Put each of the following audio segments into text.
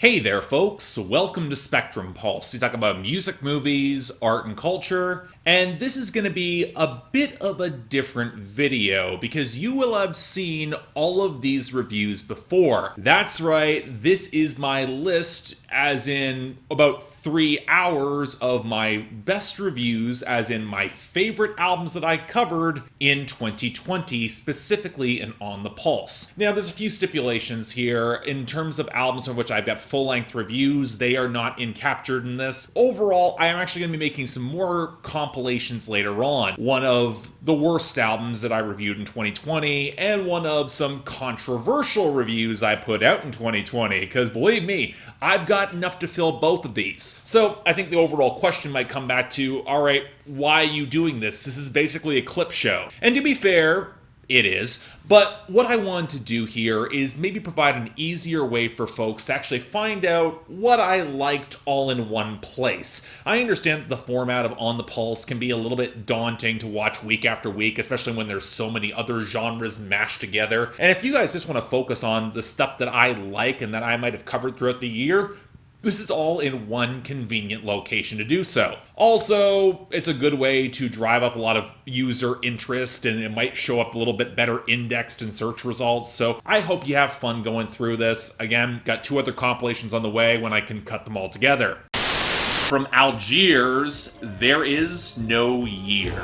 Hey there folks, welcome to Spectrum Pulse. We talk about music, movies, art, and culture, and this is going to be a bit of a different video because you will have seen all of these reviews before. That's right, this is my list, as in about 3 hours of my best reviews, as in my favorite albums that I covered in 2020, specifically in On the Pulse. Now, there's a few stipulations here. In terms of albums in which I've got full-length reviews, they are not captured in this. Overall, I am actually going to be making some more compilations later on. One of the worst albums that I reviewed in 2020, and one of some controversial reviews I put out in 2020, because believe me, I've got enough to fill both of these. So I think the overall question might come back to, alright, why are you doing this? This is basically a clip show. And to be fair, it is. But what I want to do here is maybe provide an easier way for folks to actually find out what I liked all in one place. I understand that the format of On the Pulse can be a little bit daunting to watch week after week, especially when there's so many other genres mashed together. And if you guys just want to focus on the stuff that I like and that I might have covered throughout the year, this is all in one convenient location to do so. Also, it's a good way to drive up a lot of user interest, and it might show up a little bit better indexed in search results, so I hope you have fun going through this. Again, got 2 other compilations on the way when I can cut them all together. From Algiers, There Is No Year.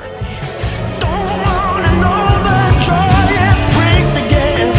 Don't wanna know the joy it brings again.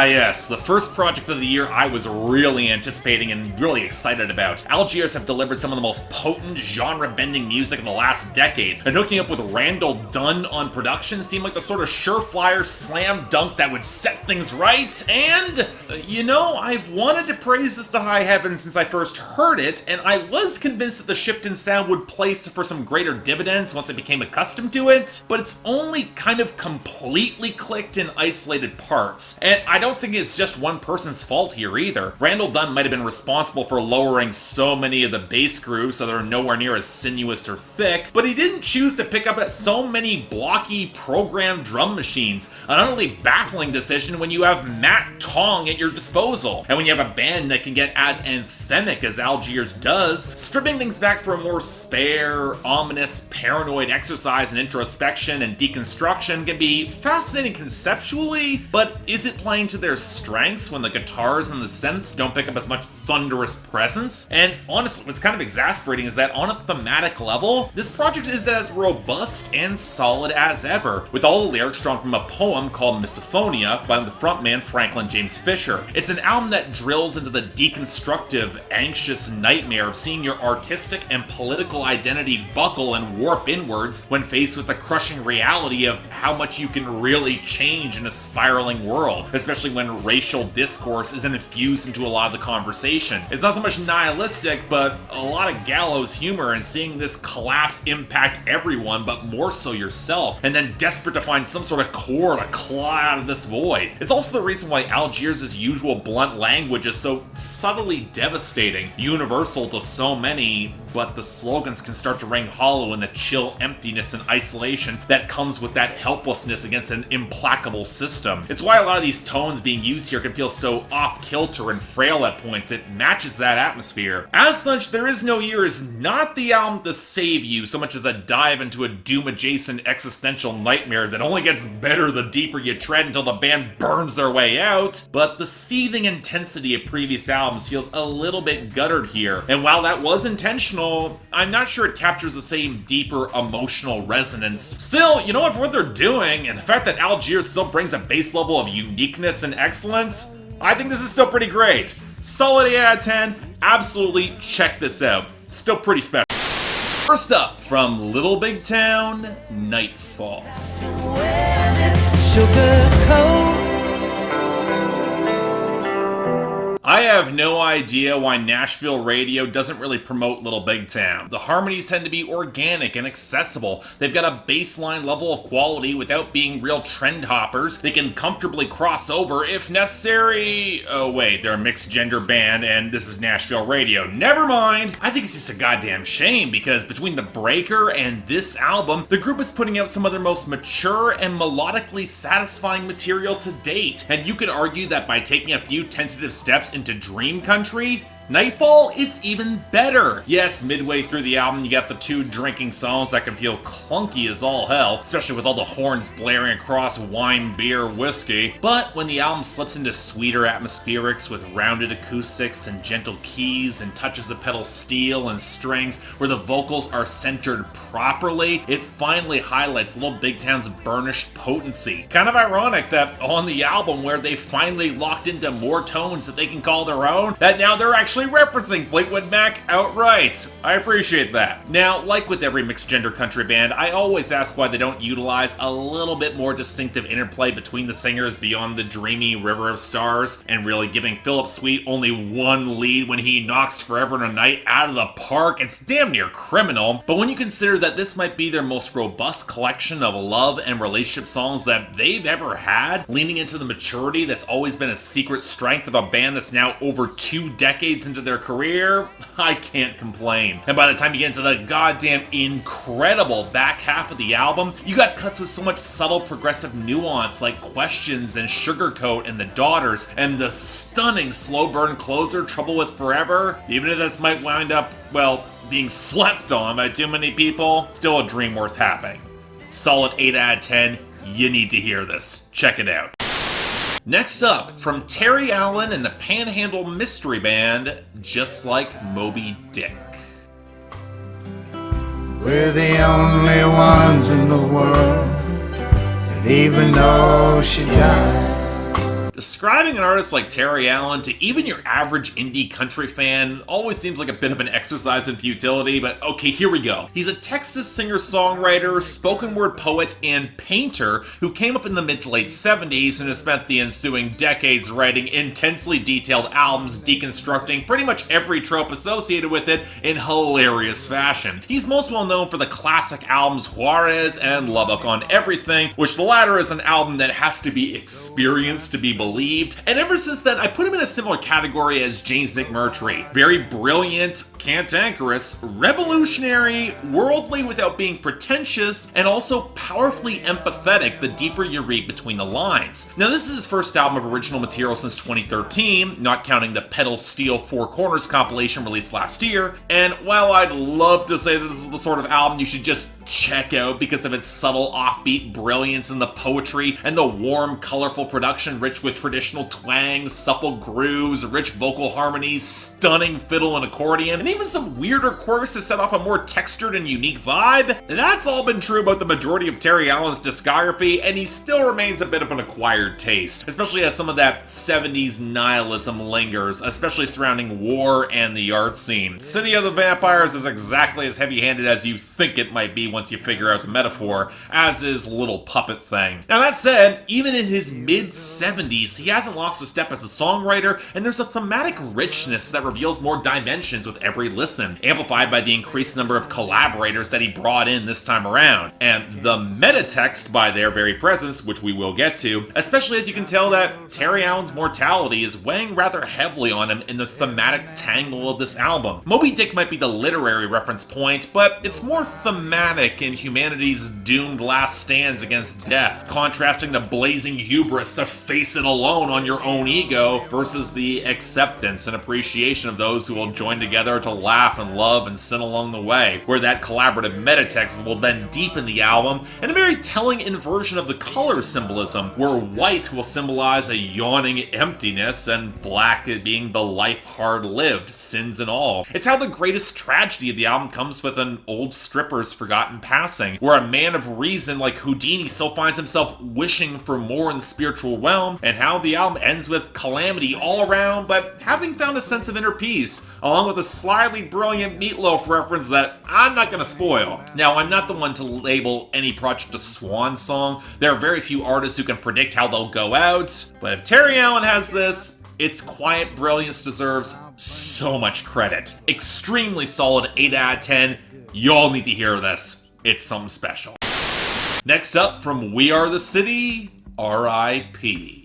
Yes, the first project of the year I was really anticipating and really excited about. Algiers have delivered some of the most potent, genre-bending music in the last decade, and hooking up with Randall Dunn on production seemed like the sort of surefire slam dunk that would set things right, and, you know, I've wanted to praise this to high heaven since I first heard it, and I was convinced that the shift in sound would place for some greater dividends once I became accustomed to it, but it's only kind of completely clicked in isolated parts, and I don't think it's just one person's fault here either. Randall Dunn might have been responsible for lowering so many of the bass grooves so they're nowhere near as sinuous or thick, but he didn't choose to pick up at so many blocky programmed drum machines, an utterly baffling decision when you have Matt Tong at your disposal, and when you have a band that can get as anthemic as Algiers does. Stripping things back for a more spare, ominous, paranoid exercise in introspection and deconstruction can be fascinating conceptually, but is it playing to their strengths when the guitars and the synths don't pick up as much thunderous presence? And honestly, what's kind of exasperating is that on a thematic level, this project is as robust and solid as ever, with all the lyrics drawn from a poem called Misophonia by the frontman Franklin James Fisher. It's an album that drills into the deconstructive, anxious nightmare of seeing your artistic and political identity buckle and warp inwards when faced with the crushing reality of how much you can really change in a spiraling world, especially when racial discourse isn't infused into a lot of the conversation. It's not so much nihilistic, but a lot of gallows humor, and seeing this collapse impact everyone, but more so yourself, and then desperate to find some sort of core to claw out of this void. It's also the reason why Algiers' usual blunt language is so subtly devastating, universal to so many, but the slogans can start to ring hollow in the chill emptiness and isolation that comes with that helplessness against an implacable system. It's why a lot of these tones being used here can feel so off-kilter and frail at points. It matches that atmosphere. As such, There Is No Year is not the album to save you so much as a dive into a doom-adjacent existential nightmare that only gets better the deeper you tread until the band burns their way out, but the seething intensity of previous albums feels a little bit guttered here, and while that was intentional, I'm not sure it captures the same deeper emotional resonance. Still, you know what, for what they're doing, and the fact that Algiers still brings a base level of uniqueness and excellence, I think this is still pretty great. Solid 8 out of 10, absolutely check this out. Still pretty special. First up, from Little Big Town, Nightfall. I have no idea why Nashville radio doesn't really promote Little Big Town. The harmonies tend to be organic and accessible. They've got a baseline level of quality without being real trend hoppers. They can comfortably cross over if necessary. Oh wait, they're a mixed gender band and this is Nashville radio. Never mind! I think it's just a goddamn shame because between The Breaker and this album, the group is putting out some of their most mature and melodically satisfying material to date. And you could argue that by taking a few tentative steps into dream country, Nightfall, it's even better. Yes, midway through the album, you got the two drinking songs that can feel clunky as all hell, especially with all the horns blaring across wine, beer, whiskey. But when the album slips into sweeter atmospherics with rounded acoustics and gentle keys and touches of pedal steel and strings where the vocals are centered properly, it finally highlights Little Big Town's burnished potency. Kind of ironic that on the album where they finally locked into more tones that they can call their own, that now they're actually referencing Fleetwood Mac outright. I appreciate that. Now, like with every mixed gender country band, I always ask why they don't utilize a little bit more distinctive interplay between the singers beyond the dreamy River of Stars, and really giving Philip Sweet only one lead when he knocks Forever and a Night out of the park. It's damn near criminal. But when you consider that this might be their most robust collection of love and relationship songs that they've ever had, leaning into the maturity that's always been a secret strength of a band that's now over 2 decades into their career, I can't complain. And by the time you get into the goddamn incredible back half of the album, you got cuts with so much subtle progressive nuance like Questions and Sugarcoat and The Daughters, and the stunning slow burn closer Trouble with Forever. Even if this might wind up, well, being slept on by too many people, still a dream worth having. Solid 8 out of 10, you need to hear this. Check it out. Next up, from Terry Allen and the Panhandle Mystery Band, Just Like Moby Dick. We're the only ones in the world that even though she died. Describing an artist like Terry Allen to even your average indie country fan always seems like a bit of an exercise in futility, but okay, here we go. He's a Texas singer-songwriter, spoken word poet, and painter who came up in the mid to late 70s and has spent the ensuing decades writing intensely detailed albums deconstructing pretty much every trope associated with it in hilarious fashion. He's most well known for the classic albums Juarez and Lubbock on Everything, which the latter is an album that has to be experienced to be believed, and ever since then I put him in a similar category as James McMurtry. Very brilliant, cantankerous, revolutionary, worldly without being pretentious, and also powerfully empathetic the deeper you read between the lines. Now this is his first album of original material since 2013, not counting the Pedal Steel Four Corners compilation released last year, and while I'd love to say that this is the sort of album you should just check out because of its subtle offbeat brilliance in the poetry and the warm, colorful production rich with traditional twang, supple grooves, rich vocal harmonies, stunning fiddle and accordion, and even some weirder quirks to set off a more textured and unique vibe. That's all been true about the majority of Terry Allen's discography, and he still remains a bit of an acquired taste, especially as some of that 70s nihilism lingers, especially surrounding war and the art scene. City of the Vampires is exactly as heavy-handed as you think it might be once you figure out the metaphor, as is Little Puppet Thing. Now that said, even in his mid-70s, he hasn't lost a step as a songwriter, and there's a thematic richness that reveals more dimensions with every listen, amplified by the increased number of collaborators that he brought in this time around. And the metatext by their very presence, which we will get to, especially as you can tell that Terry Allen's mortality is weighing rather heavily on him in the thematic tangle of this album. Moby Dick might be the literary reference point, but it's more thematic in humanity's doomed last stands against death, contrasting the blazing hubris to face it alone on your own ego versus the acceptance and appreciation of those who will join together to laugh and love and sin along the way, where that collaborative metatext will then deepen the album in a very telling inversion of the color symbolism, where white will symbolize a yawning emptiness and black being the life hard lived, sins and all. It's how the greatest tragedy of the album comes with an old stripper's forgotten passing, where a man of reason like Houdini still finds himself wishing for more in the spiritual realm, and how the album ends with calamity all around, but having found a sense of inner peace, along with a slyly brilliant Meatloaf reference that I'm not gonna spoil. Now, I'm not the one to label any project a swan song. There are very few artists who can predict how they'll go out, but if Terry Allen has this, its quiet brilliance deserves so much credit. Extremely solid 8 out of 10. Y'all need to hear this. It's something special. Next up, from We Are the City, R.I.P.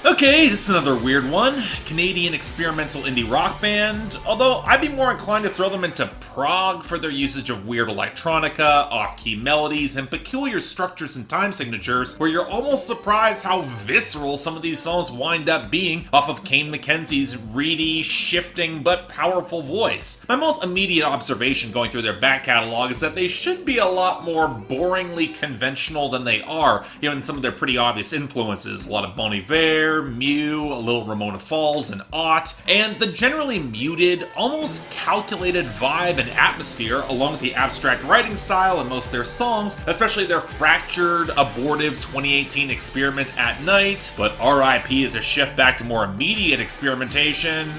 Okay, this is another weird one. Canadian experimental indie rock band, although I'd be more inclined to throw them into prog for their usage of weird electronica, off-key melodies, and peculiar structures and time signatures, where you're almost surprised how visceral some of these songs wind up being off of Kane McKenzie's reedy, shifting, but powerful voice. My most immediate observation going through their back catalog is that they should be a lot more boringly conventional than they are, given some of their pretty obvious influences. A lot of Bon Iver, Mew, a little Ramona Falls, and Ott, and the generally muted, almost calculated vibe and atmosphere, along with the abstract writing style in most of their songs, especially their fractured, abortive 2018 experiment At Night. But R.I.P. is a shift back to more immediate experimentation,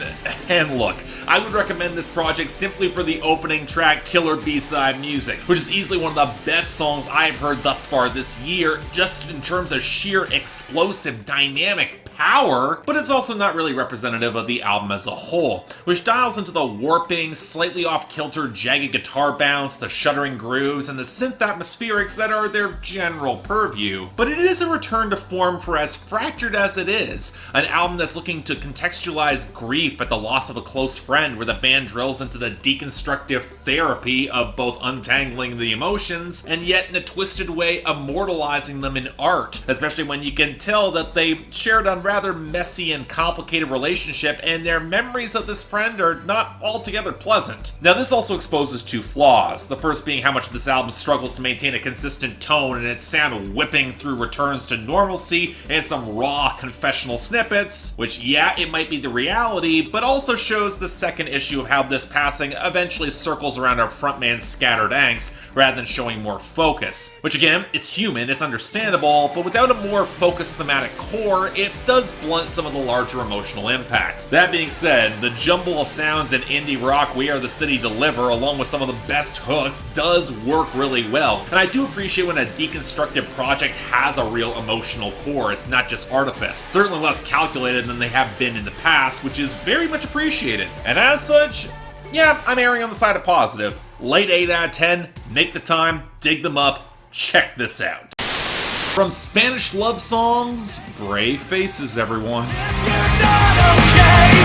and look, I would recommend this project simply for the opening track Killer B-side music, which is easily one of the best songs I've heard thus far this year, just in terms of sheer explosive, dynamic power, but it's also not really representative of the album as a whole, which dials into the warping, slightly off-kilter, jagged guitar bounce, the shuddering grooves, and the synth atmospherics that are their general purview. But it is a return to form for as fractured as it is, an album that's looking to contextualize grief at the loss of a close friend, where the band drills into the deconstructive therapy of both untangling the emotions, and yet in a twisted way immortalizing them in art, especially when you can tell that they shared a rather messy and complicated relationship, and their memories of this friend are not altogether pleasant. Now, this also exposes two flaws, the first being how much this album struggles to maintain a consistent tone and its sound whipping through returns to normalcy and some raw confessional snippets, which, yeah, it might be the reality, but also shows the second issue of how this passing eventually circles around our frontman's scattered angst, rather than showing more focus. Which again, it's human, it's understandable, but without a more focused thematic core, it does blunt some of the larger emotional impact. That being said, the jumble of sounds and indie rock We Are the City deliver, along with some of the best hooks, does work really well. And I do appreciate when a deconstructive project has a real emotional core, it's not just artifice. Certainly less calculated than they have been in the past, which is very much appreciated. And as such, yeah, I'm erring on the side of positive. Late 8 out of 10, make the time, dig them up, check this out. From Spanish love songs, brave faces, everyone. If you're not okay,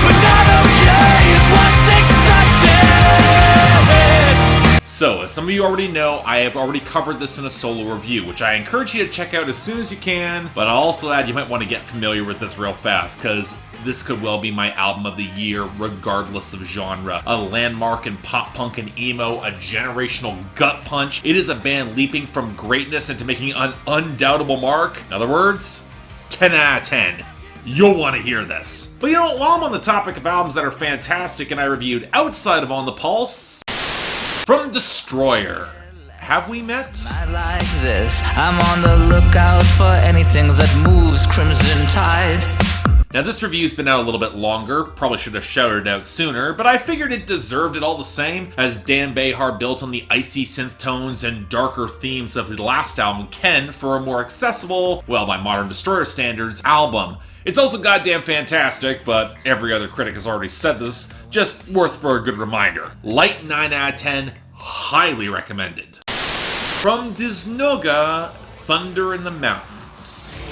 but not okay is what's expected. So, as some of you already know, I have already covered this in a solo review, which I encourage you to check out as soon as you can, but I'll also add you might want to get familiar with this real fast, because this could well be my album of the year, regardless of genre. A landmark in pop punk and emo, a generational gut punch. It is a band leaping from greatness into making an undoubtable mark. In other words, 10 out of 10. You'll want to hear this. But you know what, while I'm on the topic of albums that are fantastic and I reviewed outside of On the Pulse, from Destroyer, have we met? I like this. I'm on the lookout for anything that moves Crimson Tide. Now, this review's been out a little bit longer, probably should have shouted it out sooner, but I figured it deserved it all the same, as Dan Behar built on the icy synth tones and darker themes of the last album, Ken, for a more accessible, well, by modern Destroyer standards, album. It's also goddamn fantastic, but every other critic has already said this, just worth for a good reminder. Light 9 out of 10, highly recommended. From Dzo-Nga, Thunder in the Mountains.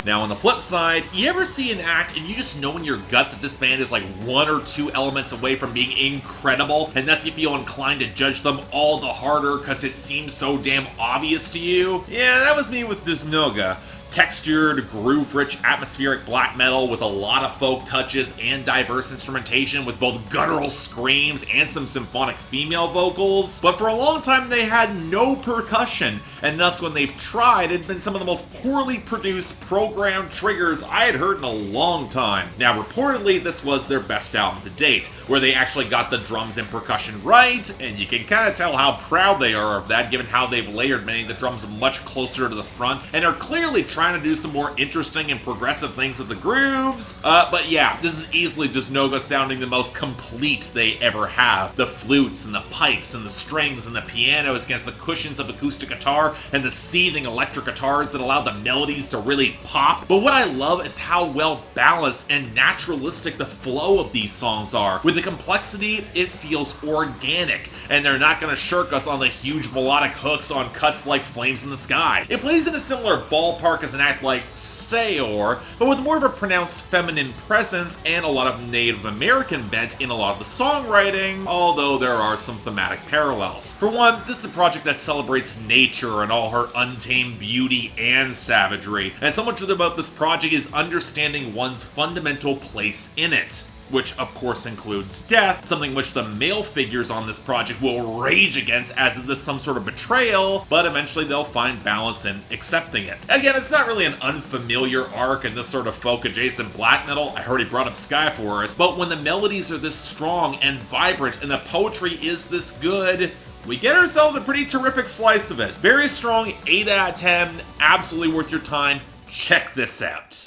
Now, on the flip side, you ever see an act and you just know in your gut that this band is like one or two elements away from being incredible, and thus you feel inclined to judge them all the harder because it seems so damn obvious to you? Yeah, that was me with Dzo-Nga. textured, groove-rich, atmospheric black metal with a lot of folk touches and diverse instrumentation with both guttural screams and some symphonic female vocals. But for a long time they had no percussion, and thus when they've tried, it had been some of the most poorly produced programmed triggers I had heard in a long time. Now reportedly this was their best album to date, where they actually got the drums and percussion right, and you can kind of tell how proud they are of that given how they've layered many of the drums much closer to the front, and are clearly trying to do some more interesting and progressive things with the grooves. But yeah, this is easily Dzo-Nga sounding the most complete they ever have. The flutes and the pipes and the strings and the pianos against the cushions of acoustic guitar and the seething electric guitars that allow the melodies to really pop. But what I love is how well balanced and naturalistic the flow of these songs are. With the complexity, it feels organic, and they're not going to shirk us on the huge melodic hooks on cuts like Flames in the Sky. It plays in a similar ballpark as an act like Sayor, but with more of a pronounced feminine presence and a lot of Native American bent in a lot of the songwriting, although there are some thematic parallels. For one, this is a project that celebrates nature and all her untamed beauty and savagery, and so much about this project is understanding one's fundamental place in it, which of course includes death, something which the male figures on this project will rage against as is this some sort of betrayal, but eventually they'll find balance in accepting it. Again, it's not really an unfamiliar arc in this sort of folk-adjacent black metal. I already brought up Skyforest, but when the melodies are this strong and vibrant and the poetry is this good, we get ourselves a pretty terrific slice of it. Very strong, 8 out of 10, absolutely worth your time. Check this out.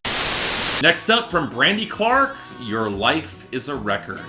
Next up from Brandy Clark, Your Life is a Record.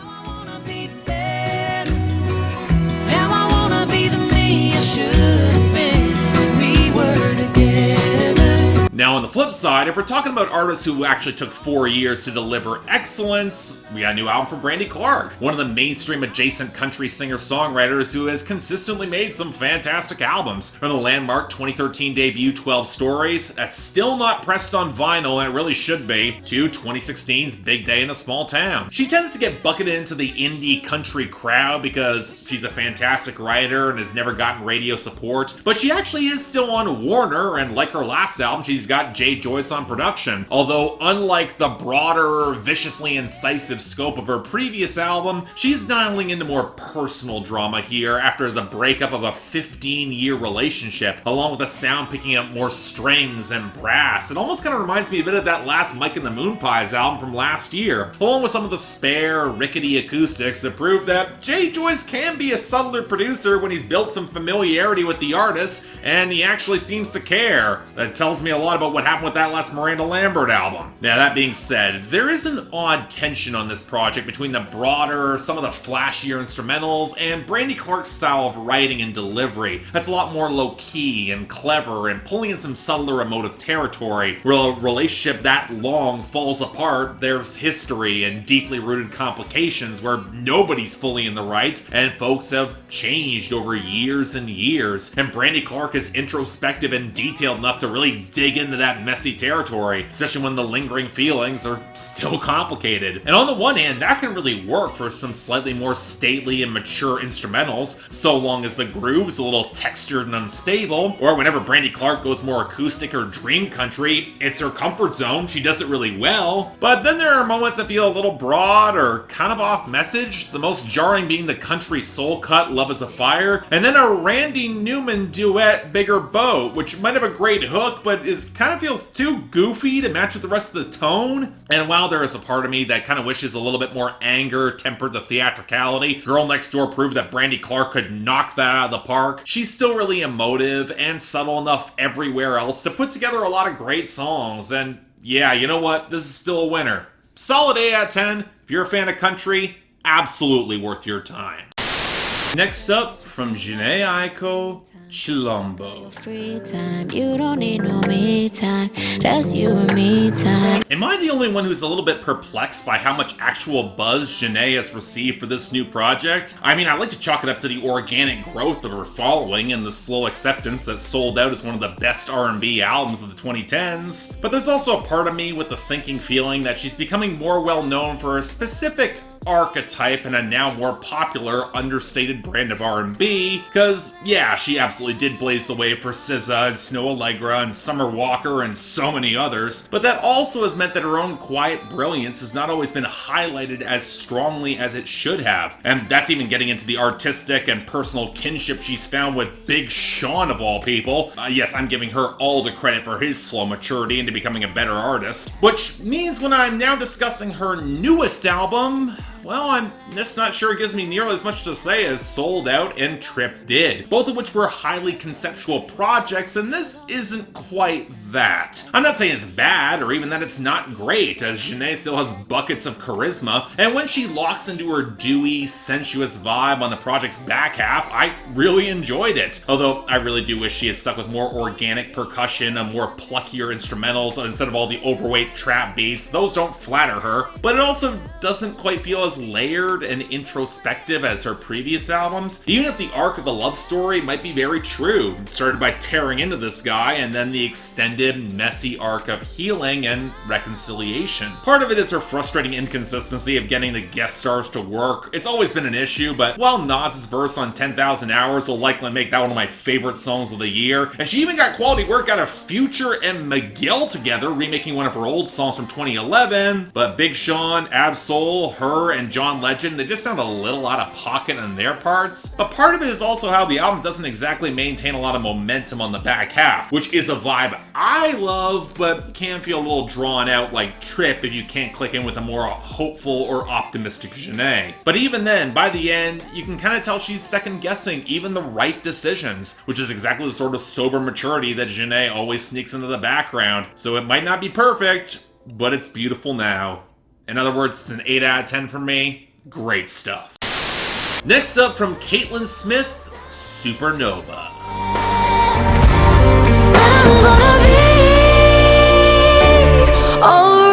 Now on the flip side, if we're talking about artists who actually took 4 years to deliver excellence, we got a new album from Brandy Clark, one of the mainstream adjacent country singer-songwriters who has consistently made some fantastic albums. From the landmark 2013 debut 12 Stories, that's still not pressed on vinyl and it really should be, to 2016's Big Day in a Small Town. She tends to get bucketed into the indie country crowd because she's a fantastic writer and has never gotten radio support, but she actually is still on Warner, and like her last album, she's got Jay Joyce on production, although unlike the broader, viciously incisive scope of her previous album, she's dialing into more personal drama here after the breakup of a 15-year relationship, along with the sound picking up more strings and brass. It almost kind of reminds me a bit of that last Mike and the Moonpies album from last year, along with some of the spare, rickety acoustics that prove that Jay Joyce can be a subtler producer when he's built some familiarity with the artist, and he actually seems to care. That tells me a lot about what happened with that last Miranda Lambert album. Now that being said, there is an odd tension on this project between the broader, some of the flashier instrumentals, and Brandy Clark's style of writing and delivery. That's a lot more low-key and clever and pulling in some subtler emotive territory. Where a relationship that long falls apart, there's history and deeply rooted complications where nobody's fully in the right, and folks have changed over years and years, and Brandy Clark is introspective and detailed enough to really dig into that messy territory, especially when the lingering feelings are still complicated. And on the one hand, that can really work for some slightly more stately and mature instrumentals, so long as the groove's a little textured and unstable, or whenever Brandy Clark goes more acoustic or dream country, it's her comfort zone, she does it really well. But then there are moments that feel a little broad or kind of off message, the most jarring being the country soul cut Love is a Fire, and then a Randy Newman duet Bigger Boat, which might have a great hook, but is kind of feels too goofy to match with the rest of the tone. And while there is a part of me that kind of wishes a little bit more anger tempered the theatricality, Girl Next Door proved that Brandy Clark could knock that out of the park, she's still really emotive and subtle enough everywhere else to put together a lot of great songs. And yeah, you know what? This is still a winner. Solid 8 out of 10. If you're a fan of country, absolutely worth your time. Next up, from Jhene Aiko, Chilombo. Free time, you don't need no me time. That's you and me time. Am I the only one who's a little bit perplexed by how much actual buzz Jhene has received for this new project? I mean, I like to chalk it up to the organic growth of her following and the slow acceptance that sold out as one of the best R&B albums of the 2010s. But there's also a part of me with the sinking feeling that she's becoming more well known for a specific archetype and a now more popular, understated brand of R&B, because, yeah, she absolutely did blaze the way for SZA and Snow Allegra and Summer Walker and so many others, but that also has meant that her own quiet brilliance has not always been highlighted as strongly as it should have, and that's even getting into the artistic and personal kinship she's found with Big Sean of all people. Yes, I'm giving her all the credit for his slow maturity into becoming a better artist, which means when I'm now discussing her newest album, well, I'm just not sure it gives me nearly as much to say as Sold Out and Trip did, both of which were highly conceptual projects, and this isn't quite that. I'm not saying it's bad, or even that it's not great, as Jhene still has buckets of charisma, and when she locks into her dewy, sensuous vibe on the project's back half, I really enjoyed it. Although, I really do wish she had stuck with more organic percussion and more pluckier instrumentals instead of all the overweight trap beats. Those don't flatter her, but it also doesn't quite feel as layered and introspective as her previous albums, even if the arc of the love story might be very true. It started by tearing into this guy, and then the extended, messy arc of healing and reconciliation. Part of it is her frustrating inconsistency of getting the guest stars to work. It's always been an issue, but while Nas's verse on 10,000 Hours will likely make that one of my favorite songs of the year, and she even got quality work out of Future and Miguel together, remaking one of her old songs from 2011, but Big Sean, Ab-Soul, her, and John Legend, they just sound a little out of pocket on their parts. But part of it is also how the album doesn't exactly maintain a lot of momentum on the back half, which is a vibe I love, but can feel a little drawn out like Trip if you can't click in with a more hopeful or optimistic Jhene. But even then, by the end, you can kind of tell she's second-guessing even the right decisions, which is exactly the sort of sober maturity that Jhene always sneaks into the background. So it might not be perfect, but it's beautiful now. In other words, it's an 8 out of 10 for me. Great stuff. Next up from Caitlyn Smith, Supernova. I'm gonna be alright.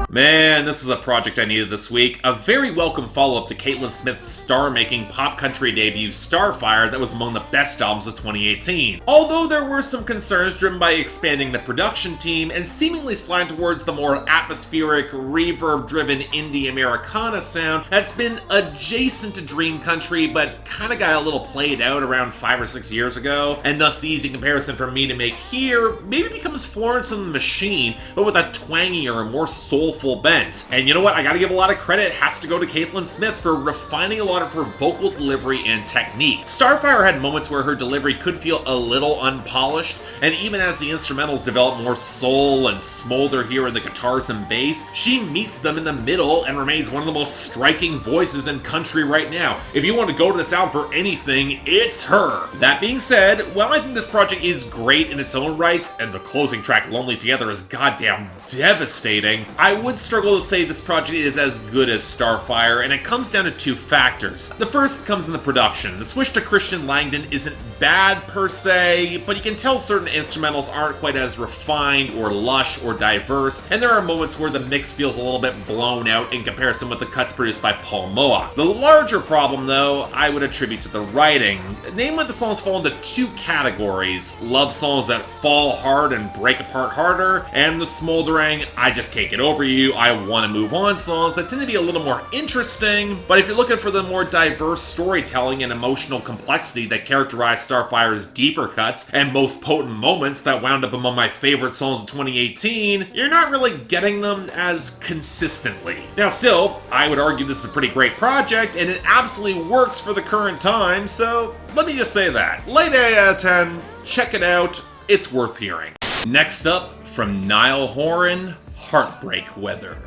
Man, this is a project I needed this week. A very welcome follow-up to Caitlyn Smith's star-making pop country debut, Starfire, that was among the best albums of 2018. Although there were some concerns driven by expanding the production team and seemingly sliding towards the more atmospheric, reverb-driven indie Americana sound that's been adjacent to Dream Country but kinda got a little played out around 5 or 6 years ago, and thus the easy comparison for me to make here maybe becomes Florence and the Machine, but with a twangier, more soulful bent. And you know what? I gotta give a lot of credit has to go to Caitlyn Smith for refining a lot of her vocal delivery and technique. Starfire had moments where her delivery could feel a little unpolished, and even as the instrumentals develop more soul and smolder here in the guitars and bass, she meets them in the middle and remains one of the most striking voices in country right now. If you want to go to this album for anything, it's her. That being said, while I think this project is great in its own right, and the closing track, Lonely Together, is goddamn devastating, I would struggle to say this project is as good as Starfire, and it comes down to two factors. The first comes in the production. The switch to Christian Langdon isn't bad per se, but you can tell certain instrumentals aren't quite as refined or lush or diverse, and there are moments where the mix feels a little bit blown out in comparison with the cuts produced by Paul Moa. The larger problem, though, I would attribute to the writing. Namely, the songs fall into two categories: love songs that fall hard and break apart harder, and the smoldering, I just can't get over you, I want to move on songs that tend to be a little more interesting. But if you're looking for the more diverse storytelling and emotional complexity that characterize Starfire's deeper cuts and most potent moments that wound up among my favorite songs of 2018, you're not really getting them as consistently. Now still, I would argue this is a pretty great project, and it absolutely works for the current time, so let me just say that. Late 8 out of 10, check it out, it's worth hearing. Next up, from Niall Horan, Heartbreak Weather.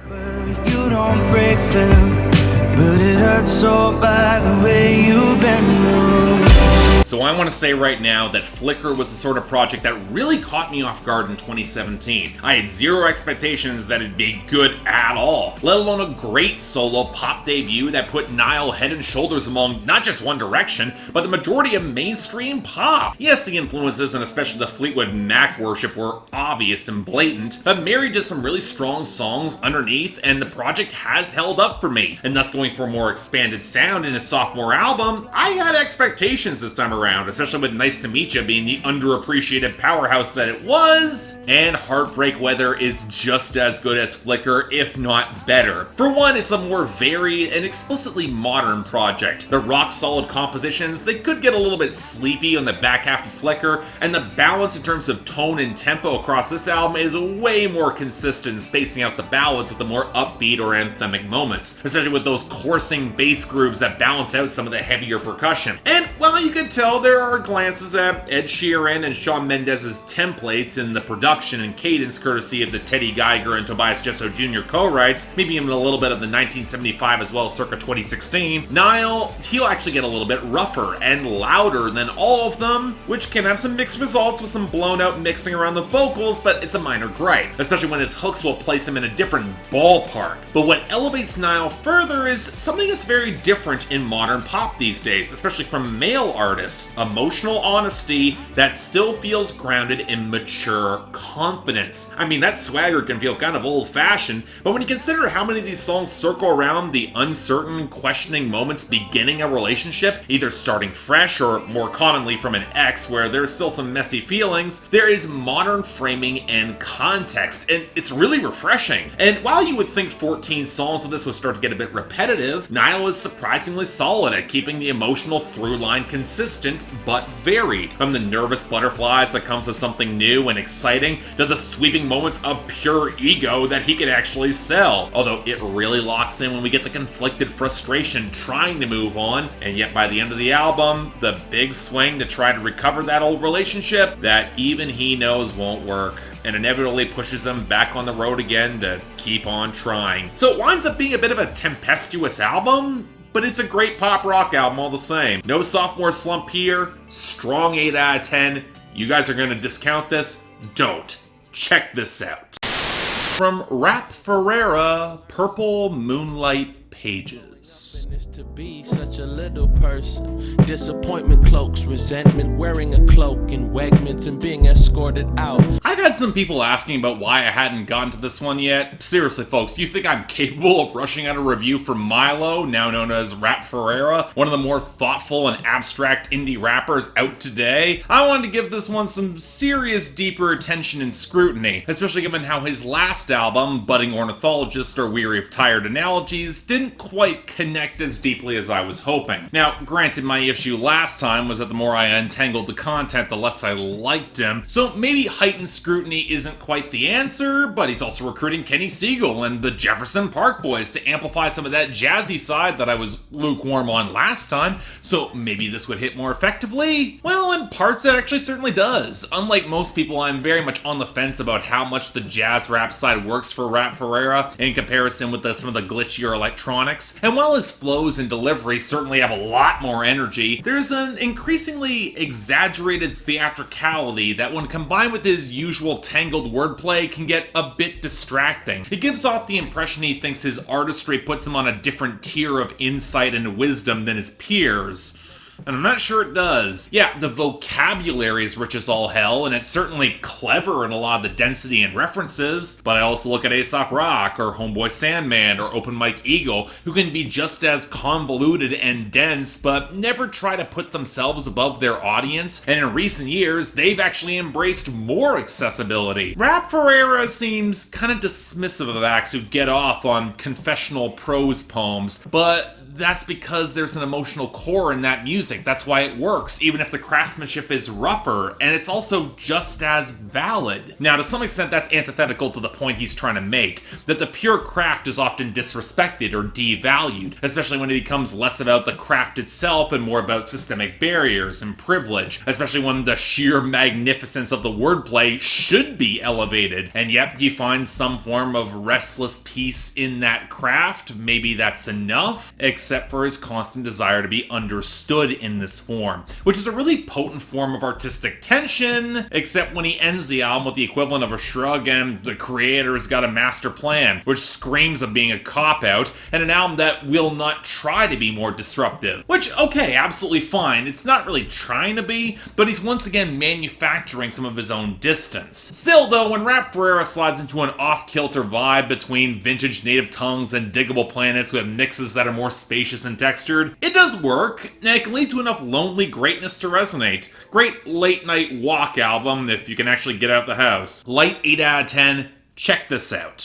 You don't break them, but it hurts so bad the way you bend me. So I want to say right now that Flicker was the sort of project that really caught me off guard in 2017. I had zero expectations that it'd be good at all, let alone a great solo pop debut that put Niall head and shoulders among not just One Direction, but the majority of mainstream pop. Yes, the influences and especially the Fleetwood Mac worship were obvious and blatant, but married to some really strong songs underneath, and the project has held up for me. And thus going for a more expanded sound in his sophomore album, I had expectations this time around, especially with Nice to Meet Ya being the underappreciated powerhouse that it was, and Heartbreak Weather is just as good as Flicker, if not better. For one, it's a more varied and explicitly modern project. The rock-solid compositions, they could get a little bit sleepy on the back half of Flicker, and the balance in terms of tone and tempo across this album is way more consistent, spacing out the ballads with the more upbeat or anthemic moments, especially with those coursing bass grooves that balance out some of the heavier percussion. And while you can tell there are glances at Ed Sheeran and Shawn Mendes's templates in the production and cadence courtesy of the Teddy Geiger and Tobias Jesso Jr. co-writes, maybe even a little bit of the 1975 as well as circa 2016, Niall, he'll actually get a little bit rougher and louder than all of them, which can have some mixed results with some blown out mixing around the vocals, but it's a minor gripe, especially when his hooks will place him in a different ballpark. But what elevates Niall further is something that's very different in modern pop these days, especially from male artists: emotional honesty that still feels grounded in mature confidence. I mean, that swagger can feel kind of old-fashioned, but when you consider how many of these songs circle around the uncertain, questioning moments beginning a relationship, either starting fresh or more commonly from an ex where there's still some messy feelings, there is modern framing and context, and it's really refreshing. And while you would think 14 songs of this would start to get a bit repetitive, Niall is surprisingly solid at keeping the emotional through line consistent but varied. From the nervous butterflies that comes with something new and exciting, to the sweeping moments of pure ego that he can actually sell. Although it really locks in when we get the conflicted frustration trying to move on, and yet by the end of the album, the big swing to try to recover that old relationship that even he knows won't work, and inevitably pushes him back on the road again to keep on trying. So it winds up being a bit of a tempestuous album, but it's a great pop rock album all the same. No sophomore slump here, strong 8 out of 10. You guys are gonna discount this? Don't. Check this out. From R.A.P Ferreira, Purple Moonlight Pages. To be such a little person, disappointment cloaks, resentment, wearing a cloak in Wegmans and being escorted out. I've had some people asking about why I hadn't gotten to this one yet. Seriously, folks, do you think I'm capable of rushing out a review for Milo, now known as R.A.P Ferreira, one of the more thoughtful and abstract indie rappers out today? I wanted to give this one some serious, deeper attention and scrutiny, especially given how his last album, Budding Ornithologist or Weary of Tired Analogies, didn't quite connect as deeply as I was hoping. Now, granted, my issue last time was that the more I untangled the content, the less I liked him, so maybe heightened scrutiny isn't quite the answer, but he's also recruiting Kenny Siegel and the Jefferson Park Boys to amplify some of that jazzy side that I was lukewarm on last time, so maybe this would hit more effectively? Well, in parts it actually certainly does. Unlike most people, I'm very much on the fence about how much the jazz rap side works for R.A.P Ferreira in comparison with some of the glitchier electronics, and while his flows and delivery certainly have a lot more energy, there's an increasingly exaggerated theatricality that, when combined with his usual tangled wordplay, can get a bit distracting. It gives off the impression he thinks his artistry puts him on a different tier of insight and wisdom than his peers. And I'm not sure it does. Yeah, the vocabulary is rich as all hell, and it's certainly clever in a lot of the density and references, but I also look at Aesop Rock, or Homeboy Sandman, or Open Mike Eagle, who can be just as convoluted and dense, but never try to put themselves above their audience, and in recent years, they've actually embraced more accessibility. R.A.P Ferreira seems kind of dismissive of acts who get off on confessional prose poems, but that's because there's an emotional core in that music. That's why it works, even if the craftsmanship is rougher, and it's also just as valid. Now, to some extent, that's antithetical to the point he's trying to make, that the pure craft is often disrespected or devalued, especially when it becomes less about the craft itself and more about systemic barriers and privilege, especially when the sheer magnificence of the wordplay should be elevated, and yet you find some form of restless peace in that craft. Maybe that's enough, except for his constant desire to be understood in this form, which is a really potent form of artistic tension, except when he ends the album with the equivalent of a shrug and the creator's got a master plan, which screams of being a cop-out, and an album that will not try to be more disruptive. Which, okay, absolutely fine, it's not really trying to be, but he's once again manufacturing some of his own distance. Still though, when R.A.P Ferreira slides into an off-kilter vibe between vintage native tongues and diggable planets with mixes that are more space spacious and textured, it does work, and it can lead to enough lonely greatness to resonate. Great late night walk album if you can actually get out the house. Light 8 out of 10, check this out.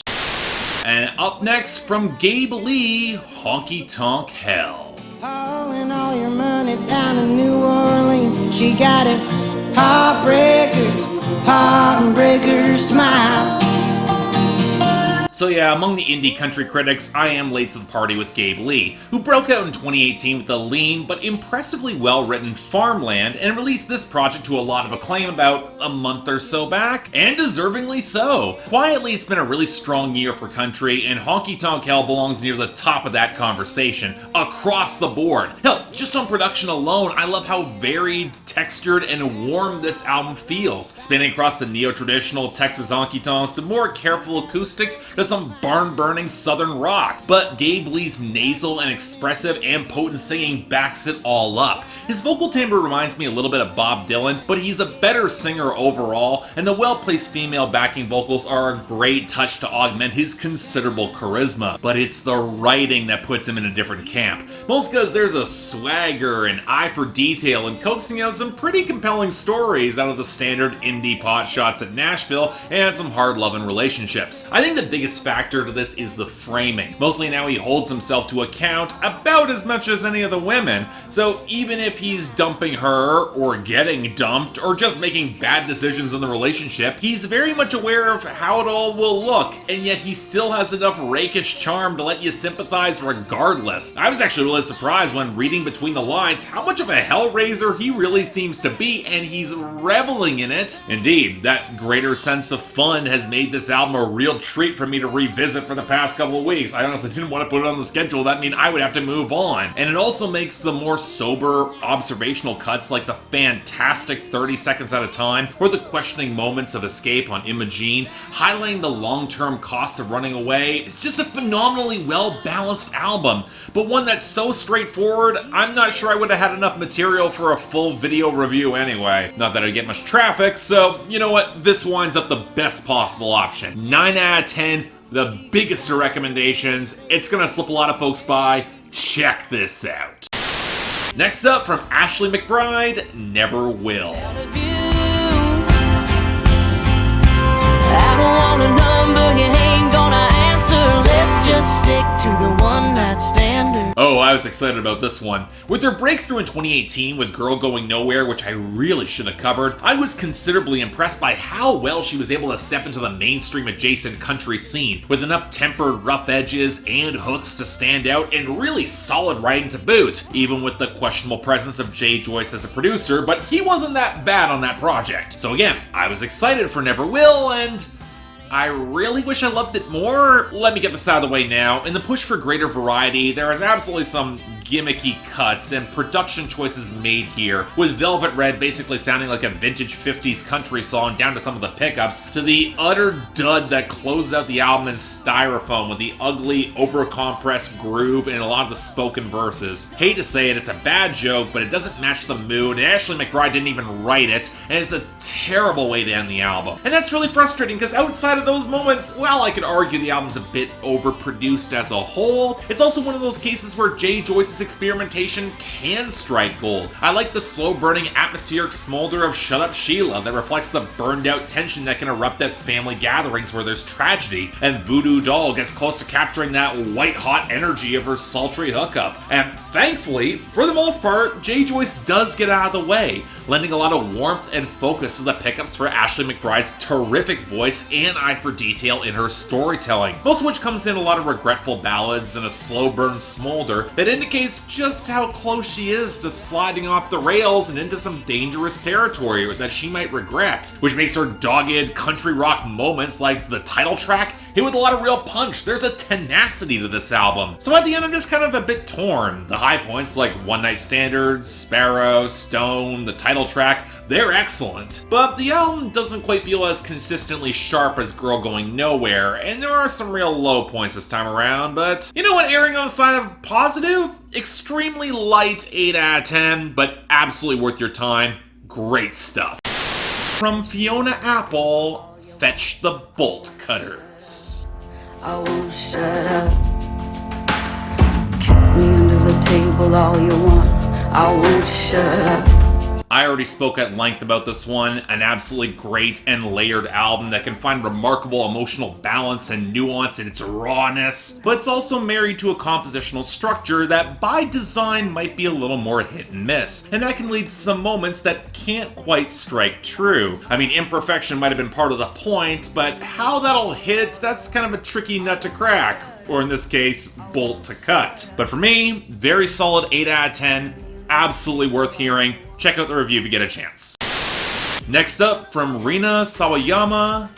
And up next from Gabe Lee, Honky Tonk Hell. Hauling all your money down to New Orleans. She got it. Heartbreakers, smile. So yeah, among the indie country critics, I am late to the party with Gabe Lee, who broke out in 2018 with the lean but impressively well-written Farmland and released this project to a lot of acclaim about a month or so back, and deservingly so. Quietly, it's been a really strong year for country, and Honky Tonk Hell belongs near the top of that conversation, across the board. Hell, just on production alone, I love how varied, textured, and warm this album feels, spanning across the neo-traditional Texas honky tonks to more careful acoustics to some barn-burning southern rock. But Gabe Lee's nasal and expressive and potent singing backs it all up. His vocal timbre reminds me a little bit of Bob Dylan, but he's a better singer overall, and the well-placed female backing vocals are a great touch to augment his considerable charisma. But it's the writing that puts him in a different camp. Most because there's a swagger and eye for detail and coaxing out some pretty compelling stories out of the standard indie pot shots at Nashville and some hard-loving relationships. I think the biggest factor to this is the framing. Mostly now he holds himself to account about as much as any of the women, so even if he's dumping her, or getting dumped, or just making bad decisions in the relationship, he's very much aware of how it all will look, and yet he still has enough rakish charm to let you sympathize regardless. I was actually really surprised when reading between the lines how much of a hellraiser he really seems to be, and he's reveling in it. Indeed, that greater sense of fun has made this album a real treat for me to revisit for the past couple of weeks. I honestly didn't want to put it on the schedule. That mean I would have to move on. And it also makes the more sober, observational cuts like the fantastic 30 seconds at a time, or the questioning moments of escape on Imogene, highlighting the long-term costs of running away. It's just a phenomenally well-balanced album, but one that's so straightforward, I'm not sure I would have had enough material for a full video review anyway. Not that I'd get much traffic, so you know what? This winds up the best possible option. 9 out of 10, the biggest of recommendations. It's gonna slip a lot of folks by. Check this out. Next up from Ashley McBryde, Never Will. I don't want a number you ain't gonna answer. Let's just stick to the one night standard. Oh, I was excited about this one. With their breakthrough in 2018 with Girl Going Nowhere, which I really should have covered, I was considerably impressed by how well she was able to step into the mainstream adjacent country scene, with enough tempered rough edges and hooks to stand out and really solid writing to boot, even with the questionable presence of Jay Joyce as a producer, but he wasn't that bad on that project. So again, I was excited for Never Will, and I really wish I loved it more. Let me get this out of the way now. In the push for greater variety, there is absolutely some gimmicky cuts and production choices made here, with Velvet Red basically sounding like a vintage 50s country song down to some of the pickups, to the utter dud that closes out the album in Styrofoam with the ugly, over-compressed groove and a lot of the spoken verses. Hate to say it, it's a bad joke, but it doesn't match the mood, and Ashley McBryde didn't even write it, and it's a terrible way to end the album. And that's really frustrating, because outside of those moments, while I could argue the album's a bit overproduced as a whole, it's also one of those cases where Jay Joyce's experimentation can strike gold. I like the slow-burning atmospheric smolder of Shut Up Sheila that reflects the burned-out tension that can erupt at family gatherings where there's tragedy, and Voodoo Doll gets close to capturing that white-hot energy of her sultry hookup. And thankfully, for the most part, Jay Joyce does get out of the way, lending a lot of warmth and focus to the pickups for Ashley McBryde's terrific voice and eye for detail in her storytelling, most of which comes in a lot of regretful ballads and a slow-burn smolder that indicates just how close she is to sliding off the rails and into some dangerous territory that she might regret, which makes her dogged country rock moments like the title track hit with a lot of real punch. There's a tenacity to this album. So at the end, I'm just kind of a bit torn. The high points like One Night Standard, Sparrow, Stone, the title track, they're excellent. But the album doesn't quite feel as consistently sharp as Girl Going Nowhere, and there are some real low points this time around, but you know what, erring on the side of positive? Extremely light 8 out of 10, but absolutely worth your time. Great stuff. From Fiona Apple, Fetch the Bolt Cutters. I won't shut up. Kick me under the table all you want, I won't shut up. I already spoke at length about this one, an absolutely great and layered album that can find remarkable emotional balance and nuance in its rawness, but it's also married to a compositional structure that by design might be a little more hit and miss, and that can lead to some moments that can't quite strike true. I mean, imperfection might have been part of the point, but how that'll hit, that's kind of a tricky nut to crack, or in this case, bolt to cut. But for me, very solid 8 out of 10, absolutely worth hearing. Check out the review if you get a chance. Next up, from Rina Sawayama.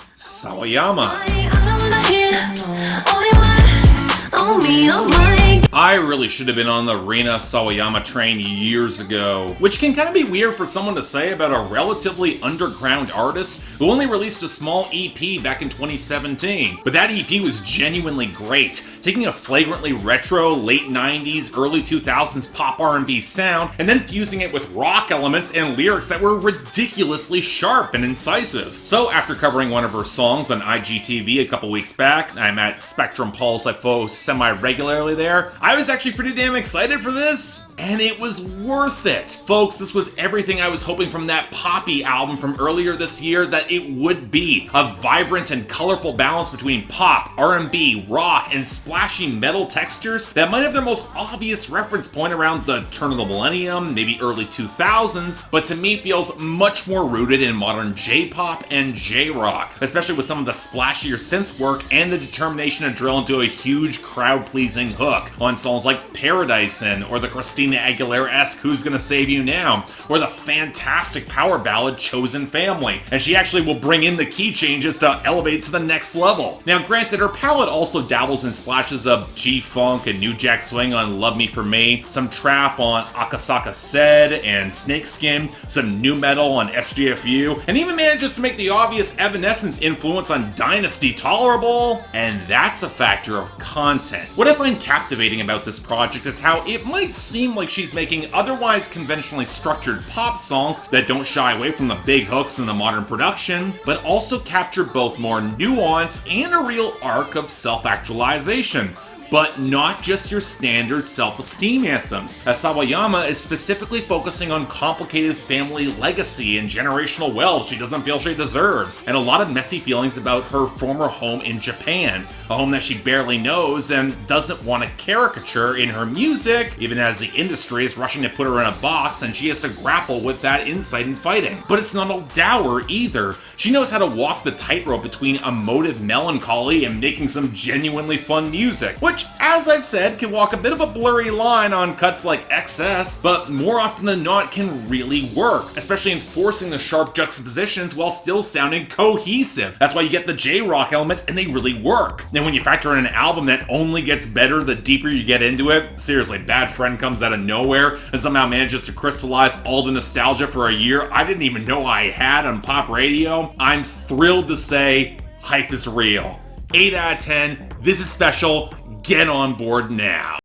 I really should have been on the Rina Sawayama train years ago, which can kind of be weird for someone to say about a relatively underground artist who only released a small EP back in 2017. But that EP was genuinely great, taking a flagrantly retro late 90s, early 2000s pop R&B sound and then fusing it with rock elements and lyrics that were ridiculously sharp and incisive. So after covering one of her songs on IGTV a couple weeks back, I'm at Spectrum Pulse FO semi-regularly there, I was actually pretty damn excited for this, and it was worth it. Folks, this was everything I was hoping from that Poppy album from earlier this year that it would be. A vibrant and colorful balance between pop, R&B, rock, and splashy metal textures that might have their most obvious reference point around the turn of the millennium, maybe early 2000s, but to me feels much more rooted in modern J-pop and J-rock, especially with some of the splashier synth work and the determination to drill into a huge crowd-pleasing hook on songs like Paradise or the Christina Aguilera-esque Who's Gonna Save You Now, or the fantastic power ballad Chosen Family, and she actually will bring in the key changes to elevate to the next level. Now granted, her palette also dabbles in splashes of G-Funk and New Jack Swing on Love Me For Me, some trap on Akasaka Said and Snakeskin, some new metal on SGFU, and even manages to make the obvious Evanescence influence on Dynasty tolerable, and that's a factor of content. What I find captivating about this project is how it might seem like she's making otherwise conventionally structured pop songs that don't shy away from the big hooks in the modern production, but also capture both more nuance and a real arc of self-actualization. But not just your standard self-esteem anthems, as Sawayama is specifically focusing on complicated family legacy and generational wealth she doesn't feel she deserves, and a lot of messy feelings about her former home in Japan, a home that she barely knows and doesn't want to caricature in her music, even as the industry is rushing to put her in a box and she has to grapple with that insight and fighting. But it's not all dour either. She knows how to walk the tightrope between emotive melancholy and making some genuinely fun music, which, as I've said, can walk a bit of a blurry line on cuts like XS, but more often than not can really work, especially in forcing the sharp juxtapositions while still sounding cohesive. That's why you get the J-rock elements and they really work. Then when you factor in an album that only gets better the deeper you get into it, seriously, Bad Friend comes out of nowhere and somehow manages to crystallize all the nostalgia for a year I didn't even know I had on pop radio, I'm thrilled to say hype is real. 8 out of 10, this is special. Get on board now.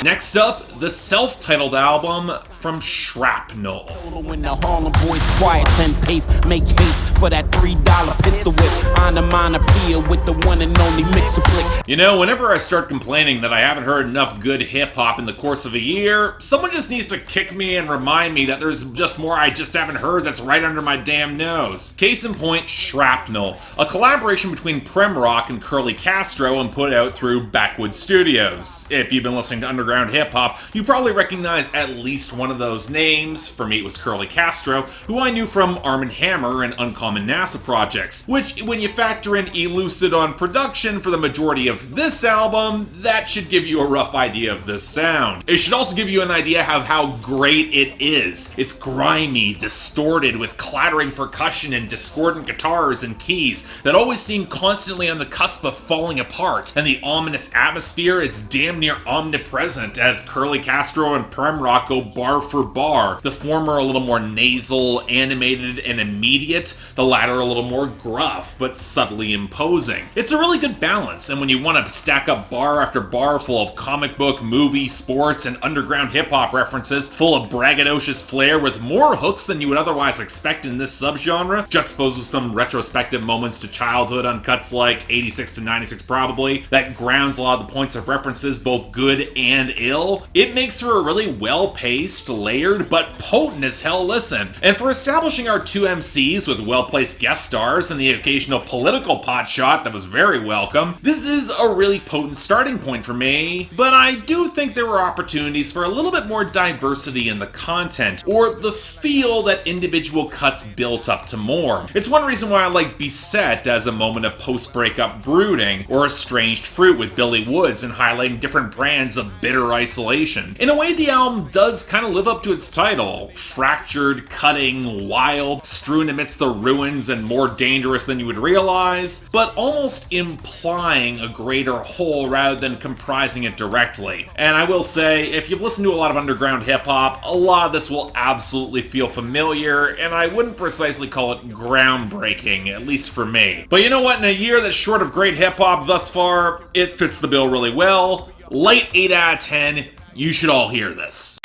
Next up, the self-titled album from ShrapKnel. When the Harlem boys quiet 10 pace, make haste for that $3 pistol whip. On the Monopoly with the one and only mixer flick. You know, whenever I start complaining that I haven't heard enough good hip-hop in the course of a year, someone just needs to kick me and remind me that there's just more I just haven't heard that's right under my damn nose. Case in point, ShrapKnel, a collaboration between Prem Rock and Curly Castro and put out through Backwoods Studios. If you've been listening to underground hip-hop, you probably recognize at least one of those names. For me, it was Curly Castro, who I knew from Arm & Hammer and Uncommon NASA projects, which, when you factor in Elucid on production for the majority of this album, that should give you a rough idea of this sound. It should also give you an idea of how great it is. It's grimy, distorted, with clattering percussion and discordant guitars and keys that always seem constantly on the cusp of falling apart, and the ominous atmosphere, it's damn near omnipresent as Curly Castro and Prem Rock go bar for bar, the former a little more nasal, animated, and immediate, the latter are a little more gruff, but subtly imposing. It's a really good balance, and when you want to stack up bar after bar full of comic book, movie, sports, and underground hip-hop references, full of braggadocious flair with more hooks than you would otherwise expect in this subgenre, juxtaposed with some retrospective moments to childhood on cuts like 86 to 96 probably, that grounds a lot of the points of references both good and ill, it makes for a really well-paced, layered, but potent as hell listen. And for establishing our two MCs with well-placed guest stars and the occasional political potshot that was very welcome, this is a really potent starting point for me, but I do think there were opportunities for a little bit more diversity in the content, or the feel that individual cuts built up to more. It's one reason why I like Beset as a moment of post-breakup brooding, or Estranged Fruit with Billy Woods and highlighting different brands of bitter isolation. In a way, the album does kind of live up to its title. Fractured, cutting, wild, strewn amidst the ruins and more dangerous than you would realize, but almost implying a greater whole rather than comprising it directly. And I will say, if you've listened to a lot of underground hip-hop, a lot of this will absolutely feel familiar, and I wouldn't precisely call it groundbreaking, at least for me. But you know what? In a year that's short of great hip-hop thus far, it fits the bill really well. Light 8 out of 10, you should all hear this.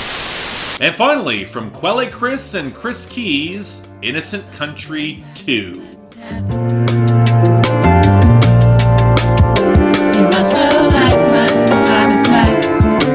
And finally, from Quelle Chris and Chris Keys, Innocent Country 2.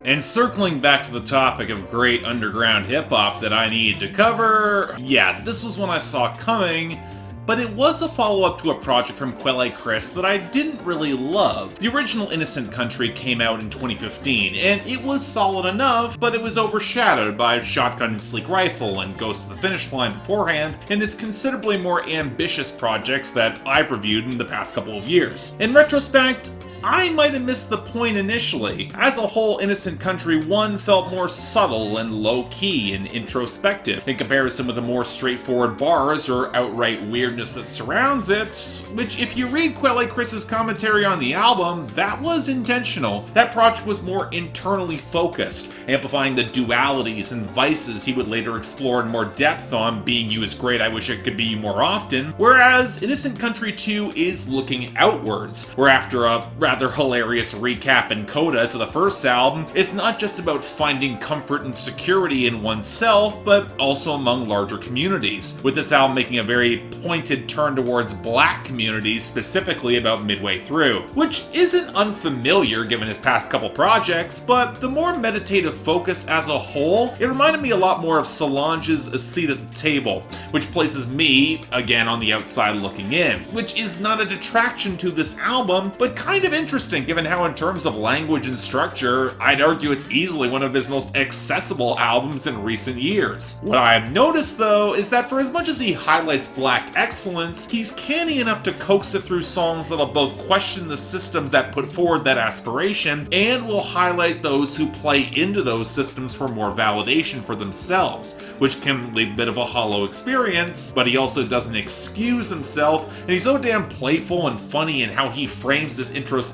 And circling back to the topic of great underground hip-hop that I needed to cover, yeah, this was one I saw coming, but it was a follow-up to a project from Quelle Chris that I didn't really love. The original Innocent Country came out in 2015, and it was solid enough, but it was overshadowed by Shotgun and Sleek Rifle and Ghost of the Finish Line beforehand, and its considerably more ambitious projects that I've reviewed in the past couple of years. In retrospect, I might have missed the point initially. As a whole, Innocent Country 1 felt more subtle and low-key and introspective in comparison with the more straightforward bars or outright weirdness that surrounds it, which if you read Quelle Chris's commentary on the album, that was intentional. That project was more internally focused, amplifying the dualities and vices he would later explore in more depth on Being You Is Great, I Wish It Could Be You More Often, whereas Innocent Country 2 is looking outwards, where after a rather hilarious recap and coda to the first album, it's not just about finding comfort and security in oneself, but also among larger communities, with this album making a very pointed turn towards black communities specifically about midway through, which isn't unfamiliar given his past couple projects, but the more meditative focus as a whole, it reminded me a lot more of Solange's A Seat at the Table, which places me, again on the outside looking in, which is not a detraction to this album, but kind of interesting given how in terms of language and structure, I'd argue it's easily one of his most accessible albums in recent years. What I have noticed though is that for as much as he highlights black excellence, he's canny enough to coax it through songs that'll both question the systems that put forward that aspiration and will highlight those who play into those systems for more validation for themselves, which can leave a bit of a hollow experience, but he also doesn't excuse himself, and he's so damn playful and funny in how he frames this introspection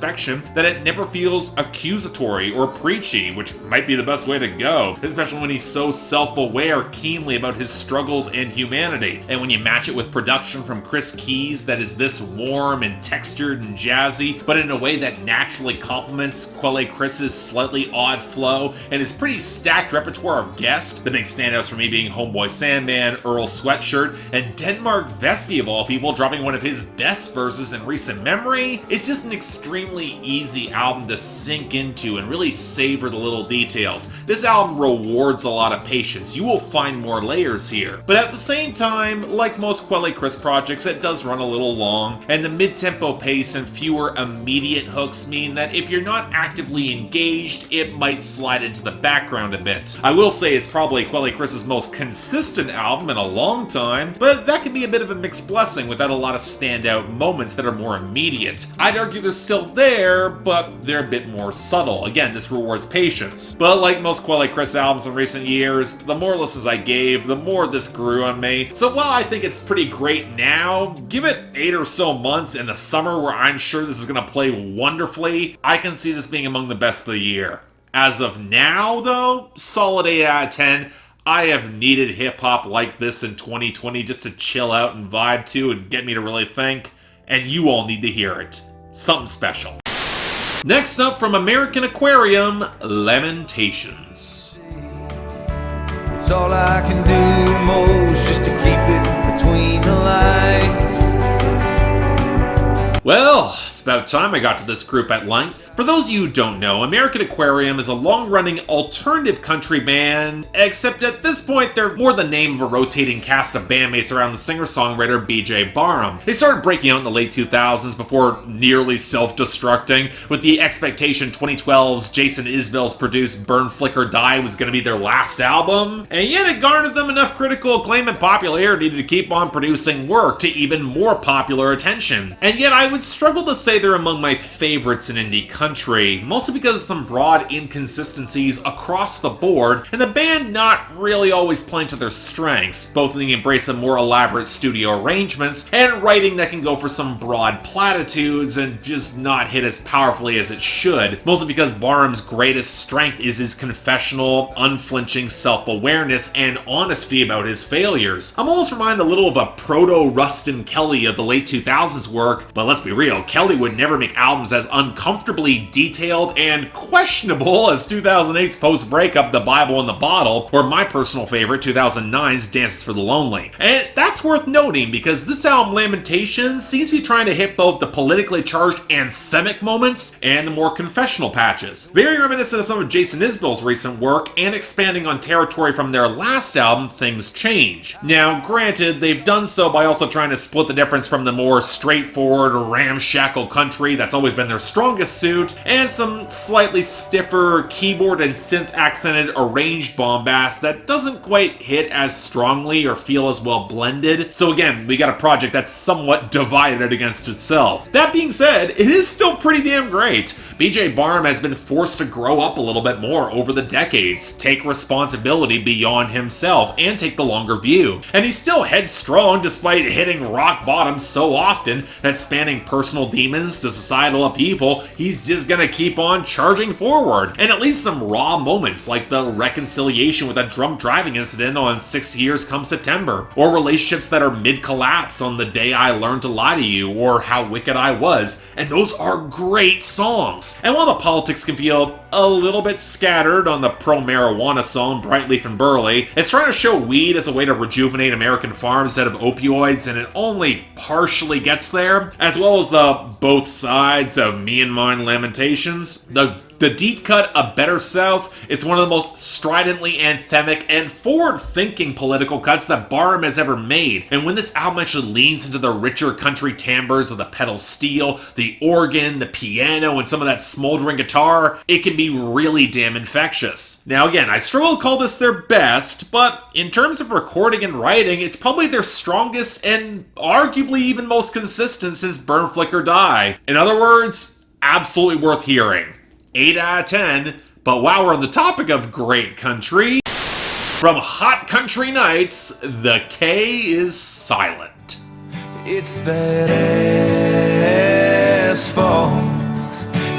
that it never feels accusatory or preachy, which might be the best way to go, especially when he's so self-aware keenly about his struggles and humanity. And when you match it with production from Chris Keys that is this warm and textured and jazzy, but in a way that naturally complements Quelle Chris's slightly odd flow and his pretty stacked repertoire of guests, the big standouts for me being Homeboy Sandman, Earl Sweatshirt, and Denmark Vesey of all people dropping one of his best verses in recent memory, it's just an extremely easy album to sink into and really savor the little details. This album rewards a lot of patience. You will find more layers here. But at the same time, like most Quelle Chris projects, it does run a little long, and the mid-tempo pace and fewer immediate hooks mean that if you're not actively engaged, it might slide into the background a bit. I will say it's probably Quelle Chris's most consistent album in a long time, but that can be a bit of a mixed blessing without a lot of standout moments that are more immediate. I'd argue they're still there, but they're a bit more subtle. Again, this rewards patience. But like most Quelle Chris albums in recent years, the more listens I gave, the more this grew on me. So while I think it's pretty great now, give it 8 or so months in the summer where I'm sure this is going to play wonderfully, I can see this being among the best of the year. As of now, though, solid 8 out of 10. I have needed hip-hop like this in 2020 just to chill out and vibe to and get me to really think, and you all need to hear it. Something special. Next up from American Aquarium, Lamentations. It's all I can do most just to keep it between the lines. Well, it's about time I got to this group at length. For those of you who don't know, American Aquarium is a long-running alternative country band, except at this point they're more the name of a rotating cast of bandmates around the singer-songwriter BJ Barham. They started breaking out in the late 2000s before nearly self-destructing, with the expectation 2012's Jason Isbell's produced Burn, Flicker, Die was going to be their last album, and yet it garnered them enough critical acclaim and popularity to keep on producing work to even more popular attention. And yet I would struggle to say they're among my favorites in indie country, mostly because of some broad inconsistencies across the board, and the band not really always playing to their strengths, both in the embrace of more elaborate studio arrangements, and writing that can go for some broad platitudes and just not hit as powerfully as it should, mostly because Barham's greatest strength is his confessional, unflinching self-awareness and honesty about his failures. I'm almost reminded a little of a proto-Rustin Kelly of the late 2000s work, but let's be real, Kelly would never make albums as uncomfortably detailed and questionable as 2008's post-breakup The Bible in the Bottle, or my personal favorite, 2009's Dances for the Lonely. And that's worth noting because this album, Lamentations, seems to be trying to hit both the politically charged anthemic moments and the more confessional patches. Very reminiscent of some of Jason Isbell's recent work and expanding on territory from their last album, Things Change. Now, granted, they've done so by also trying to split the difference from the more straightforward, ramshackle country that's always been their strongest suit, and some slightly stiffer keyboard and synth accented arranged bombast that doesn't quite hit as strongly or feel as well blended. So again, we got a project that's somewhat divided against itself. That being said, it is still pretty damn great. BJ Barham has been forced to grow up a little bit more over the decades, take responsibility beyond himself, and take the longer view. And he's still headstrong despite hitting rock bottom so often that spanning personal demons to societal upheaval, he's just gonna keep on charging forward. And at least some raw moments like the reconciliation with a drunk driving incident on 6 Years Come September, or relationships that are mid-collapse on The Day I Learned to Lie to You, or How Wicked I Was, and those are great songs. And while the politics can feel a little bit scattered on the pro-marijuana song Brightleaf and Burley, it's trying to show weed as a way to rejuvenate American farms instead of opioids, and it only partially gets there, as well as the both sides of me and mine Lamentations. The deep cut A Better South, it's one of the most stridently anthemic and forward-thinking political cuts that Barham has ever made. And when this album actually leans into the richer country timbres of the pedal steel, the organ, the piano, and some of that smoldering guitar, it can be really damn infectious. Now again, I struggle to call this their best, but in terms of recording and writing, it's probably their strongest and arguably even most consistent since Burn, Flicker, Die. In other words, absolutely worth hearing. 8 out of 10, but while we're on the topic of great country, from Hot Country Nights, the K is silent. It's that asphalt.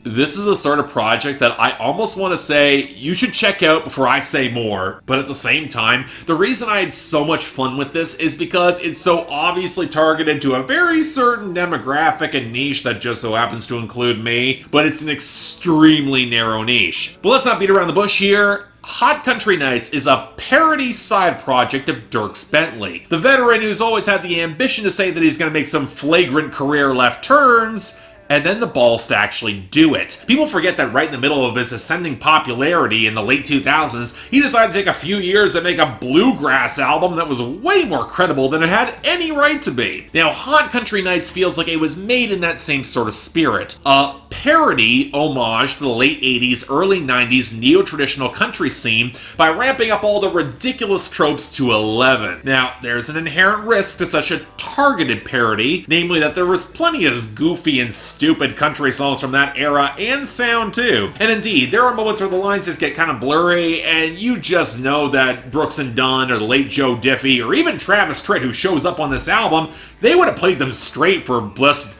This is the sort of project that I almost want to say you should check out before I say more, but at the same time, the reason I had so much fun with this is because it's so obviously targeted to a very certain demographic and niche that just so happens to include me, but it's an extremely narrow niche. But let's not beat around the bush here. Hot Country Nights is a parody side project of Dierks Bentley, the veteran who's always had the ambition to say that he's going to make some flagrant career left turns, and then the balls to actually do it. People forget that right in the middle of his ascending popularity in the late 2000s, he decided to take a few years to make a bluegrass album that was way more credible than it had any right to be. Now, Hot Country Nights feels like it was made in that same sort of spirit. A parody homage to the late 80s, early 90s neo-traditional country scene by ramping up all the ridiculous tropes to 11. Now, there's an inherent risk to such a targeted parody, namely that there was plenty of goofy and stupid country songs from that era and sound too. And indeed, there are moments where the lines just get kind of blurry, and you just know that Brooks and Dunn, or the late Joe Diffie, or even Travis Tritt, who shows up on this album, they would have played them straight for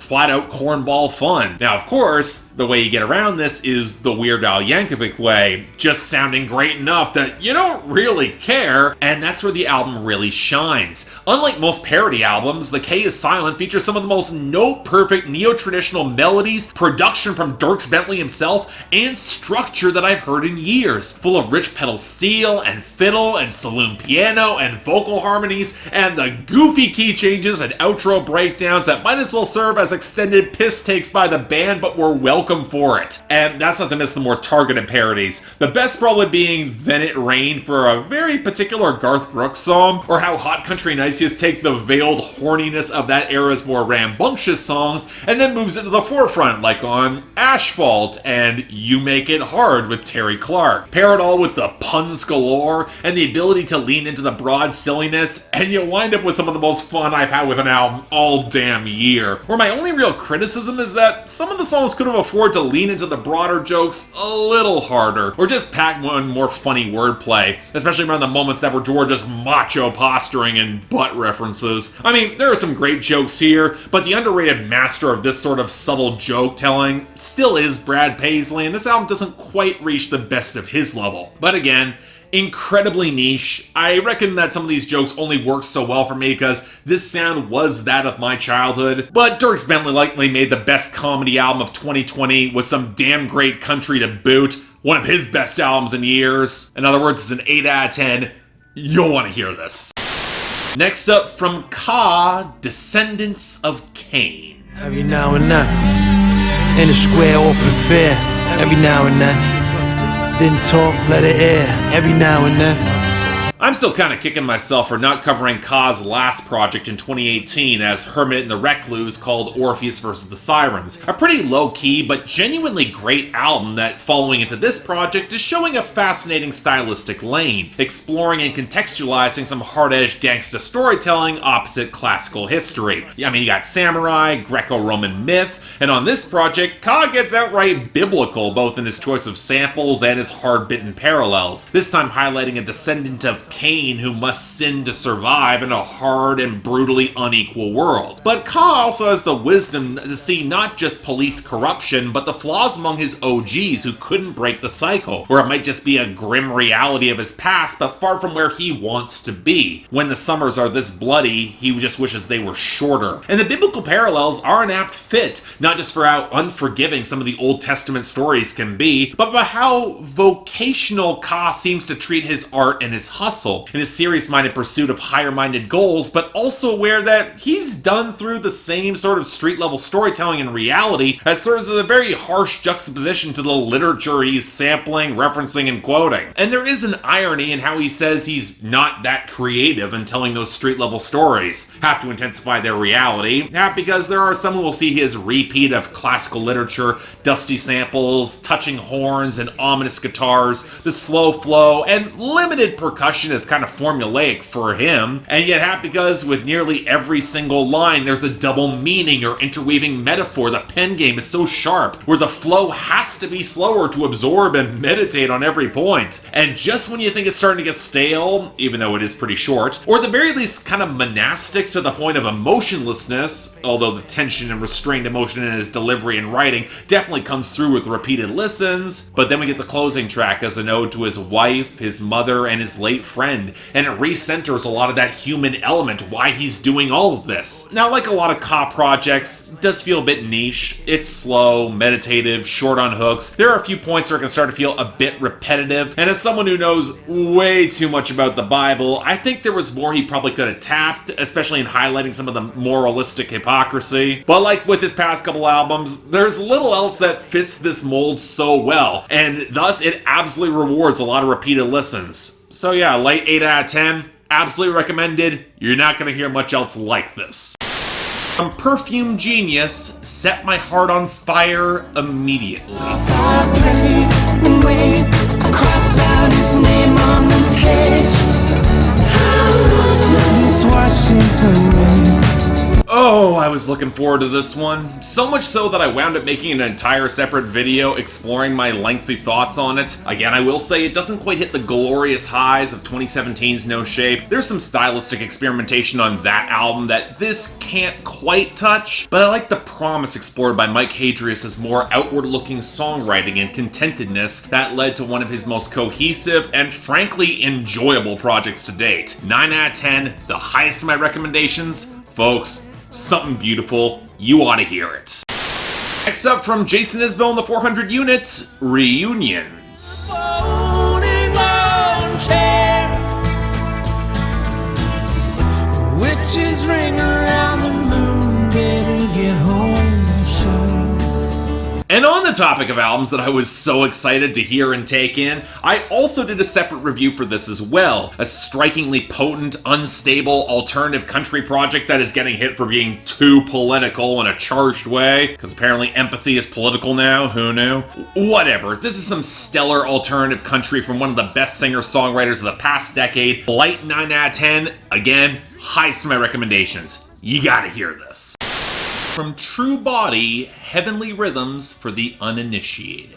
flat out cornball fun. Now, of course, the way you get around this is the Weird Al Yankovic way, just sounding great enough that you don't really care, and that's where the album really shines. Unlike most parody albums, The K is Silent features some of the most note-perfect neo-traditional melodies, production from Dierks Bentley himself, and structure that I've heard in years, full of rich pedal steel and fiddle and saloon piano and vocal harmonies, and the goofy key changes and outro breakdowns that might as well serve as extended piss takes by the band, but were welcome for it. And that's not to miss the more targeted parodies. The best probably being Then It Rained for a very particular Garth Brooks song, or how Hot Country Niceties take the veiled horniness of that era's more rambunctious songs and then moves it to the forefront, like on Asphalt and You Make It Hard with Terry Clark. Pair it all with the puns galore and the ability to lean into the broad silliness, and you wind up with some of the most fun I've had with an album all damn year. Where my only real criticism is that some of the songs could have afforded to lean into the broader jokes a little harder, or just pack one more funny wordplay, especially around the moments that were George's macho posturing and butt references. I mean, there are some great jokes here, but the underrated master of this sort of subtle joke telling still is Brad Paisley, and this album doesn't quite reach the best of his level. But again, incredibly niche. I reckon that some of these jokes only work so well for me because this sound was that of my childhood. But Dierks Bentley likely made the best comedy album of 2020 with some damn great country to boot. One of his best albums in years. In other words, it's an 8 out of 10. You'll want to hear this. Next up from Ka, Descendants of Cain. Every now and then, in the square off of the fair. Every now and then. Didn't talk, let it air, every now and then. I'm still kind of kicking myself for not covering Ka's last project in 2018 as Hermit and the Recluse called Orpheus vs. the Sirens. A pretty low-key but genuinely great album that, following into this project, is showing a fascinating stylistic lane, exploring and contextualizing some hard-edged gangsta storytelling opposite classical history. I mean, you got samurai, Greco-Roman myth, and on this project, Ka gets outright biblical both in his choice of samples and his hard-bitten parallels, this time highlighting a descendant of Cain who must sin to survive in a hard and brutally unequal world. But Ka also has the wisdom to see not just police corruption, but the flaws among his OGs who couldn't break the cycle, or it might just be a grim reality of his past, but far from where he wants to be. When the summers are this bloody, he just wishes they were shorter. And the biblical parallels are an apt fit, not just for how unforgiving some of the Old Testament stories can be, but about how vocational Ka seems to treat his art and his hustle in his serious-minded pursuit of higher-minded goals, but also aware that he's done through the same sort of street-level storytelling in reality that serves as a very harsh juxtaposition to the literature he's sampling, referencing, and quoting. And there is an irony in how he says he's not that creative in telling those street-level stories, have to intensify their reality, half because there are some who will see his repeat of classical literature, dusty samples, touching horns, and ominous guitars, the slow flow, and limited percussion is kind of formulaic for him, and yet half because with nearly every single line there's a double meaning or interweaving metaphor. The pen game is so sharp, where the flow has to be slower to absorb and meditate on every point. And just when you think it's starting to get stale, even though it is pretty short, or at the very least kind of monastic to the point of emotionlessness, although the tension and restrained emotion in his delivery and writing definitely comes through with repeated listens, but then we get the closing track as an ode to his wife, his mother, and his late friend, and it recenters a lot of that human element, why he's doing all of this. Now, like a lot of Ka projects, it does feel a bit niche. It's slow, meditative, short on hooks. There are a few points where it can start to feel a bit repetitive, and as someone who knows way too much about the Bible, I think there was more he probably could have tapped, especially in highlighting some of the moralistic hypocrisy. But like with his past couple albums, there's little else that fits this mold so well, and thus it absolutely rewards a lot of repeated listens. So yeah, light 8 out of 10, absolutely recommended. You're not going to hear much else like this. From Perfume Genius, Set My Heart on Fire Immediately. I pray and wait, I cross out his name on the page. How much of this washes away? Oh, I was looking forward to this one. So much so that I wound up making an entire separate video exploring my lengthy thoughts on it. Again, I will say it doesn't quite hit the glorious highs of 2017's No Shape. There's some stylistic experimentation on that album that this can't quite touch, but I like the promise explored by Mike Hadrius' more outward-looking songwriting and contentedness that led to one of his most cohesive and frankly enjoyable projects to date. 9 out of 10, the highest of my recommendations. Folks, something beautiful, you ought to hear it. Next up from Jason Isbell and the 400 Units, Reunions. Holding on chair, witches ring around the moon, better get home soon. And on the topic of albums that I was so excited to hear and take in, I also did a separate review for this as well. A strikingly potent, unstable, alternative country project that is getting hit for being too political in a charged way, because apparently empathy is political now, who knew? Whatever, this is some stellar alternative country from one of the best singer-songwriters of the past decade. Light 9 out of 10, again, highest of my recommendations. You gotta hear this. From True Body, Heavenly Rhythms for the Uninitiated.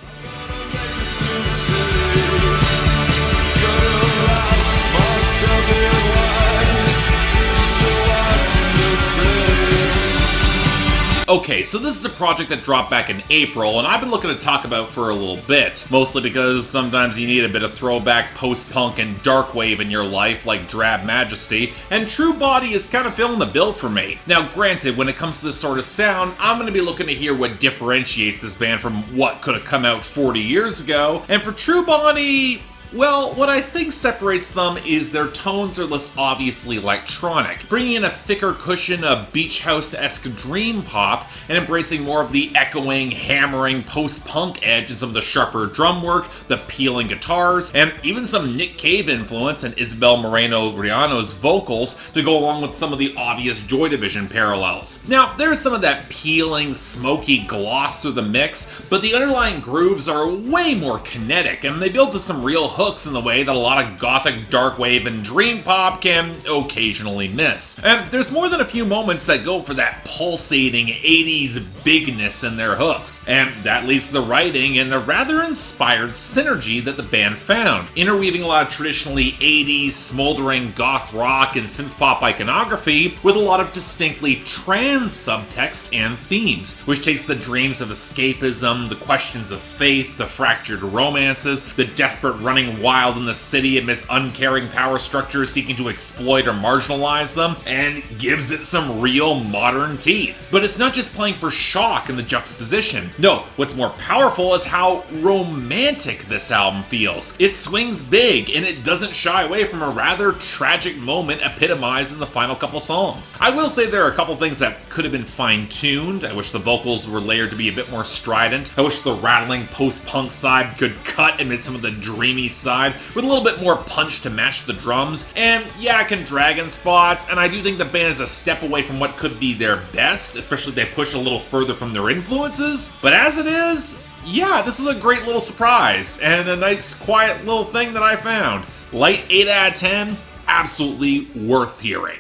Okay, so this is a project that dropped back in April, and I've been looking to talk about for a little bit, mostly because sometimes you need a bit of throwback post-punk and dark wave in your life, like Drab Majesty, and True Body is kind of filling the bill for me. Now granted, when it comes to this sort of sound, I'm going to be looking to hear what differentiates this band from what could have come out 40 years ago, and for True Body, well, what I think separates them is their tones are less obviously electronic, bringing in a thicker cushion of beach house-esque dream pop and embracing more of the echoing, hammering, post-punk edges of the sharper drum work, the peeling guitars, and even some Nick Cave influence and Isabel Moreno Riano's vocals to go along with some of the obvious Joy Division parallels. Now, there's some of that peeling, smoky gloss through the mix, but the underlying grooves are way more kinetic, and they build to some real hooks in the way that a lot of gothic dark wave and dream pop can occasionally miss. And there's more than a few moments that go for that pulsating 80s bigness in their hooks, and that leads to the writing and the rather inspired synergy that the band found, interweaving a lot of traditionally 80s smoldering goth rock and synth pop iconography with a lot of distinctly trans subtext and themes, which takes the dreams of escapism, the questions of faith, the fractured romances, the desperate running wild in the city amidst uncaring power structures seeking to exploit or marginalize them, and gives it some real modern teeth. But it's not just playing for shock in the juxtaposition. No, what's more powerful is how romantic this album feels. It swings big, and it doesn't shy away from a rather tragic moment epitomized in the final couple songs. I will say there are a couple things that could have been fine-tuned. I wish the vocals were layered to be a bit more strident. I wish the rattling post-punk side could cut amid some of the dreamy side with a little bit more punch to match the drums, and yeah, it can drag in spots, and I do think the band is a step away from what could be their best, especially if they push a little further from their influences, but as it is, yeah, this is a great little surprise, and a nice quiet little thing that I found. Light 8 out of 10, absolutely worth hearing.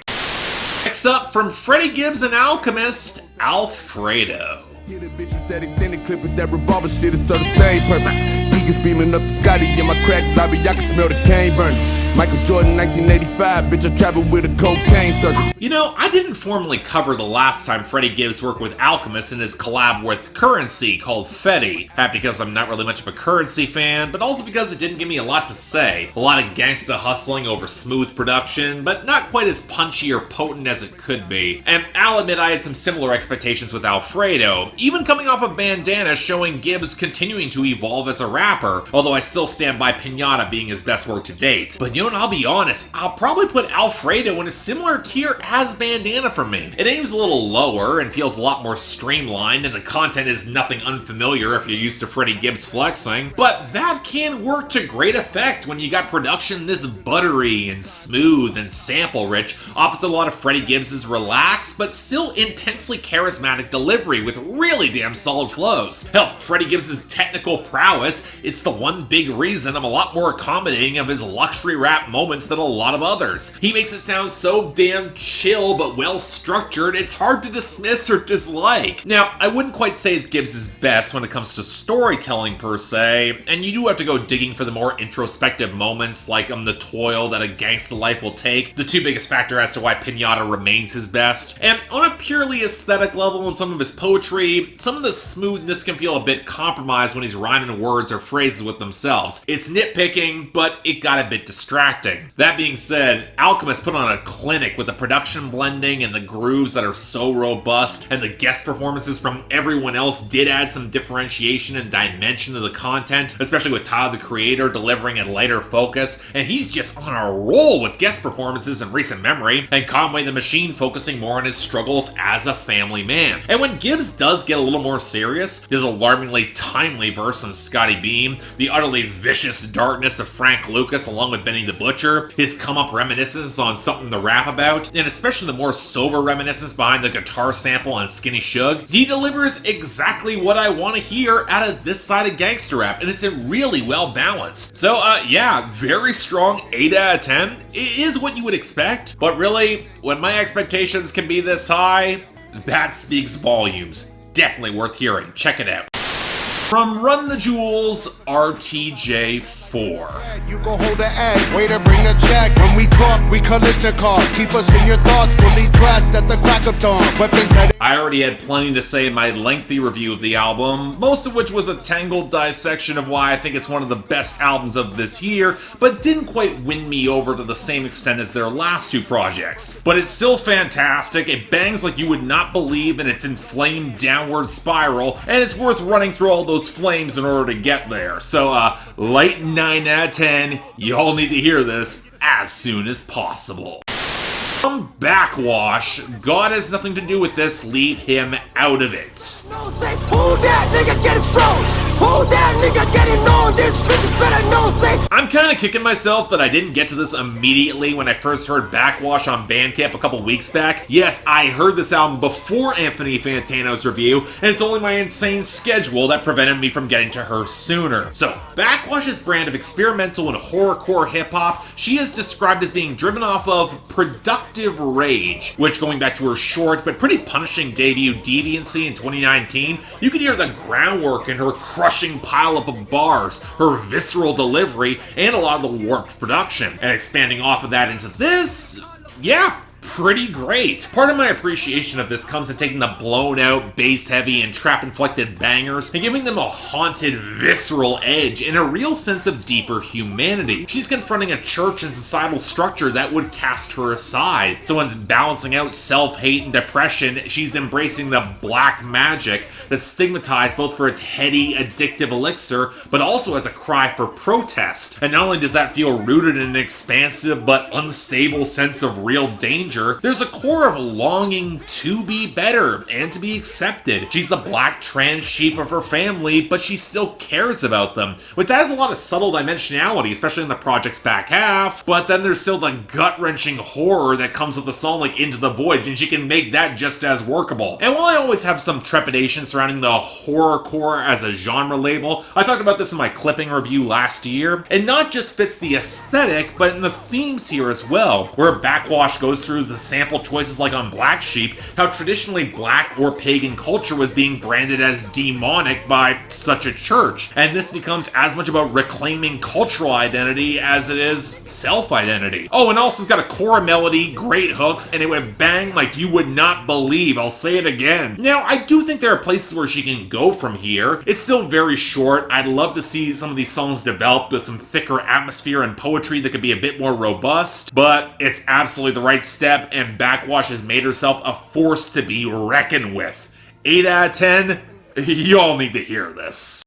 Next up, from Freddie Gibbs and Alchemist, Alfredo. Hit a bitch with that extended clip with that revolver shit, it serve the same purpose. Eagles beaming up the Scotty in my crack lobby, I can smell the cane burning. Michael Jordan, 1985, bitch, I traveled with a cocaine circus. You know, I didn't formally cover the last time Freddie Gibbs worked with Alchemist in his collab with Currency called Fetty. That because I'm not really much of a Currency fan, but also because it didn't give me a lot to say. A lot of gangsta hustling over smooth production, but not quite as punchy or potent as it could be. And I'll admit I had some similar expectations with Alfredo, even coming off of Bandana showing Gibbs continuing to evolve as a rapper, although I still stand by Pinata being his best work to date. But you know, I'll be honest, I'll probably put Alfredo in a similar tier as Bandana for me. It aims a little lower and feels a lot more streamlined, and the content is nothing unfamiliar if you're used to Freddie Gibbs flexing, but that can work to great effect when you got production this buttery and smooth and sample-rich, opposite a lot of Freddie Gibbs' relaxed but still intensely charismatic delivery with really damn solid flows. Hell, Freddie Gibbs' technical prowess it's the one big reason I'm a lot more accommodating of his luxury rap moments than a lot of others. He makes it sound so damn chill but well structured, it's hard to dismiss or dislike. Now, I wouldn't quite say it's Gibbs' best when it comes to storytelling per se, and you do have to go digging for the more introspective moments like the toil that a gangsta life will take, the two biggest factor as to why Pinata remains his best. And on a purely aesthetic level in some of his poetry, some of the smoothness can feel a bit compromised when he's rhyming words or phrases with themselves. It's nitpicking, but it got a bit distracting. That being said, Alchemist put on a clinic with the production blending and the grooves that are so robust, and the guest performances from everyone else did add some differentiation and dimension to the content, especially with Tyler the Creator delivering a lighter focus, and he's just on a roll with guest performances in recent memory, and Conway the Machine focusing more on his struggles as a family man. And when Gibbs does get a little more serious, his alarmingly timely verse on Scotty Beam, the utterly vicious darkness of Frank Lucas along with Benny the Butcher, his come-up reminiscence on Something to Rap About, and especially the more sober reminiscence behind the guitar sample on Skinny Shug, he delivers exactly what I want to hear out of this side of gangster rap, and it's really well balanced. So yeah, very strong 8 out of 10. It is what you would expect, but really, when my expectations can be this high, that speaks volumes. Definitely worth hearing. Check it out. From Run the Jewels, RTJ4. You go hold the egg, way to bring the check. When we talk, we collision cars. Keep us in your thoughts, fully dressed at the crack of dawn. Weapons that I already had plenty to say in my lengthy review of the album, most of which was a tangled dissection of why I think it's one of the best albums of this year, but didn't quite win me over to the same extent as their last two projects. But it's still fantastic, it bangs like you would not believe in its inflamed downward spiral, and it's worth running through all those flames in order to get there. So, light 9 out of 10, y'all need to hear this as soon as possible. From Backwash, God has nothing to do with this, leave him out of it. no say, who that nigga get it froze? Who that nigga getting on this? Bitches better know say. I'm kind of kicking myself that I didn't get to this immediately when I first heard Backwash on Bandcamp a couple weeks back. Yes, I heard this album before Anthony Fantano's review, and it's only my insane schedule that prevented me from getting to her sooner. So, Backwash's brand of experimental and horrorcore hip-hop, she is described as being driven off of productive rage, which, going back to her short but pretty punishing debut Deviancy in 2019, you can hear the groundwork in her crushing pileup of bars, her visceral delivery, and a lot of the warped production. And expanding off of that into this, yeah, pretty great. Part of my appreciation of this comes in taking the blown out, bass heavy, and trap inflected bangers and giving them a haunted, visceral edge and a real sense of deeper humanity. She's confronting a church and societal structure that would cast her aside. So when balancing out self-hate and depression, she's embracing the black magic that's stigmatized both for its heady, addictive elixir, but also as a cry for protest. And not only does that feel rooted in an expansive but unstable sense of real danger, there's a core of longing to be better and to be accepted. She's the black trans sheep of her family, but she still cares about them, which adds a lot of subtle dimensionality, especially in the project's back half. But then there's still the gut-wrenching horror that comes with the song like Into the Void, and she can make that just as workable. And while I always have some trepidation surrounding the horrorcore as a genre label, I talked about this in my clipping review last year, it not just fits the aesthetic, but in the themes here as well, where Backwash goes through the sample choices like on Black Sheep, how traditionally black or pagan culture was being branded as demonic by such a church. And this becomes as much about reclaiming cultural identity as it is self-identity. Oh, and also it's got a core melody, great hooks, and it would bang like you would not believe. I'll say it again. Now, I do think there are places where she can go from here. It's still very short. I'd love to see some of these songs developed with some thicker atmosphere and poetry that could be a bit more robust, but it's absolutely the right step, and Backwash has made herself a force to be reckoned with. 8 out of 10, y'all need to hear this.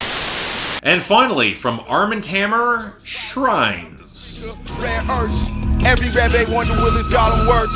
And finally, from Armand Hammer, Shrines. Rare earths. Every rap they wonder will this column work.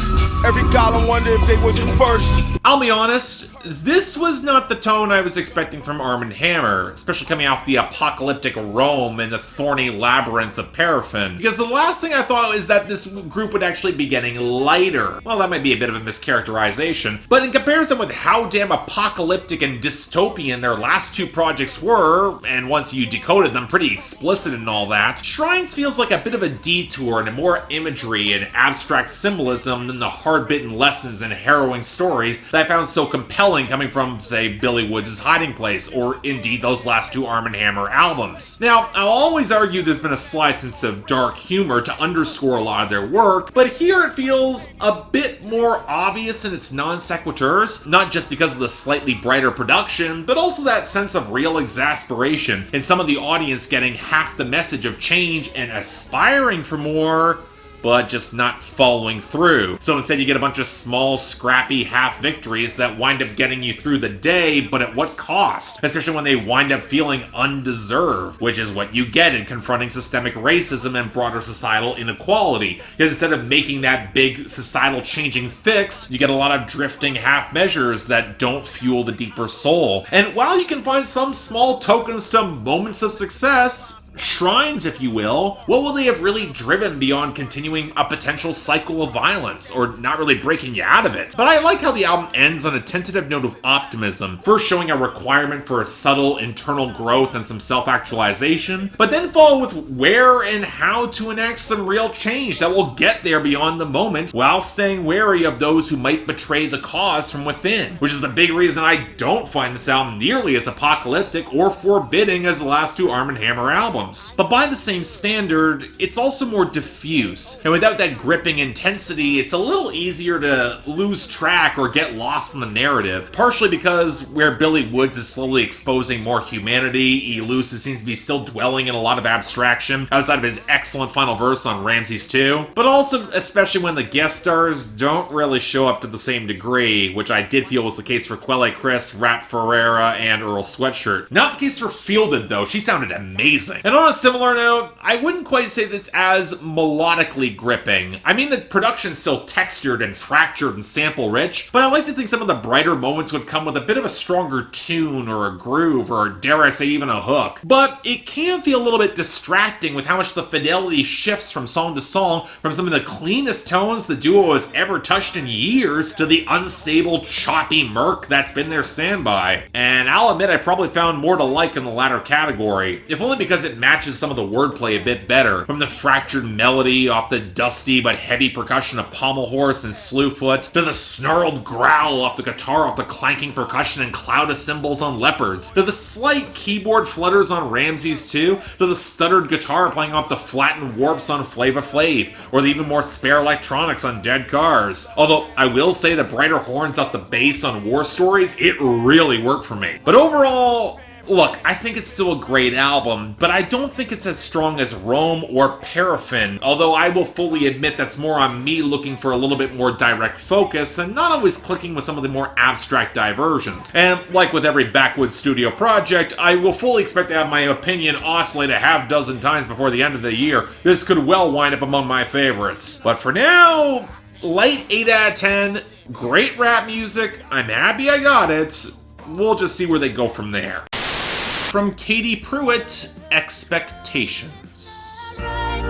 Every column wonder if they was the first. I'll be honest, this was not the tone I was expecting from Arm & Hammer, especially coming off the apocalyptic Rome and the thorny labyrinth of Perfume, because the last thing I thought is that this group would actually be getting lighter. Well, that might be a bit of a mischaracterization, but in comparison with how damn apocalyptic and dystopian their last two projects were, and once you decoded them, pretty explicit and all that, Shrines feels like a bit of a detour into more imagery and abstract symbolism than the hard-bitten lessons and harrowing stories that I found so compelling coming from, say, Billy Woods' Hiding Place, or indeed those last two Arm & Hammer albums. Now, I'll always argue there's been a slight sense of dark humor to underscore a lot of their work, but here it feels a bit more obvious in its non sequiturs, not just because of the slightly brighter production, but also that sense of real exasperation in some of the audience getting half the message of change and aspiring for more, but just not following through. So instead you get a bunch of small, scrappy half victories that wind up getting you through the day, but at what cost? Especially when they wind up feeling undeserved, which is what you get in confronting systemic racism and broader societal inequality. Because instead of making that big societal changing fix, you get a lot of drifting half measures that don't fuel the deeper soul. And while you can find some small tokens to moments of success, shrines, if you will, what will they have really driven beyond continuing a potential cycle of violence, or not really breaking you out of it? But I like how the album ends on a tentative note of optimism, first showing a requirement for a subtle internal growth and some self-actualization, but then follow with where and how to enact some real change that will get there beyond the moment, while staying wary of those who might betray the cause from within, which is the big reason I don't find this album nearly as apocalyptic or forbidding as the last two Arm & Hammer albums. But by the same standard, it's also more diffuse, and without that gripping intensity, it's a little easier to lose track or get lost in the narrative, partially because where Billy Woods is slowly exposing more humanity, Elusive seems to be still dwelling in a lot of abstraction outside of his excellent final verse on Ramses 2, but also especially when the guest stars don't really show up to the same degree, which I did feel was the case for Quelle Chris, R.A.P, Ferreira, and Earl Sweatshirt. Not the case for Fielded though, she sounded amazing. And on a similar note, I wouldn't quite say that's as melodically gripping. I mean, the production's still textured and fractured and sample-rich, but I like to think some of the brighter moments would come with a bit of a stronger tune or a groove, or dare I say even a hook. But it can feel a little bit distracting with how much the fidelity shifts from song to song, from some of the cleanest tones the duo has ever touched in years, to the unstable, choppy murk that's been their standby. And I'll admit I probably found more to like in the latter category, if only because it matches some of the wordplay a bit better, from the fractured melody off the dusty but heavy percussion of Pommel Horse and Slewfoot, to the snarled growl off the guitar off the clanking percussion and cloud of cymbals on Leopards, to the slight keyboard flutters on Ramses 2, to the stuttered guitar playing off the flattened warps on Flava Flav, or the even more spare electronics on Dead Cars. Although I will say the brighter horns off the bass on War Stories, it really worked for me. But overall, look, I think it's still a great album, but I don't think it's as strong as Rome or Paraffin, although I will fully admit that's more on me looking for a little bit more direct focus and not always clicking with some of the more abstract diversions. And like with every Backwoods Studio project, I will fully expect to have my opinion oscillate a half dozen times before the end of the year. This could well wind up among my favorites. But for now, light 8 out of 10, great rap music, I'm happy I got it. We'll just see where they go from there. From Katie Pruitt, Expectations. I'm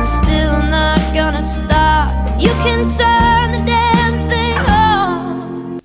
still not gonna stop. You can turn the damn thing on.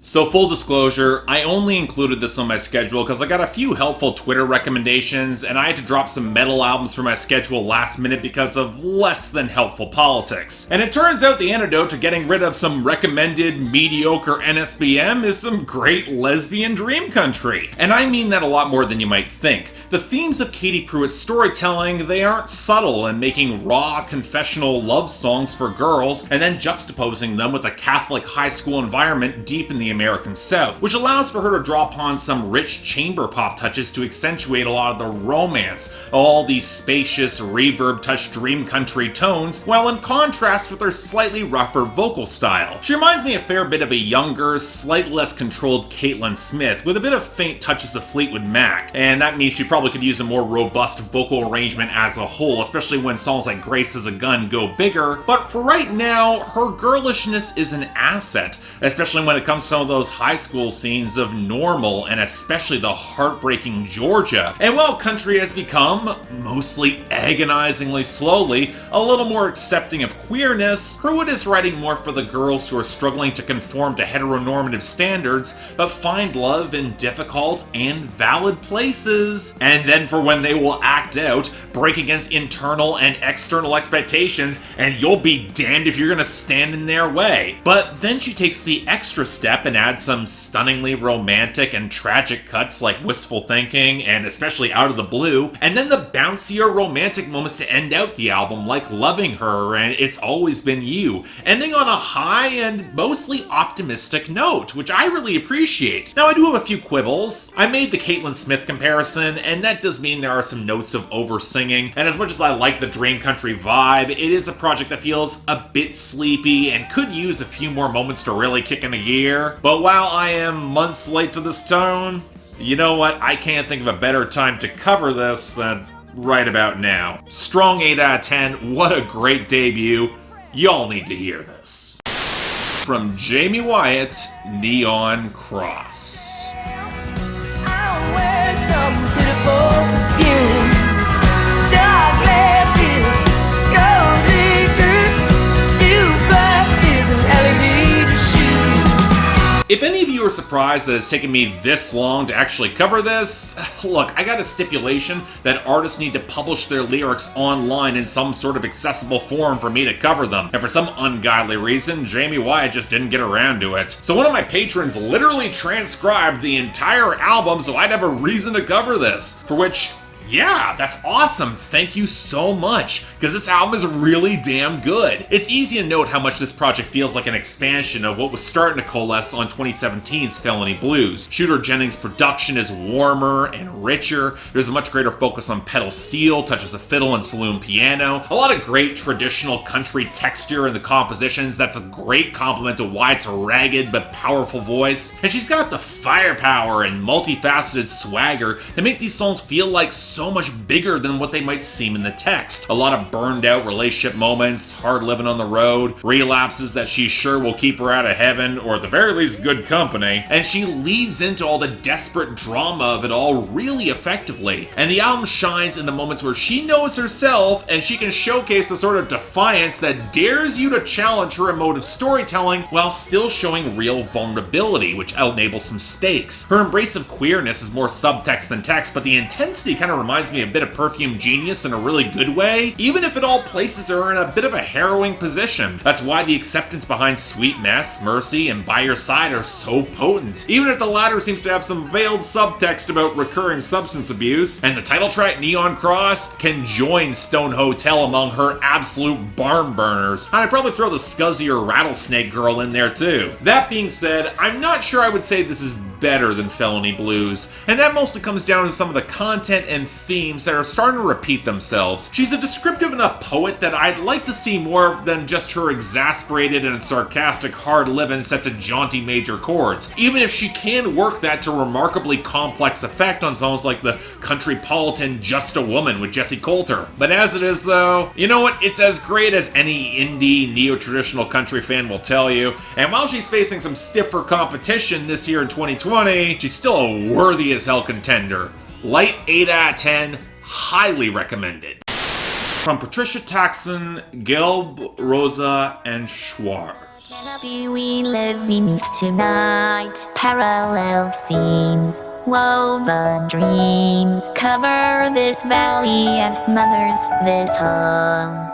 So full disclosure, I only included this on my schedule because I got a few helpful Twitter recommendations and I had to drop some metal albums from my schedule last minute because of less than helpful politics. And it turns out the antidote to getting rid of some recommended mediocre NSBM is some great lesbian dream country. And I mean that a lot more than you might think. The themes of Katie Pruitt's storytelling, they aren't subtle in making raw, confessional love songs for girls and then juxtaposing them with a Catholic high school environment deep in the American South, which allows for her to draw upon some rich chamber pop touches to accentuate a lot of the romance, all these spacious, reverb-touched dream country tones, while in contrast with her slightly rougher vocal style. She reminds me a fair bit of a younger, slightly less controlled Caitlyn Smith, with a bit of faint touches of Fleetwood Mac, and that means she probably could use a more robust vocal arrangement as a whole, especially when songs like Grace Has a Gun go bigger, but for right now, her girlishness is an asset, especially when it comes to some of those high school scenes of Normal, and especially the heartbreaking Georgia. And while country has become, mostly agonizingly slowly, a little more accepting of queerness, Pruitt is writing more for the girls who are struggling to conform to heteronormative standards, but find love in difficult and valid places. And then for when they will act out, break against internal and external expectations, and you'll be damned if you're gonna stand in their way. But then she takes the extra step and adds some stunningly romantic and tragic cuts like Wistful Thinking and especially Out of the Blue, and then the bouncier romantic moments to end out the album like Loving Her and It's Always Been You, ending on a high and mostly optimistic note, which I really appreciate. Now I do have a few quibbles. I made the Caitlyn Smith comparison, and that does mean there are some notes of over-singing, and as much as I like the dream country vibe, it is a project that feels a bit sleepy and could use a few more moments to really kick into gear. But while I am months late to this tone, you know what? I can't think of a better time to cover this than right about now. Strong 8 out of 10. What a great debut. Y'all need to hear this. From Jamie Wyatt, Neon Cross. I'm wearing some pitiful perfume. Dark glasses, gold digger, jukeboxes, and alligator shoes. If any of you are surprised that it's taken me this long to actually cover this, look, I got a stipulation that artists need to publish their lyrics online in some sort of accessible form for me to cover them, and for some ungodly reason, Jamie Wyatt just didn't get around to it. So one of my patrons literally transcribed the entire album so I'd have a reason to cover this, for which, yeah, that's awesome. Thank you so much, because this album is really damn good. It's easy to note how much this project feels like an expansion of what was starting to coalesce on 2017's Felony Blues. Shooter Jennings' production is warmer and richer. There's a much greater focus on pedal steel, touches of fiddle and saloon piano, a lot of great traditional country texture in the compositions. That's a great compliment to Wyatt's ragged but powerful voice. And she's got the firepower and multifaceted swagger to make these songs feel like so much bigger than what they might seem in the text. A lot of burned out relationship moments, hard living on the road, relapses that she's sure will keep her out of heaven, or at the very least good company, and she leads into all the desperate drama of it all really effectively. And the album shines in the moments where she knows herself and she can showcase the sort of defiance that dares you to challenge her emotive storytelling while still showing real vulnerability, which enables some stakes. Her embrace of queerness is more subtext than text, but the intensity kind of reminds me a bit of Perfume Genius in a really good way, even if it all places her in a bit of a harrowing position. That's why the acceptance behind Sweet Mess, Mercy, and By Your Side are so potent, even if the latter seems to have some veiled subtext about recurring substance abuse. And the title track, Neon Cross, can join Stone Hotel among her absolute barn burners. And I'd probably throw the scuzzier Rattlesnake Girl in there too. That being said, I'm not sure I would say this is better than Felony Blues, and that mostly comes down to some of the content and themes that are starting to repeat themselves. She's a descriptive enough poet that I'd like to see more than just her exasperated and sarcastic hard living set to jaunty major chords, even if she can work that to remarkably complex effect on songs like the country-politan Just a Woman with Jesse Coulter. But as it is though, you know what, it's as great as any indie neo-traditional country fan will tell you, and while she's facing some stiffer competition this year in 2020, she's still a worthy as hell contender. Light 8 out of 10, highly recommended. From Patricia Taxon, Gelb, Rosa, and Schwartz. Happy we live beneath tonight. Parallel scenes, woven dreams. Cover this valley and mothers this home.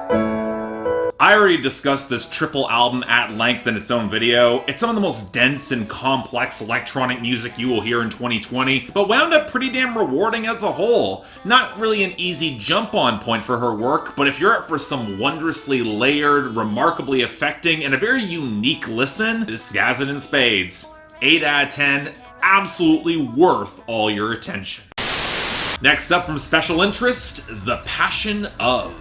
I already discussed this triple album at length in its own video. It's some of the most dense and complex electronic music you will hear in 2020, but wound up pretty damn rewarding as a whole. Not really an easy jump-on point for her work, but if you're up for some wondrously layered, remarkably affecting, and a very unique listen, this has it in spades. 8 out of 10, absolutely worth all your attention. Next up from Special Interest, The Passion Of.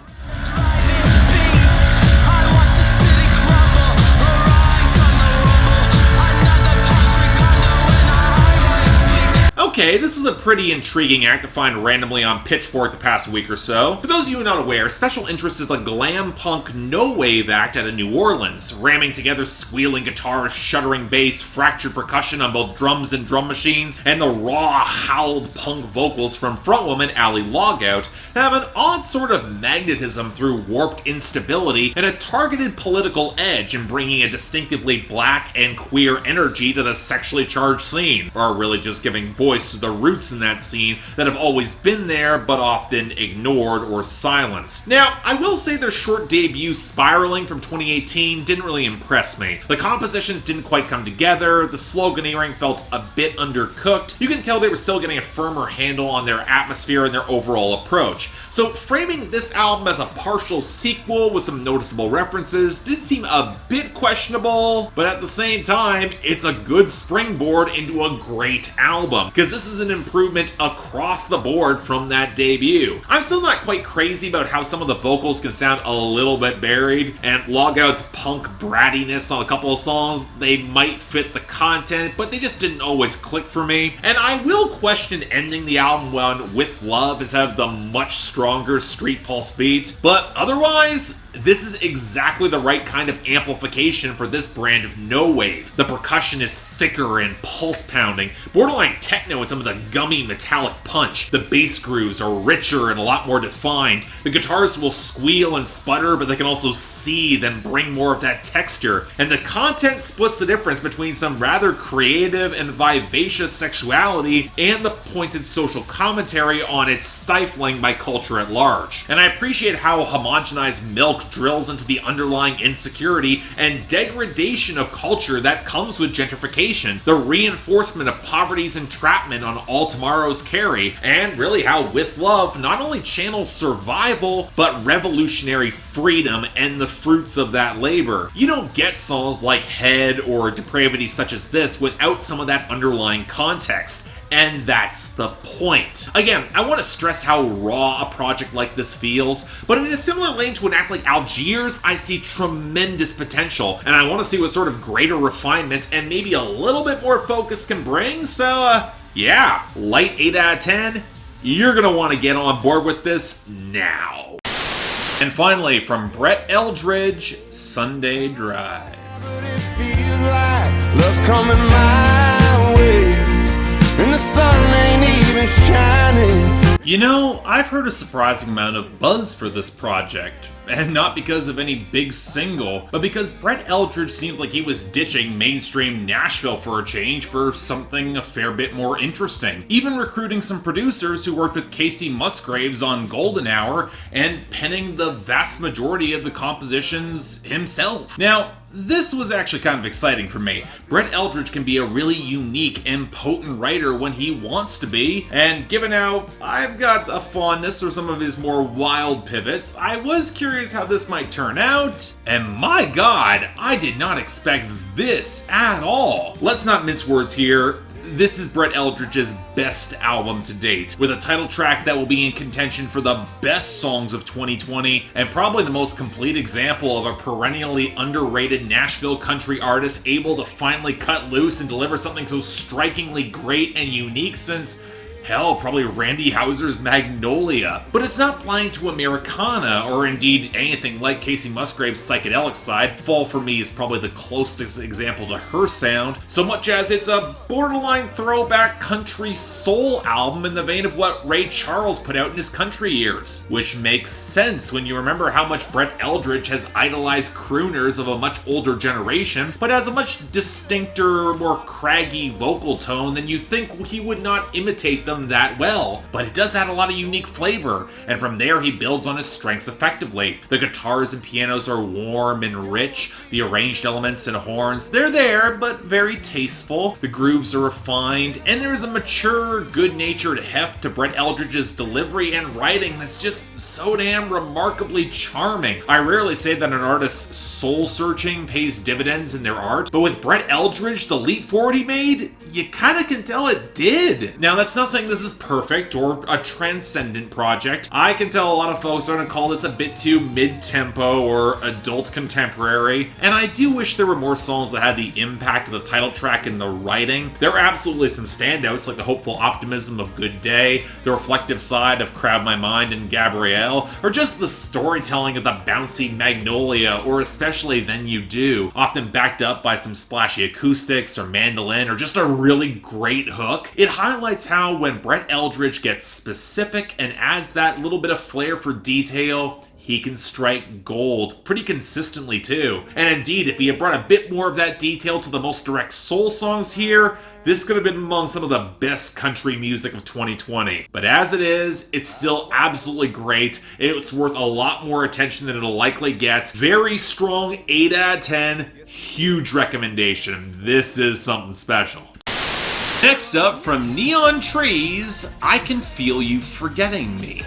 Okay, this was a pretty intriguing act to find randomly on Pitchfork the past week or so. For those of you who are not aware, Special Interest is a glam punk no-wave act out of New Orleans, ramming together squealing guitars, shuddering bass, fractured percussion on both drums and drum machines, and the raw, howled punk vocals from frontwoman Allie Logout that have an odd sort of magnetism through warped instability and a targeted political edge in bringing a distinctively black and queer energy to the sexually charged scene, or really just giving voice to the roots in that scene that have always been there but often ignored or silenced. Now, I will say their short debut Spiraling from 2018 didn't really impress me. The compositions didn't quite come together, the sloganeering felt a bit undercooked. You can tell they were still getting a firmer handle on their atmosphere and their overall approach. So framing this album as a partial sequel with some noticeable references did seem a bit questionable, but at the same time, it's a good springboard into a great album, because this is an improvement across the board from that debut. I'm still not quite crazy about how some of the vocals can sound a little bit buried, and Logout's punk brattiness on a couple of songs, they might fit the content, but they just didn't always click for me. And I will question ending the album one with love instead of the much stronger Street Pulse beat, but otherwise, this is exactly the right kind of amplification for this brand of no-wave. The percussion is thicker and pulse-pounding, borderline techno with some of the gummy metallic punch. The bass grooves are richer and a lot more defined. The guitars will squeal and sputter, but they can also seethe and bring more of that texture. And the content splits the difference between some rather creative and vivacious sexuality and the pointed social commentary on its stifling by culture at large. And I appreciate how homogenized Milk drills into the underlying insecurity and degradation of culture that comes with gentrification, the reinforcement of poverty's entrapment on All Tomorrow's Carry, and really how With Love not only channels survival, but revolutionary freedom and the fruits of that labor. You don't get songs like Head or Depravity such as this without some of that underlying context. And that's the point. Again, I want to stress how raw a project like this feels, but in a similar lane to an act like Algiers, I see tremendous potential, and I want to see what sort of greater refinement and maybe a little bit more focus can bring, so yeah, light 8 out of 10, you're gonna want to get on board with this now. And finally, from Brett Eldridge, Sunday Drive. Love's coming my way, and the sun ain't even shining. You know, I've heard a surprising amount of buzz for this project, and not because of any big single, but because Brett Eldridge seemed like he was ditching mainstream Nashville for a change for something a fair bit more interesting. Even recruiting some producers who worked with Casey Musgraves on Golden Hour and penning the vast majority of the compositions himself. Now, this was actually kind of exciting for me. Brett Eldridge can be a really unique and potent writer when he wants to be, and given how I've got a fondness for some of his more wild pivots, I was curious how this might turn out, and my god, I did not expect this at all. Let's not mince words here. This is Brett Eldridge's best album to date, with a title track that will be in contention for the best songs of 2020, and probably the most complete example of a perennially underrated Nashville country artist able to finally cut loose and deliver something so strikingly great and unique since, hell, probably Randy Houser's Magnolia. But it's not blind to Americana, or indeed anything like Casey Musgrave's psychedelic side. Fall for Me is probably the closest example to her sound, so much as it's a borderline throwback country soul album in the vein of what Ray Charles put out in his country years. Which makes sense when you remember how much Brett Eldridge has idolized crooners of a much older generation, but has a much distincter, more craggy vocal tone than you think he would not imitate them them that well, but it does add a lot of unique flavor, and from there he builds on his strengths effectively. The guitars and pianos are warm and rich, the arranged elements and horns, they're there, but very tasteful. The grooves are refined, and there's a mature, good-natured heft to Brett Eldredge's delivery and writing that's just so damn remarkably charming. I rarely say that an artist's soul-searching pays dividends in their art, but with Brett Eldredge, the leap forward he made, you kinda can tell it did. Now, that's not saying this is perfect or a transcendent project. I can tell a lot of folks are gonna call this a bit too mid-tempo or adult contemporary, and I do wish there were more songs that had the impact of the title track in the writing. There are absolutely some standouts, like the hopeful optimism of Good Day, the reflective side of Crowd My Mind and Gabrielle, or just the storytelling of the bouncy Magnolia, or especially Then You Do, often backed up by some splashy acoustics or mandolin, or just a really great hook. It highlights how when Brett Eldredge gets specific and adds that little bit of flair for detail, he can strike gold pretty consistently too. And indeed, if he had brought a bit more of that detail to the most direct soul songs here, this could have been among some of the best country music of 2020. But as it is, it's still absolutely great. It's worth a lot more attention than it'll likely get. Very strong 8 out of 10, huge recommendation. This is something special. Next up, from Neon Trees, I Can Feel You Forgetting Me.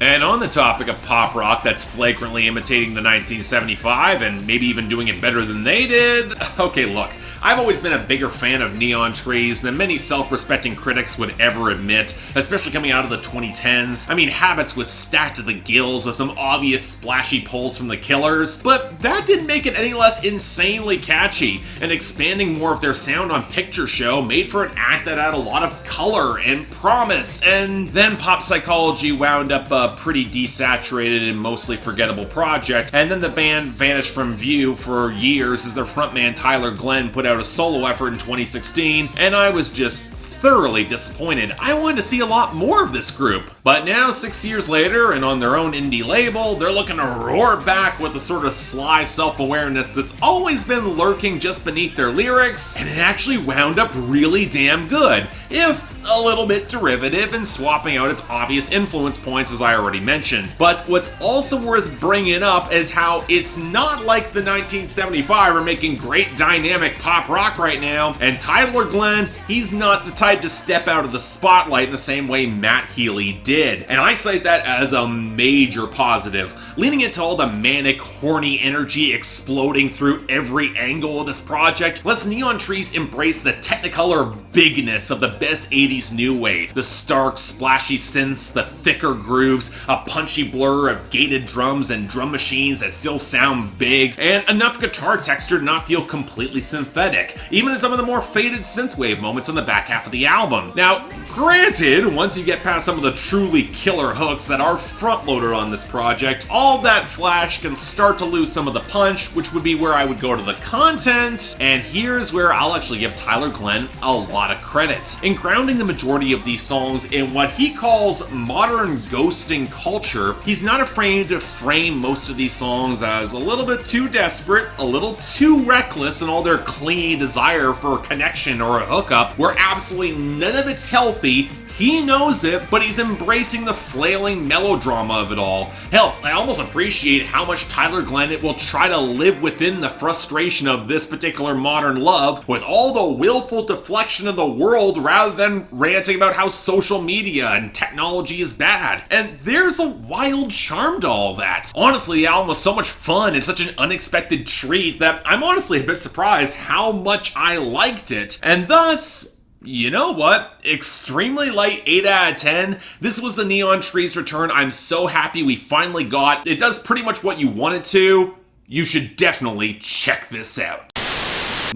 And on the topic of pop rock that's flagrantly imitating the 1975 and maybe even doing it better than they did, okay, look. I've always been a bigger fan of Neon Trees than many self-respecting critics would ever admit, especially coming out of the 2010s. I mean, Habits was stacked to the gills with some obvious splashy pulls from the Killers, but that didn't make it any less insanely catchy, and expanding more of their sound on Picture Show made for an act that had a lot of color and promise, and then Pop Psychology wound up a pretty desaturated and mostly forgettable project, and then the band vanished from view for years as their frontman Tyler Glenn put out a solo effort in 2016, and I was just thoroughly disappointed. I wanted to see a lot more of this group. But now, 6 years later, and on their own indie label, they're looking to roar back with the sort of sly self-awareness that's always been lurking just beneath their lyrics, and it actually wound up really damn good, if a little bit derivative and swapping out its obvious influence points, as I already mentioned. But what's also worth bringing up is how it's not like the 1975 are making great dynamic pop rock right now, and Tyler Glenn, he's not the type to step out of the spotlight in the same way Matt Healy did, and I cite that as a major positive. Leaning into all the manic, horny energy exploding through every angle of this project lets Neon Trees embrace the technicolor bigness of the best 80s new wave. The stark, splashy synths, the thicker grooves, a punchy blur of gated drums and drum machines that still sound big, and enough guitar texture to not feel completely synthetic, even in some of the more faded synthwave moments on the back half of the album. Now, granted, once you get past some of the truly killer hooks that are front-loaded on this project, all that flash can start to lose some of the punch, which would be where I would go to the content, and here's where I'll actually give Tyler Glenn a lot of credit. In grounding the majority of these songs in what he calls modern ghosting culture, he's not afraid to frame most of these songs as a little bit too desperate, a little too reckless in all their clingy desire for a connection or a hookup, where absolutely none of it's healthy. He knows it, but he's embracing the flailing melodrama of it all. Hell, I almost appreciate how much Tyler Glenn will try to live within the frustration of this particular modern love with all the willful deflection of the world rather than ranting about how social media and technology is bad. And there's a wild charm to all that. Honestly, the album was so much fun and such an unexpected treat that I'm honestly a bit surprised how much I liked it. And thus, you know what? Extremely light 8 out of 10. This was the Neon Trees return I'm so happy we finally got. It does pretty much what you want it to. You should definitely check this out.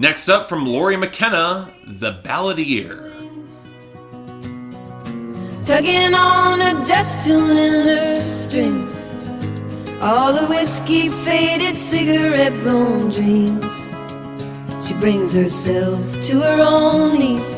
Next up, from Laurie McKenna, The Balladeer. Tugging on a dress tune in her strings, all the whiskey faded cigarette blown dreams. She brings herself to her own knees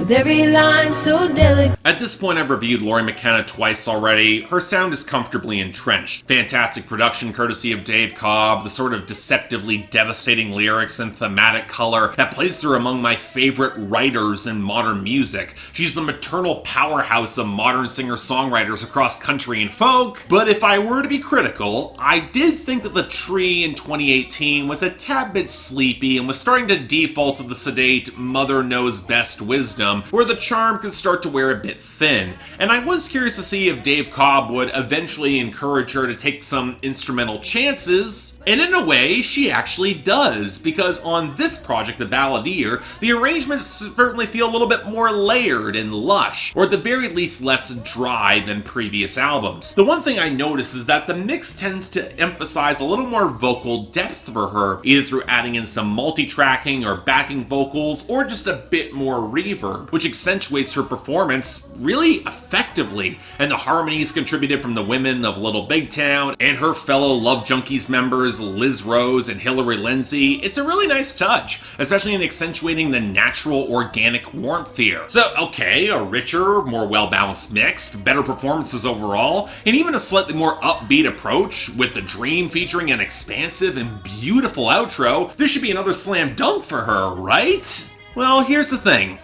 with every line so delicate. At this point, I've reviewed Lori McKenna twice already. Her sound is comfortably entrenched. Fantastic production courtesy of Dave Cobb, the sort of deceptively devastating lyrics and thematic color that places her among my favorite writers in modern music. She's the maternal powerhouse of modern singer-songwriters across country and folk, but if I were to be critical, I did think that The Tree in 2018 was a tad bit sleepy and was starting to default to the sedate mother knows best wisdom, where the charm can start to wear a bit thin. And I was curious to see if Dave Cobb would eventually encourage her to take some instrumental chances, and in a way, she actually does, because on this project, The Balladeer, the arrangements certainly feel a little bit more layered and lush, or at the very least less dry than previous albums. The one thing I notice is that the mix tends to emphasize a little more vocal depth for her, either through adding in some multi-tracking or backing vocals, or just a bit more reverb, which accentuates her performance really effectively. And the harmonies contributed from the women of Little Big Town and her fellow Love Junkies members Liz Rose and Hillary Lindsay. It's a really nice touch, especially in accentuating the natural organic warmth here. So, okay, a richer, more well-balanced mix, better performances overall, and even a slightly more upbeat approach with The Dream featuring an expansive and beautiful outro. This should be another slam dunk for her, right? Well, here's the thing.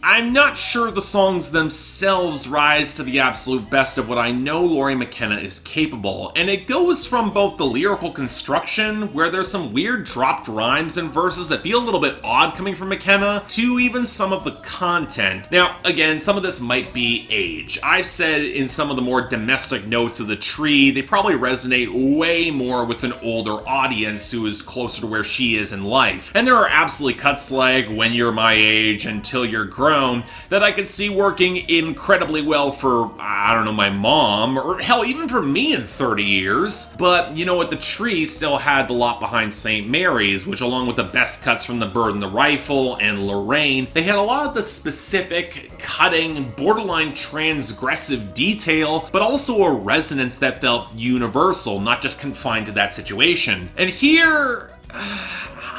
I'm not sure the songs themselves rise to the absolute best of what I know Lori McKenna is capable, and it goes from both the lyrical construction, where there's some weird dropped rhymes and verses that feel a little bit odd coming from McKenna, to even some of the content. Now, again, some of this might be age. I've said in some of the more domestic notes of The Tree, they probably resonate way more with an older audience who is closer to where she is in life. And there are absolutely cuts like When You're My Age, Until You're Grown, that I could see working incredibly well for, I don't know, my mom, or hell, even for me in 30 years. But you know what, The Tree still had The Lot Behind St. Mary's, which along with the best cuts from The Bird and the Rifle and Lorraine, they had a lot of the specific, cutting, borderline transgressive detail, but also a resonance that felt universal, not just confined to that situation. And here,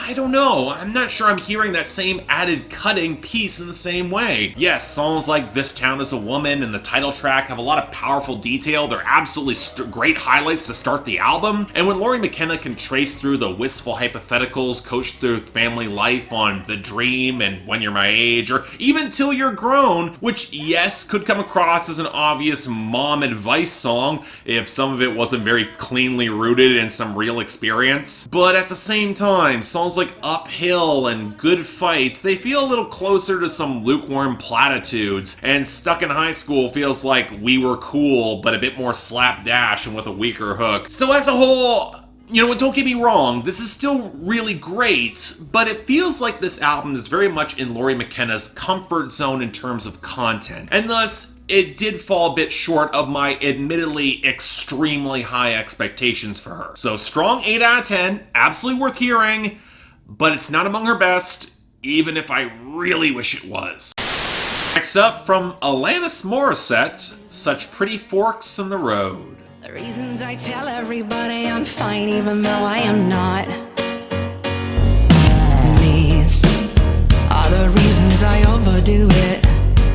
I don't know, I'm not sure I'm hearing that same added cutting piece in the same way. Yes, songs like This Town Is a Woman and the title track have a lot of powerful detail. They're absolutely great highlights to start the album. And when Lori McKenna can trace through the wistful hypotheticals coached through family life on The Dream and When You're My Age, or even Till You're Grown, which, yes, could come across as an obvious mom advice song if some of it wasn't very cleanly rooted in some real experience. But at the same time, songs like Uphill and Good Fight, they feel a little closer to some lukewarm platitudes, and Stuck in High School feels like We Were Cool, but a bit more slapdash and with a weaker hook. So as a whole, you know, don't get me wrong, this is still really great, but it feels like this album is very much in Lori McKenna's comfort zone in terms of content, and thus it did fall a bit short of my admittedly extremely high expectations for her. So strong 8 out of 10, absolutely worth hearing, but it's not among her best, even if I really wish it was. Next up, from Alanis Morissette, Such Pretty Forks in the Road. The reasons I tell everybody I'm fine even though I am not. These are the reasons I overdo it.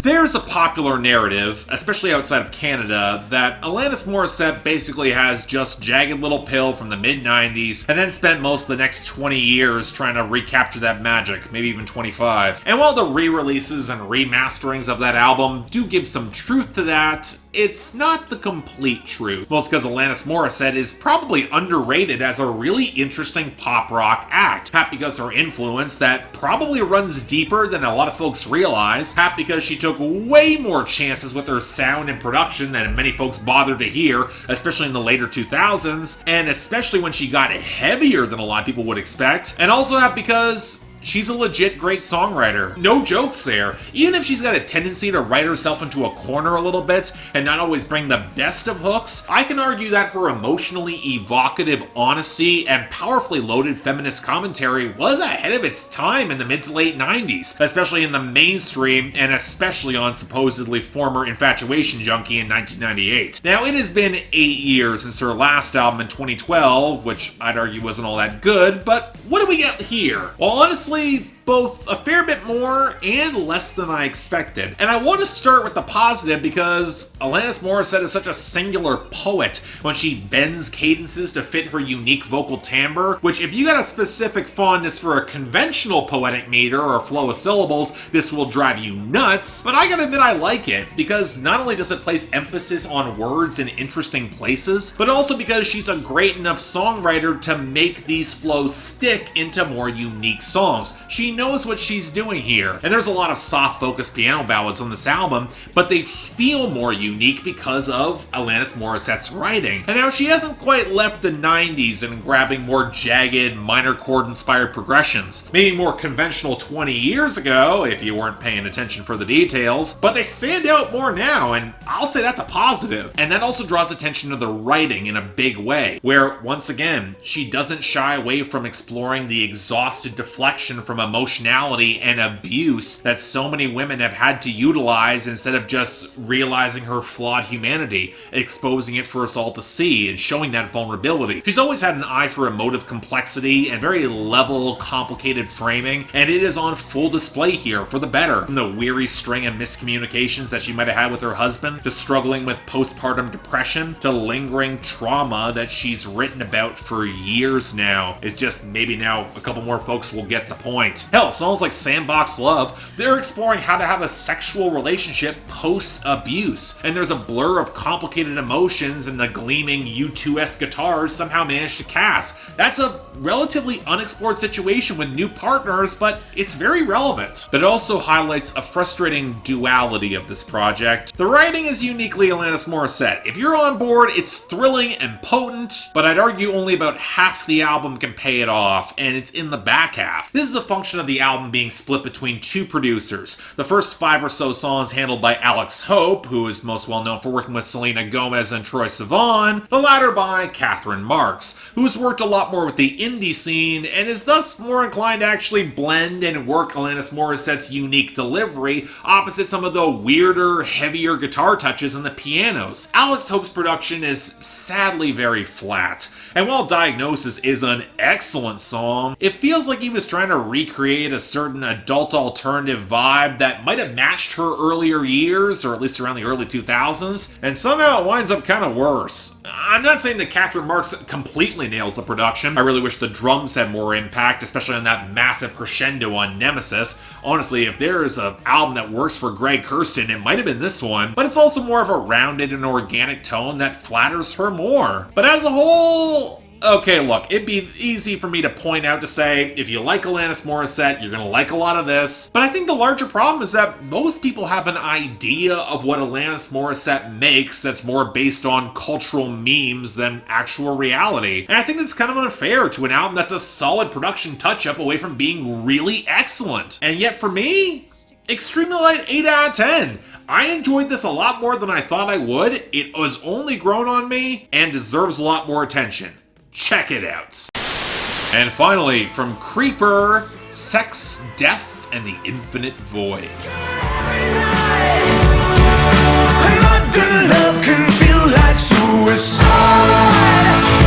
There's a popular narrative, especially outside of Canada, that Alanis Morissette basically has just Jagged Little Pill from the mid-90s, and then spent most of the next 20 years trying to recapture that magic, maybe even 25. And while the re-releases and remasterings of that album do give some truth to that, it's not the complete truth. Most because Alanis Morissette is probably underrated as a really interesting pop rock act. Half because her influence that probably runs deeper than a lot of folks realize. Half because she took way more chances with her sound and production than many folks bothered to hear, especially in the later 2000s, and especially when she got heavier than a lot of people would expect. And also half because she's a legit great songwriter. No jokes there. Even if she's got a tendency to write herself into a corner a little bit and not always bring the best of hooks, I can argue that her emotionally evocative honesty and powerfully loaded feminist commentary was ahead of its time in the mid to late 90s, especially in the mainstream and especially on supposedly former Infatuation Junkie in 1998. Now, it has been 8 years since her last album in 2012, which I'd argue wasn't all that good, but what do we get here? Well, honestly, both a fair bit more and less than I expected. And I want to start with the positive because Alanis Morissette is such a singular poet when she bends cadences to fit her unique vocal timbre, which if you got a specific fondness for a conventional poetic meter or flow of syllables, this will drive you nuts. But I gotta admit I like it, because not only does it place emphasis on words in interesting places, but also because she's a great enough songwriter to make these flows stick into more unique songs. She knows what she's doing here. And there's a lot of soft focused piano ballads on this album, but they feel more unique because of Alanis Morissette's writing. And now she hasn't quite left the 90s and grabbing more jagged, minor chord inspired progressions. Maybe more conventional 20 years ago, if you weren't paying attention for the details, but they stand out more now, and I'll say that's a positive. And that also draws attention to the writing in a big way, where, once again, she doesn't shy away from exploring the exhausted deflection from emotionality and abuse that so many women have had to utilize instead of just realizing her flawed humanity, exposing it for us all to see, and showing that vulnerability. She's always had an eye for emotive complexity and very level, complicated framing, and it is on full display here for the better. From the weary string of miscommunications that she might have had with her husband, to struggling with postpartum depression, to lingering trauma that she's written about for years now. It's just maybe now a couple more folks will get the point. Hell, songs like Sandbox Love, they're exploring how to have a sexual relationship post-abuse, and there's a blur of complicated emotions and the gleaming U2-esque guitars somehow managed to cast. That's a relatively unexplored situation with new partners, but it's very relevant. But it also highlights a frustrating duality of this project. The writing is uniquely Alanis Morissette. If you're on board, it's thrilling and potent, but I'd argue only about half the album can pay it off, and it's in the back half. This is a function of the album being split between two producers. The first 5 or so songs handled by Alex Hope, who is most well known for working with Selena Gomez and Troye Sivan, the latter by Catherine Marks, who's worked a lot more with the indie scene and is thus more inclined to actually blend and work Alanis Morissette's unique delivery opposite some of the weirder, heavier guitar touches on the pianos. Alex Hope's production is sadly very flat, and while Diagnosis is an excellent song, it feels like he was trying to recreate a certain adult alternative vibe that might have matched her earlier years, or at least around the early 2000s, and somehow it winds up kind of worse. I'm not saying that Catherine Marks completely nails the production. I really wish the drums had more impact, especially on that massive crescendo on Nemesis. Honestly, if there is an album that works for Greg Kurstin, it might have been this one, but it's also more of a rounded and organic tone that flatters her more. But as a whole, okay, look, it'd be easy for me to point out to say, if you like Alanis Morissette, you're gonna like a lot of this. But I think the larger problem is that most people have an idea of what Alanis Morissette makes that's more based on cultural memes than actual reality. And I think that's kind of unfair to an album that's a solid production touch-up away from being really excellent. And yet for me, extremely light 8 out of 10. I enjoyed this a lot more than I thought I would. It was only grown on me and deserves a lot more attention. Check it out. And finally, from Creeper, Sex, Death, and the Infinite Void. Love can feel like suicide.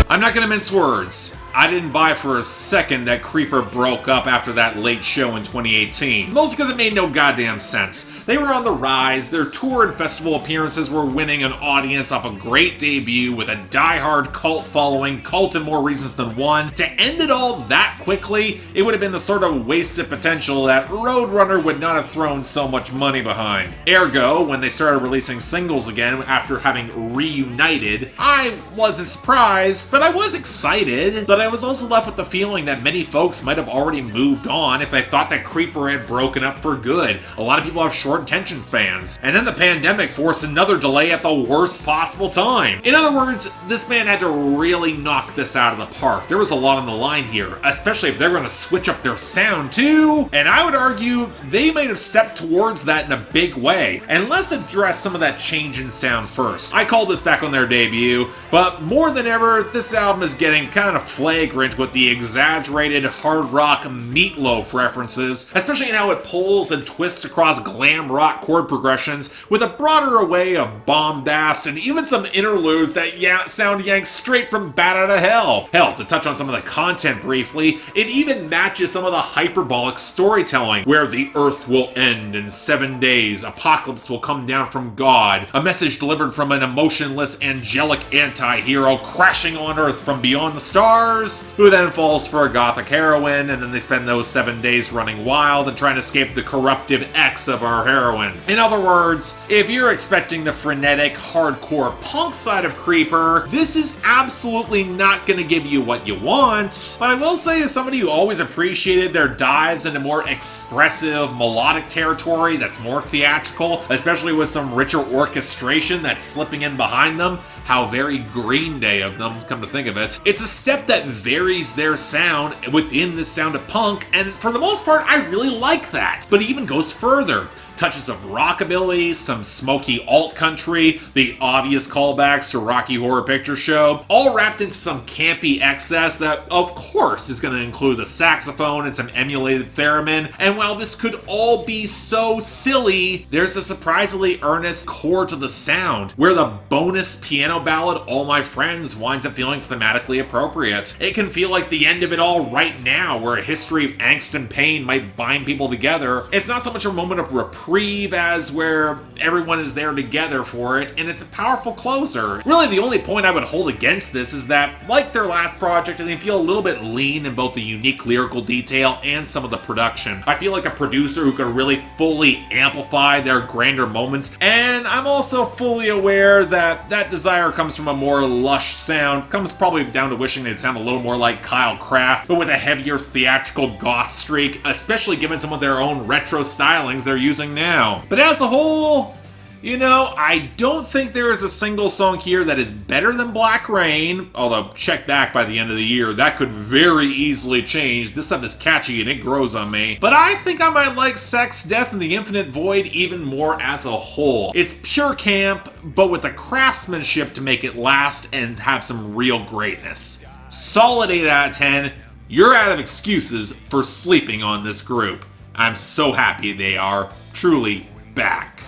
I'm not gonna mince words. I didn't buy for a second that Creeper broke up after that late show in 2018. Mostly because it made no goddamn sense. They were on the rise, their tour and festival appearances were winning an audience off a great debut with a die-hard cult following, cult in more reasons than one. To end it all that quickly, it would have been the sort of wasted potential that Roadrunner would not have thrown so much money behind. Ergo, when they started releasing singles again after having reunited, I wasn't surprised, but I was excited. But I was also left with the feeling that many folks might have already moved on if they thought that Creeper had broken up for good. A lot of people have short attention spans. And then the pandemic forced another delay at the worst possible time. In other words, this band had to really knock this out of the park. There was a lot on the line here, especially if they're going to switch up their sound too. And I would argue they might have stepped towards that in a big way. And let's address some of that change in sound first. I called this back on their debut, but more than ever, this album is getting kind of flaky flagrant with the exaggerated hard rock Meatloaf references, especially in how it pulls and twists across glam rock chord progressions with a broader array of bombast and even some interludes that sound yanked straight from Bat Out of Hell. Hell, to touch on some of the content briefly, it even matches some of the hyperbolic storytelling, where the earth will end in 7 days, apocalypse will come down from God, a message delivered from an emotionless angelic anti-hero crashing on earth from beyond the stars, who then falls for a gothic heroine, and then they spend those 7 days running wild and trying to escape the corruptive ex of our heroine. In other words, if you're expecting the frenetic, hardcore punk side of Creeper, this is absolutely not going to give you what you want. But I will say, as somebody who always appreciated their dives into more expressive, melodic territory that's more theatrical, especially with some richer orchestration that's slipping in behind them, how very Green Day of them, come to think of it. It's a step that varies their sound within the sound of punk, and for the most part, I really like that. But it even goes further. Touches of rockabilly, some smoky alt country, the obvious callbacks to Rocky Horror Picture Show, all wrapped into some campy excess that, of course, is going to include the saxophone and some emulated theremin. And while this could all be so silly, there's a surprisingly earnest core to the sound, where the bonus piano ballad All My Friends winds up feeling thematically appropriate. It can feel like the end of it all right now, where a history of angst and pain might bind people together. It's not so much a moment of reprieve as where everyone is there together for it, and it's a powerful closer. Really, the only point I would hold against this is that, like their last project, they feel a little bit lean in both the unique lyrical detail and some of the production. I feel like a producer who could really fully amplify their grander moments, and I'm also fully aware that that desire comes from a more lush sound, comes probably down to wishing they'd sound a little more like Kyle Kraft, but with a heavier theatrical goth streak, especially given some of their own retro stylings they're using now. But as a whole, you know, I don't think there is a single song here that is better than Black Rain, although check back by the end of the year, that could very easily change. This stuff is catchy and it grows on me. But I think I might like Sex, Death, and the Infinite Void even more as a whole. It's pure camp, but with the craftsmanship to make it last and have some real greatness. Solid 8 out of 10. You're out of excuses for sleeping on this group. I'm so happy they are truly back.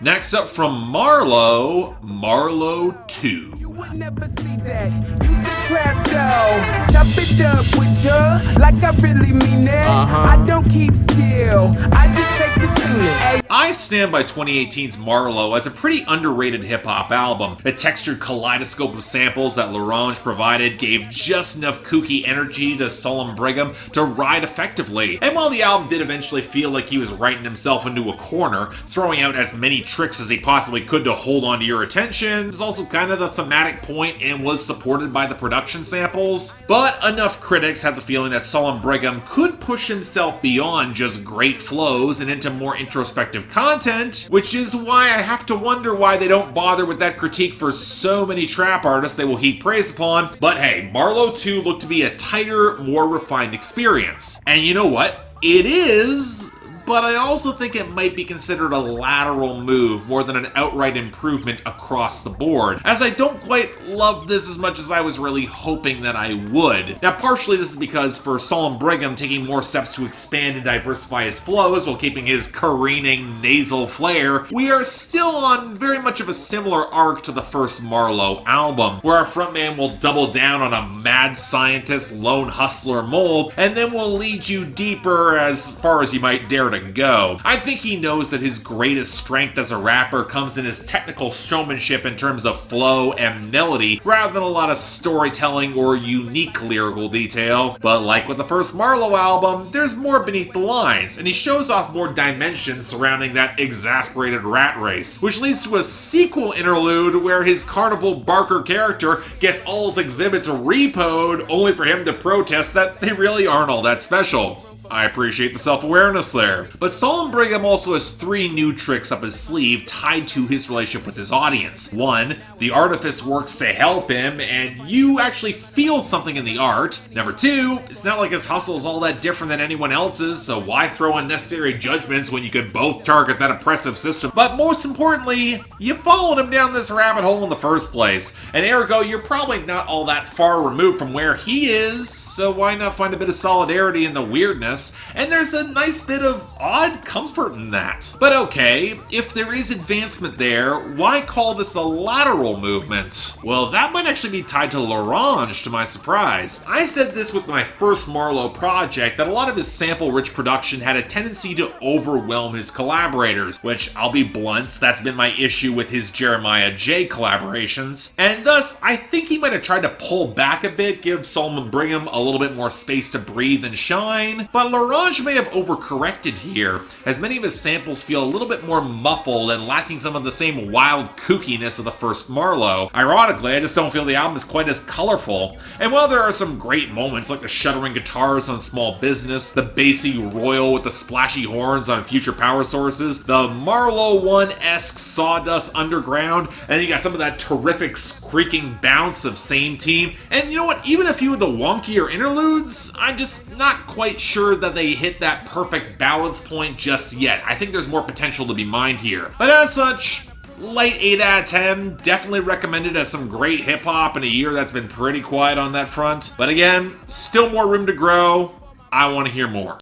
Next up from Marlowe, Marlowe 2. You would never see that. Use the trap though. Chop it up with ya, like I really mean it. I don't keep still, I just take the scene. I stand by 2018's Marlowe as a pretty underrated hip-hop album. The textured kaleidoscope of samples that Larange provided gave just enough kooky energy to Solemn Brigham to ride effectively. And while the album did eventually feel like he was writing himself into a corner, throwing out as many tricks as he possibly could to hold on to your attention, is also kind of the thematic point and was supported by the production samples. But enough critics had the feeling that Solemn Brigham could push himself beyond just great flows and into more introspective content, which is why I have to wonder why they don't bother with that critique for so many trap artists they will heap praise upon. But hey, Marlowe 2 looked to be a tighter, more refined experience. And you know what? It is, but I also think it might be considered a lateral move more than an outright improvement across the board, as I don't quite love this as much as I was really hoping that I would. Now, partially this is because for Solemn Brigham taking more steps to expand and diversify his flows while keeping his careening nasal flair, we are still on very much of a similar arc to the first Marlowe album, where our frontman will double down on a mad scientist, lone hustler mold, and then will lead you deeper as far as you might dare to go. I think he knows that his greatest strength as a rapper comes in his technical showmanship in terms of flow and melody, rather than a lot of storytelling or unique lyrical detail. But like with the first Marlowe album, there's more beneath the lines, and he shows off more dimensions surrounding that exasperated rat race, which leads to a sequel interlude where his Carnival Barker character gets all his exhibits repoed, only for him to protest that they really aren't all that special. I appreciate the self-awareness there. But Solomon Brigham also has 3 new tricks up his sleeve tied to his relationship with his audience. 1, the artifice works to help him, and you actually feel something in the art. Number 2, it's not like his hustle is all that different than anyone else's, so why throw unnecessary judgments when you could both target that oppressive system? But most importantly, you followed him down this rabbit hole in the first place, and ergo, you're probably not all that far removed from where he is, so why not find a bit of solidarity in the weirdness? And there's a nice bit of odd comfort in that. But okay, if there is advancement there, why call this a lateral movement? Well, that might actually be tied to L'Orange, to my surprise. I said this with my first Marlowe project, that a lot of his sample-rich production had a tendency to overwhelm his collaborators, which, I'll be blunt, that's been my issue with his Jeremiah J collaborations, and thus, I think he might have tried to pull back a bit, give Solomon Brigham a little bit more space to breathe and shine, but L'Orange may have overcorrected here, as many of his samples feel a little bit more muffled and lacking some of the same wild kookiness of the first Marlowe. Ironically, I just don't feel the album is quite as colorful. And while there are some great moments like the shuddering guitars on Small Business, the bassy Royal with the splashy horns on Future Power Sources, the Marlowe 1-esque Sawdust Underground, and you got some of that terrific creaking bounce of Same Team, and you know what, even a few of the wonkier interludes, I'm just not quite sure that they hit that perfect balance point just yet. I think there's more potential to be mined here. But as such, light 8 out of 10, definitely recommended as some great hip-hop in a year that's been pretty quiet on that front. But again, still more room to grow. I want to hear more.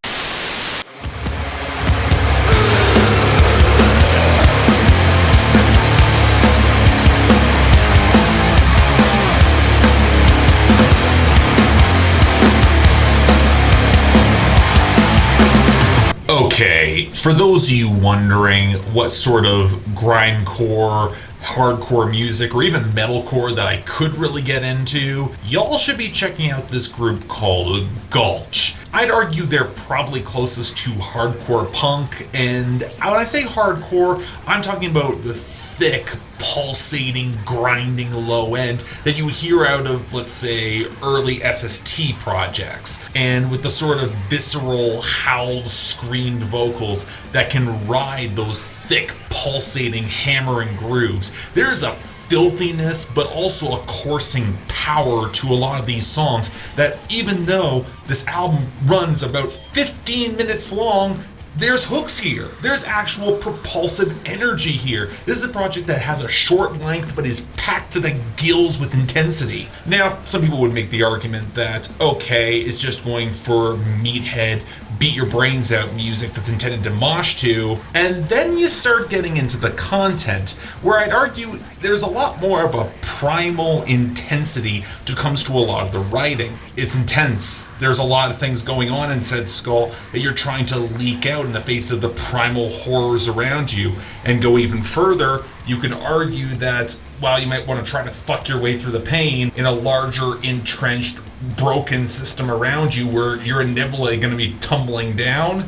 Okay, for those of you wondering what sort of grindcore, hardcore music, or even metalcore that I could really get into, y'all should be checking out this group called Gulch. I'd argue they're probably closest to hardcore punk, and when I say hardcore, I'm talking about the thick, pulsating, grinding low end that you hear out of, let's say, early SST projects, and with the sort of visceral, howled, screamed vocals that can ride those thick, pulsating, hammering grooves. There's a filthiness, but also a coursing power to a lot of these songs that, even though this album runs about 15 minutes long, there's hooks here. There's actual propulsive energy here. This is a project that has a short length but is packed to the gills with intensity. Now, some people would make the argument that, okay, it's just going for meathead, beat your brains out music that's intended to mosh to, and then you start getting into the content, where I'd argue there's a lot more of a primal intensity that comes to a lot of the writing. It's intense. There's a lot of things going on in said skull that you're trying to leak out in the face of the primal horrors around you. And go even further, you can argue that while you might want to try to fuck your way through the pain in a larger, entrenched, broken system around you where you're inevitably going to be tumbling down,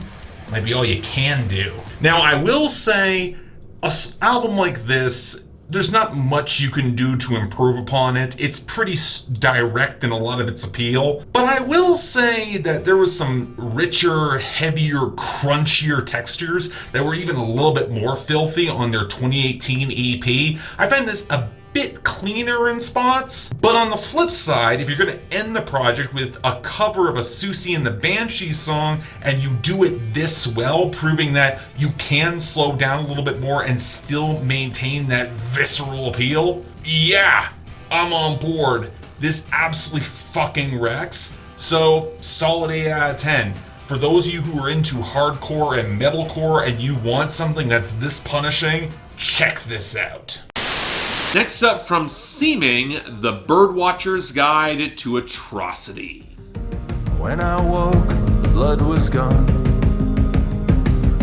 might be all you can do. Now, I will say, an album like this, there's not much you can do to improve upon it. It's pretty direct in a lot of its appeal. But I will say that there was some richer, heavier, crunchier textures that were even a little bit more filthy on their 2018 EP. I find this a bit cleaner in spots, but on the flip side, if you're going to end the project with a cover of a Susie and the Banshees song and you do it this well, proving that you can slow down a little bit more and still maintain that visceral appeal, yeah, I'm on board. This absolutely fucking wrecks. So, solid 8 out of 10. For those of you who are into hardcore and metalcore and you want something that's this punishing, check this out. Next up from Seeming, The Birdwatcher's Guide to Atrocity. When I woke, blood was gone.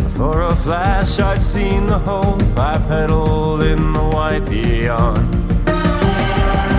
For a flash I'd seen the hope I pedaled in the white beyond.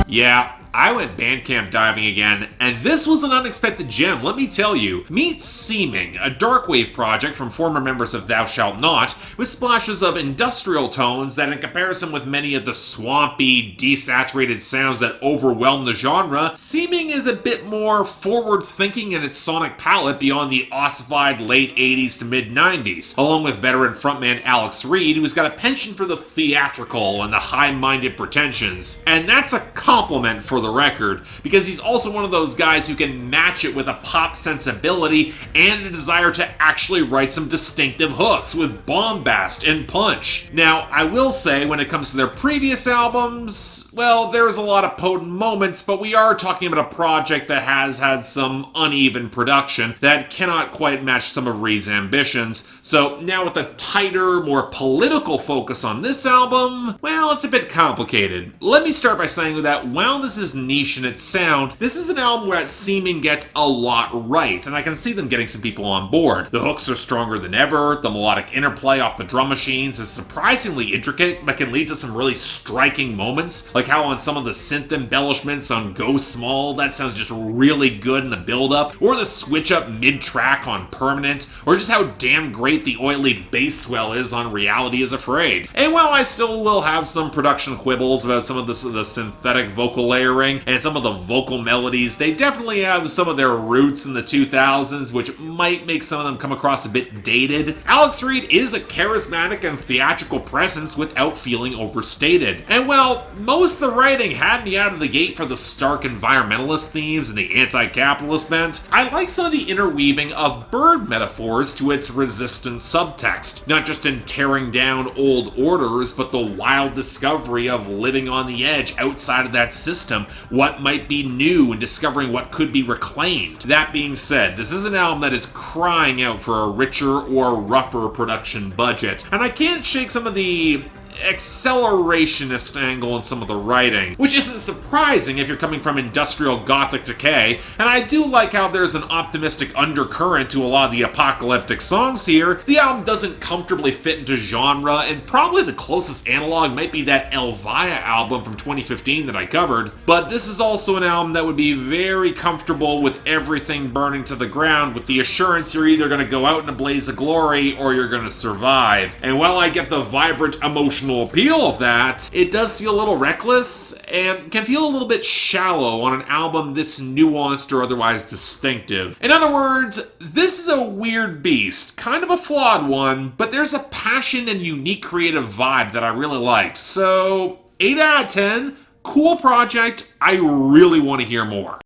Yeah, I went Bandcamp diving again, and this was an unexpected gem, let me tell you. Meet Seeming, a darkwave project from former members of Thou Shalt Not, with splashes of industrial tones that, in comparison with many of the swampy, desaturated sounds that overwhelm the genre, Seeming is a bit more forward-thinking in its sonic palette beyond the ossified late 80s to mid-90s, along with veteran frontman Alex Reed, who's got a penchant for the theatrical and the high-minded pretensions. And that's a compliment for the record, because he's also one of those guys who can match it with a pop sensibility and a desire to actually write some distinctive hooks with bombast and punch. Now, I will say, when it comes to their previous albums, well, there's a lot of potent moments, but we are talking about a project that has had some uneven production that cannot quite match some of Reed's ambitions. So now with a tighter, more political focus on this album, well, it's a bit complicated. Let me start by saying that while this is niche in its sound, this is an album where Seeming gets a lot right, and I can see them getting some people on board. The hooks are stronger than ever, the melodic interplay off the drum machines is surprisingly intricate, but can lead to some really striking moments, like how on some of the synth embellishments on Go Small, that sounds just really good in the build-up, or the switch-up mid-track on Permanent, or just how damn great the oily bass swell is on Reality Is Afraid. And while I still will have some production quibbles about some of the synthetic vocal layering and some of the vocal melodies, they definitely have some of their roots in the 2000s, which might make some of them come across a bit dated. Alex Reed is a charismatic and theatrical presence without feeling overstated. And while most of the writing had me out of the gate for the stark environmentalist themes and the anti-capitalist bent, I like some of the interweaving of bird metaphors to its resistant subtext, not just in tearing down old orders, but the wild discovery of living on the edge outside of that system, what might be new and discovering what could be reclaimed. That being said, this is an album that is crying out for a richer or rougher production budget, and I can't shake some of the accelerationist angle in some of the writing, which isn't surprising if you're coming from industrial gothic decay, and I do like how there's an optimistic undercurrent to a lot of the apocalyptic songs here. The album doesn't comfortably fit into genre, and probably the closest analog might be that Elvira album from 2015 that I covered, but this is also an album that would be very comfortable with everything burning to the ground, with the assurance you're either going to go out in a blaze of glory or you're going to survive. And while I get the vibrant emotional appeal of that, it does feel a little reckless and can feel a little bit shallow on an album this nuanced or otherwise distinctive. In other words, this is a weird beast, kind of a flawed one, but there's a passion and unique creative vibe that I really liked. So 8 out of 10, cool project, I really want to hear more.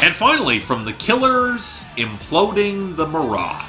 And finally, from The Killers, Imploding the Mirage.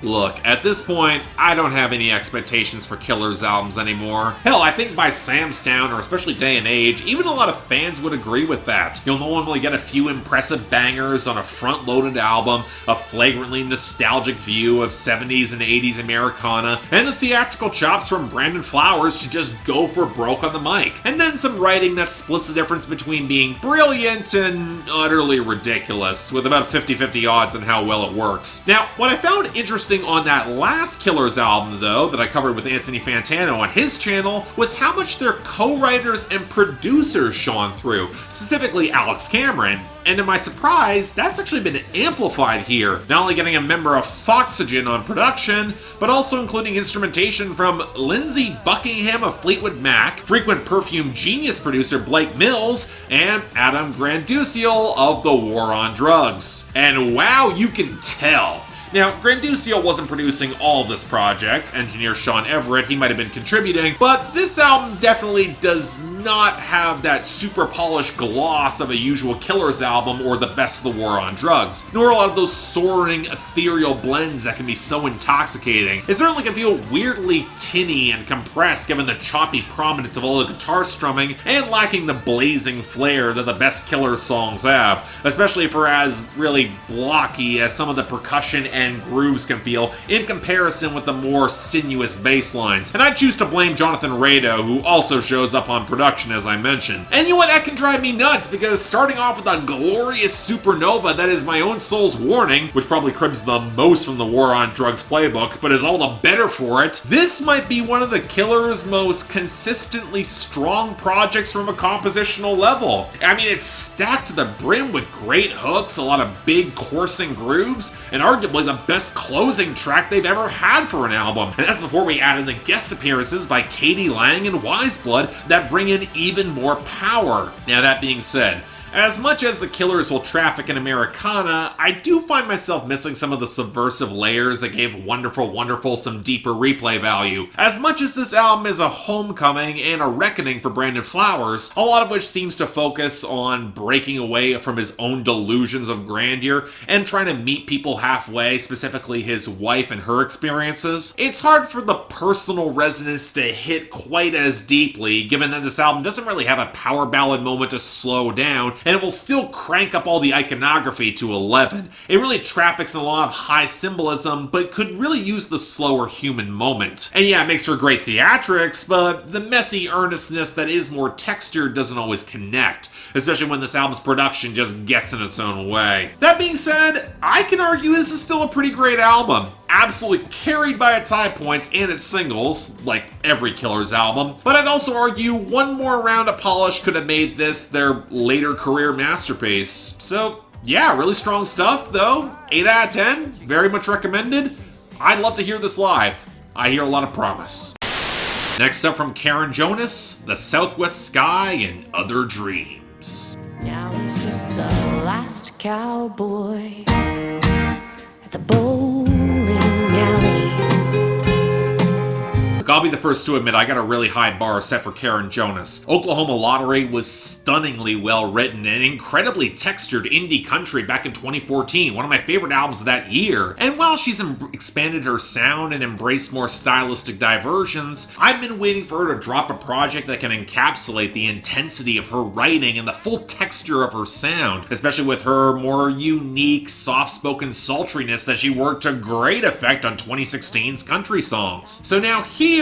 Look, at this point, I don't have any expectations for Killers albums anymore. Hell, I think by Sam's Town, or especially Day and Age, even a lot of fans would agree with that. You'll normally get a few impressive bangers on a front-loaded album, a flagrantly nostalgic view of 70s and 80s Americana, and the theatrical chops from Brandon Flowers to just go for broke on the mic. And then some writing that splits the difference between being brilliant and utterly ridiculous, with about 50-50 odds on how well it works. Now, what I found interesting on that last Killers album, though, that I covered with Anthony Fantano on his channel, was how much their co-writers and producers shone through, specifically Alex Cameron. And to my surprise, that's actually been amplified here, not only getting a member of Foxygen on production, but also including instrumentation from Lindsey Buckingham of Fleetwood Mac, frequent Perfume Genius producer Blake Mills, and Adam Granduciel of The War on Drugs. And wow, you can tell. Now, Granduciel wasn't producing all of this project. Engineer Sean Everett, he might have been contributing, but this album definitely does not have that super polished gloss of a usual Killers album or the best of The War on Drugs, nor a lot of those soaring, ethereal blends that can be so intoxicating. It certainly can feel weirdly tinny and compressed given the choppy prominence of all the guitar strumming and lacking the blazing flair that the best Killers songs have, especially for as really blocky as some of the percussion and and grooves can feel in comparison with the more sinuous bass lines. And I choose to blame Jonathan Rado, who also shows up on production as I mentioned. And you know what, that can drive me nuts, because starting off with a glorious Supernova that is my own soul's warning, which probably cribs the most from the War on Drugs playbook, but is all the better for it, this might be one of the Killer's most consistently strong projects from a compositional level. I mean, it's stacked to the brim with great hooks, a lot of big coursing grooves, and arguably the best closing track they've ever had for an album. And that's before we add in the guest appearances by Katie Lang and Wiseblood that bring in even more power. Now that being said, as much as the Killers will traffic in Americana, I do find myself missing some of the subversive layers that gave Wonderful Wonderful some deeper replay value. As much as this album is a homecoming and a reckoning for Brandon Flowers, a lot of which seems to focus on breaking away from his own delusions of grandeur and trying to meet people halfway, specifically his wife and her experiences, it's hard for the personal resonance to hit quite as deeply, given that this album doesn't really have a power ballad moment to slow down, and it will still crank up all the iconography to 11. It really traffics in a lot of high symbolism, but could really use the slower human moment. And yeah, it makes for great theatrics, but the messy earnestness that is more textured doesn't always connect, especially when this album's production just gets in its own way. That being said, I can argue this is still a pretty great album. Absolutely carried by its high points and its singles, like every Killers album, but I'd also argue one more round of polish could have made this their later career masterpiece. So yeah, really strong stuff though. 8 out of 10, very much recommended. I'd love to hear this live. I hear a lot of promise. Next up from Karen Jonas, The Southwest Sky and Other Dreams. Now he's just the last cowboy at the bowling alley. Look, I'll be the first to admit I got a really high bar set for Karen Jonas. Oklahoma Lottery was stunningly well written and incredibly textured indie country back in 2014, one of my favorite albums of that year. And while she's expanded her sound and embraced more stylistic diversions, I've been waiting for her to drop a project that can encapsulate the intensity of her writing and the full texture of her sound, especially with her more unique, soft-spoken sultriness that she worked to great effect on 2016's country songs. So now here,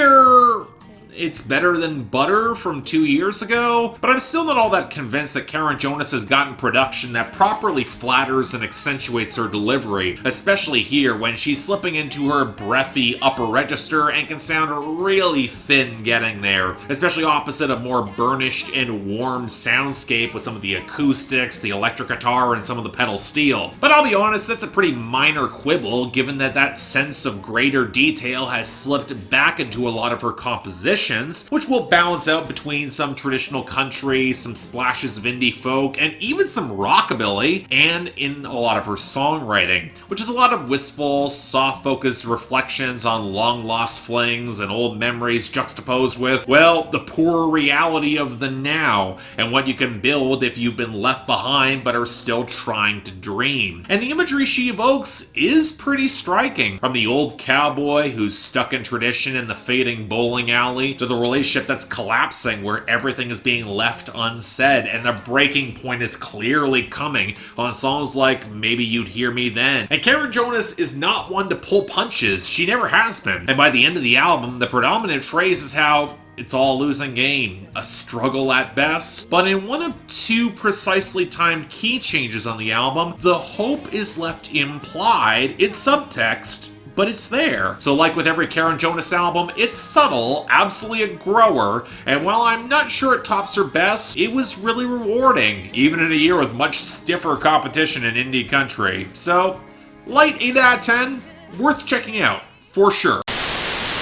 it's better than Butter from 2 years ago, but I'm still not all that convinced that Karen Jonas has gotten production that properly flatters and accentuates her delivery, especially here when she's slipping into her breathy upper register and can sound really thin getting there, especially opposite a more burnished and warm soundscape with some of the acoustics, the electric guitar, and some of the pedal steel. But I'll be honest, that's a pretty minor quibble given that that sense of greater detail has slipped back into a lot of her compositions, which will balance out between some traditional country, some splashes of indie folk, and even some rockabilly, and in a lot of her songwriting, which is a lot of wistful, soft-focused reflections on long-lost flings and old memories juxtaposed with, well, the poor reality of the now, and what you can build if you've been left behind but are still trying to dream. And the imagery she evokes is pretty striking, from the old cowboy who's stuck in tradition in the fading bowling alley, to the relationship that's collapsing where everything is being left unsaid and the breaking point is clearly coming on songs like Maybe You'd Hear Me Then. And Karen Jonas is not one to pull punches, she never has been. And by the end of the album, the predominant phrase is how it's all losing game, a struggle at best. But in one of two precisely timed key changes on the album, the hope is left implied, it's subtext, but it's there. So like with every Karen Jonas album, it's subtle, absolutely a grower, and while I'm not sure it tops her best, it was really rewarding, even in a year with much stiffer competition in indie country. So, light 8 out of 10, worth checking out, for sure.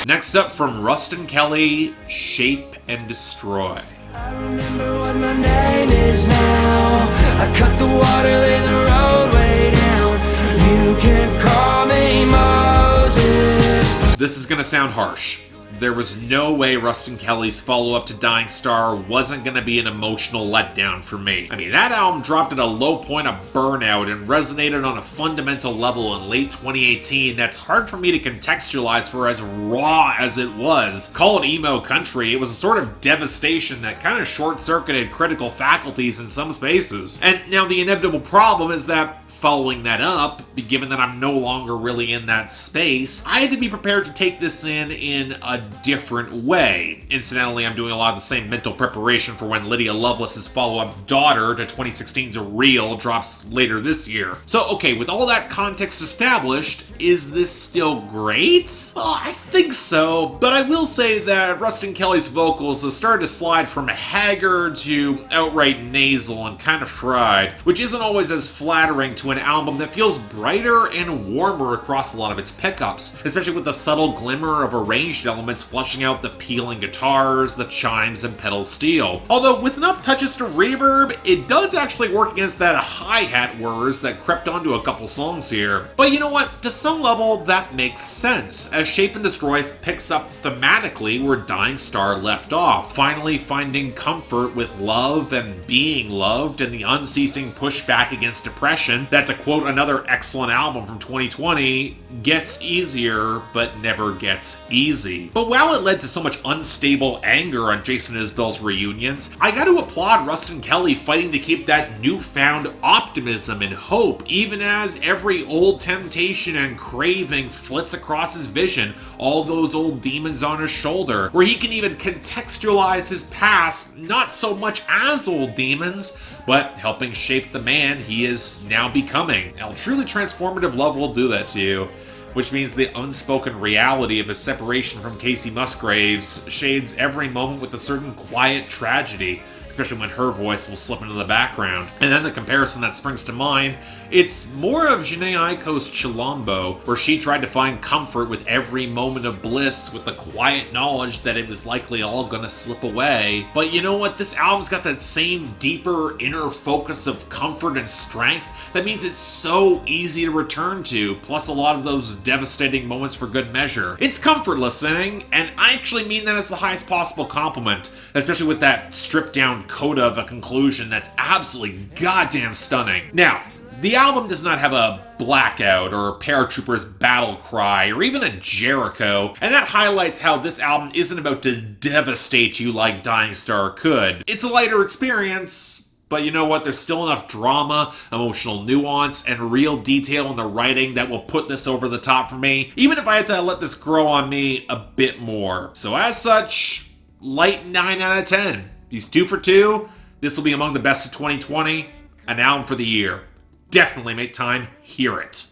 Next up from Rustin Kelly, Shape and Destroy. I remember what my name is now. I cut the water, lay the roadway down. You can call me Moses. This is gonna sound harsh. There was no way Rustin Kelly's follow-up to Dying Star wasn't going to be an emotional letdown for me. I mean, that album dropped at a low point of burnout and resonated on a fundamental level in late 2018 that's hard for me to contextualize for as raw as it was. Call it emo country, it was a sort of devastation that kind of short-circuited critical faculties in some spaces. And now the inevitable problem is that following that up, given that I'm no longer really in that space, I had to be prepared to take this in a different way. Incidentally, I'm doing a lot of the same mental preparation for when Lydia Lovelace's follow-up Daughter to 2016's Real drops later this year. So, okay, with all that context established, is this still great? Well, I think so, but I will say that Rustin Kelly's vocals have started to slide from haggard to outright nasal and kind of fried, which isn't always as flattering to an album that feels brighter and warmer across a lot of its pickups, especially with the subtle glimmer of arranged elements flushing out the peeling guitars, the chimes, and pedal steel. Although with enough touches to reverb, it does actually work against that hi-hat whirs that crept onto a couple songs here. But you know what? To some level, that makes sense, as Shape and Destroy picks up thematically where Dying Star left off, finally finding comfort with love and being loved and the unceasing pushback against depression that, to quote another excellent album from 2020, gets easier but never gets easy. But while it led to so much unstable anger on Jason Isbell's reunions, I got to applaud Rustin Kelly fighting to keep that newfound optimism and hope, even as every old temptation and craving flits across his vision, all those old demons on his shoulder, where he can even contextualize his past not so much as old demons, but helping shape the man he is now becoming. Now, truly transformative love will do that to you, which means the unspoken reality of his separation from Casey Musgraves shades every moment with a certain quiet tragedy, especially when her voice will slip into the background. And then the comparison that springs to mind, it's more of Jhene Aiko's Chilombo, where she tried to find comfort with every moment of bliss with the quiet knowledge that it was likely all gonna slip away. But you know what? This album's got that same deeper inner focus of comfort and strength that means it's so easy to return to, plus a lot of those devastating moments for good measure. It's comfort listening, and I actually mean that as the highest possible compliment, especially with that stripped down coda of a conclusion that's absolutely goddamn stunning. Now, the album does not have a Blackout or Paratrooper's Battle Cry or even a Jericho, and that highlights how this album isn't about to devastate you like Dying Star could. It's a lighter experience, but you know what? There's still enough drama, emotional nuance, and real detail in the writing that will put this over the top for me, even if I had to let this grow on me a bit more. So as such, light 9 out of 10. He's 2 for 2. This will be among the best of 2020. An album for the year. Definitely make time, hear it.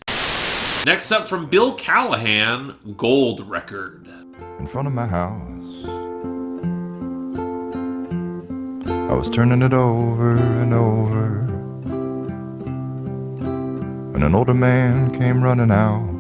Next up from Bill Callahan, Gold Record. In front of my house, I was turning it over and over when an older man came running out.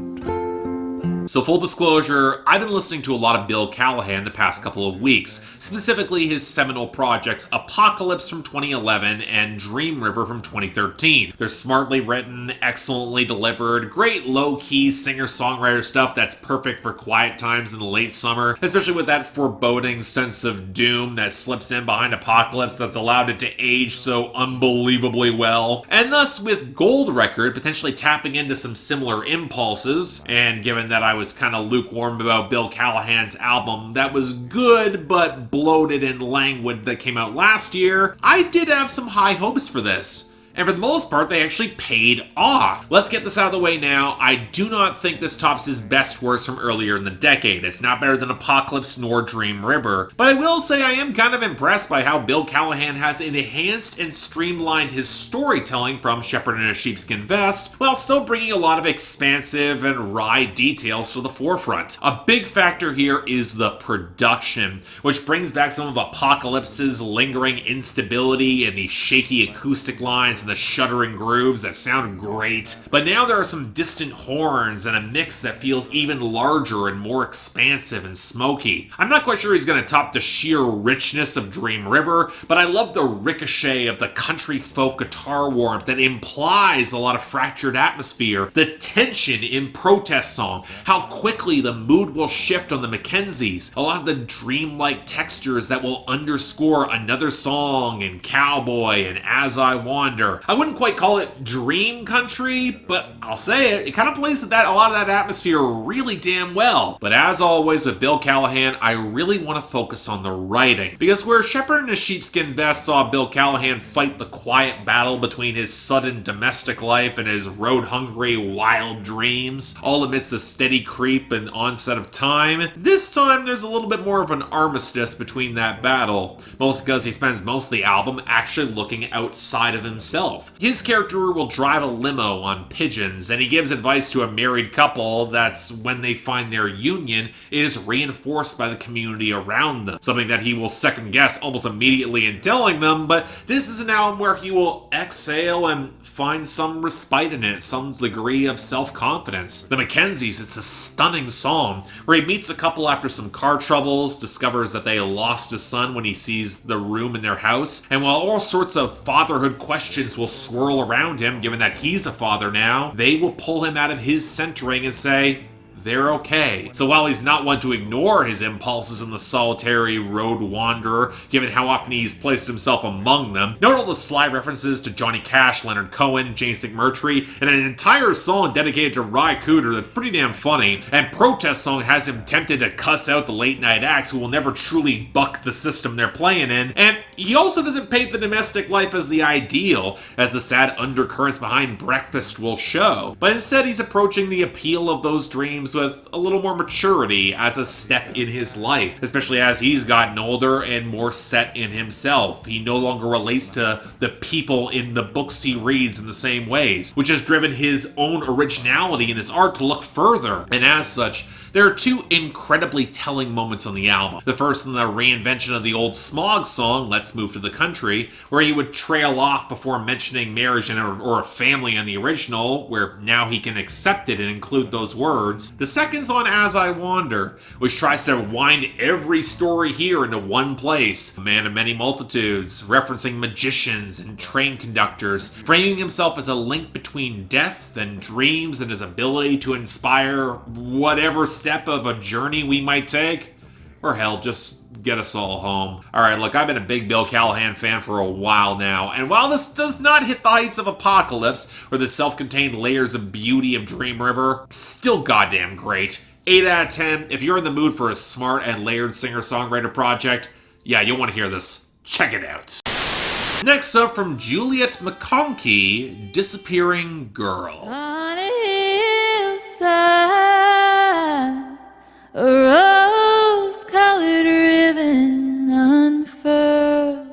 So full disclosure, I've been listening to a lot of Bill Callahan the past couple of weeks, specifically his seminal projects Apocalypse from 2011 and Dream River from 2013. They're smartly written, excellently delivered, great low-key singer-songwriter stuff that's perfect for quiet times in the late summer, especially with that foreboding sense of doom that slips in behind Apocalypse that's allowed it to age so unbelievably well. And thus, with Gold Record potentially tapping into some similar impulses, and given that I was kind of lukewarm about Bill Callahan's album that was good but bloated and languid that came out last year, I did have some high hopes for this. And for the most part, they actually paid off. Let's get this out of the way now. I do not think this tops his best works from earlier in the decade. It's not better than Apocalypse nor Dream River. But I will say I am kind of impressed by how Bill Callahan has enhanced and streamlined his storytelling from Shepherd in a Sheepskin Vest, while still bringing a lot of expansive and wry details to the forefront. A big factor here is the production, which brings back some of Apocalypse's lingering instability and the shaky acoustic lines and the shuddering grooves that sound great. But now there are some distant horns and a mix that feels even larger and more expansive and smoky. I'm not quite sure he's going to top the sheer richness of Dream River, but I love the ricochet of the country folk guitar warmth that implies a lot of fractured atmosphere, the tension in Protest Song, how quickly the mood will shift on the Mackenzies, a lot of the dreamlike textures that will underscore Another Song and Cowboy and As I Wander. here. I wouldn't quite call it dream country, but I'll say it kind of plays a lot of that atmosphere really damn well. But as always with Bill Callahan, I really want to focus on the writing, because where Shepard in a sheepskin vest saw Bill Callahan fight the quiet battle between his sudden domestic life and his road-hungry wild dreams, all amidst the steady creep and onset of time, this time there's a little bit more of an armistice between that battle, mostly because he spends most of the album actually looking outside of himself. His character will drive a limo on pigeons, and he gives advice to a married couple that's when they find their union, it is reinforced by the community around them, something that he will second guess almost immediately in telling them, but this is an album where he will exhale and find some respite in it, some degree of self-confidence. The Mackenzies, it's a stunning song where he meets a couple after some car troubles, discovers that they lost a son when he sees the room in their house, and while all sorts of fatherhood questions will swirl around him, given that he's a father now, they will pull him out of his centering and say, they're okay. So while he's not one to ignore his impulses in the solitary road wanderer, given how often he's placed himself among them, note all the sly references to Johnny Cash, Leonard Cohen, James McMurtry, and an entire song dedicated to Ry Cooder that's pretty damn funny, and Protest Song has him tempted to cuss out the late night acts who will never truly buck the system they're playing in, and he also doesn't paint the domestic life as the ideal, as the sad undercurrents behind Breakfast will show, but instead he's approaching the appeal of those dreams with a little more maturity as a step in his life, especially as he's gotten older and more set in himself. He no longer relates to the people in the books he reads in the same ways, which has driven his own originality in his art to look further, and as such, there are two incredibly telling moments on the album. The first in the reinvention of the old Smog song, Let's Move to the Country, where he would trail off before mentioning marriage or a family in the original, where now he can accept it and include those words. The second's on As I Wander, which tries to wind every story here into one place. A man of many multitudes, referencing magicians and train conductors, framing himself as a link between death and dreams and his ability to inspire whatever step of a journey we might take, or hell, just get us all home. Alright, look, I've been a big Bill Callahan fan for a while now, and while this does not hit the heights of Apocalypse, or the self-contained layers of beauty of Dream River, still goddamn great. 8 out of 10, if you're in the mood for a smart and layered singer-songwriter project, yeah, you'll want to hear this. Check it out. Next up from Juliet McConkie, Disappearing Girl. On a hillside, a rose-colored ribbon unfurls.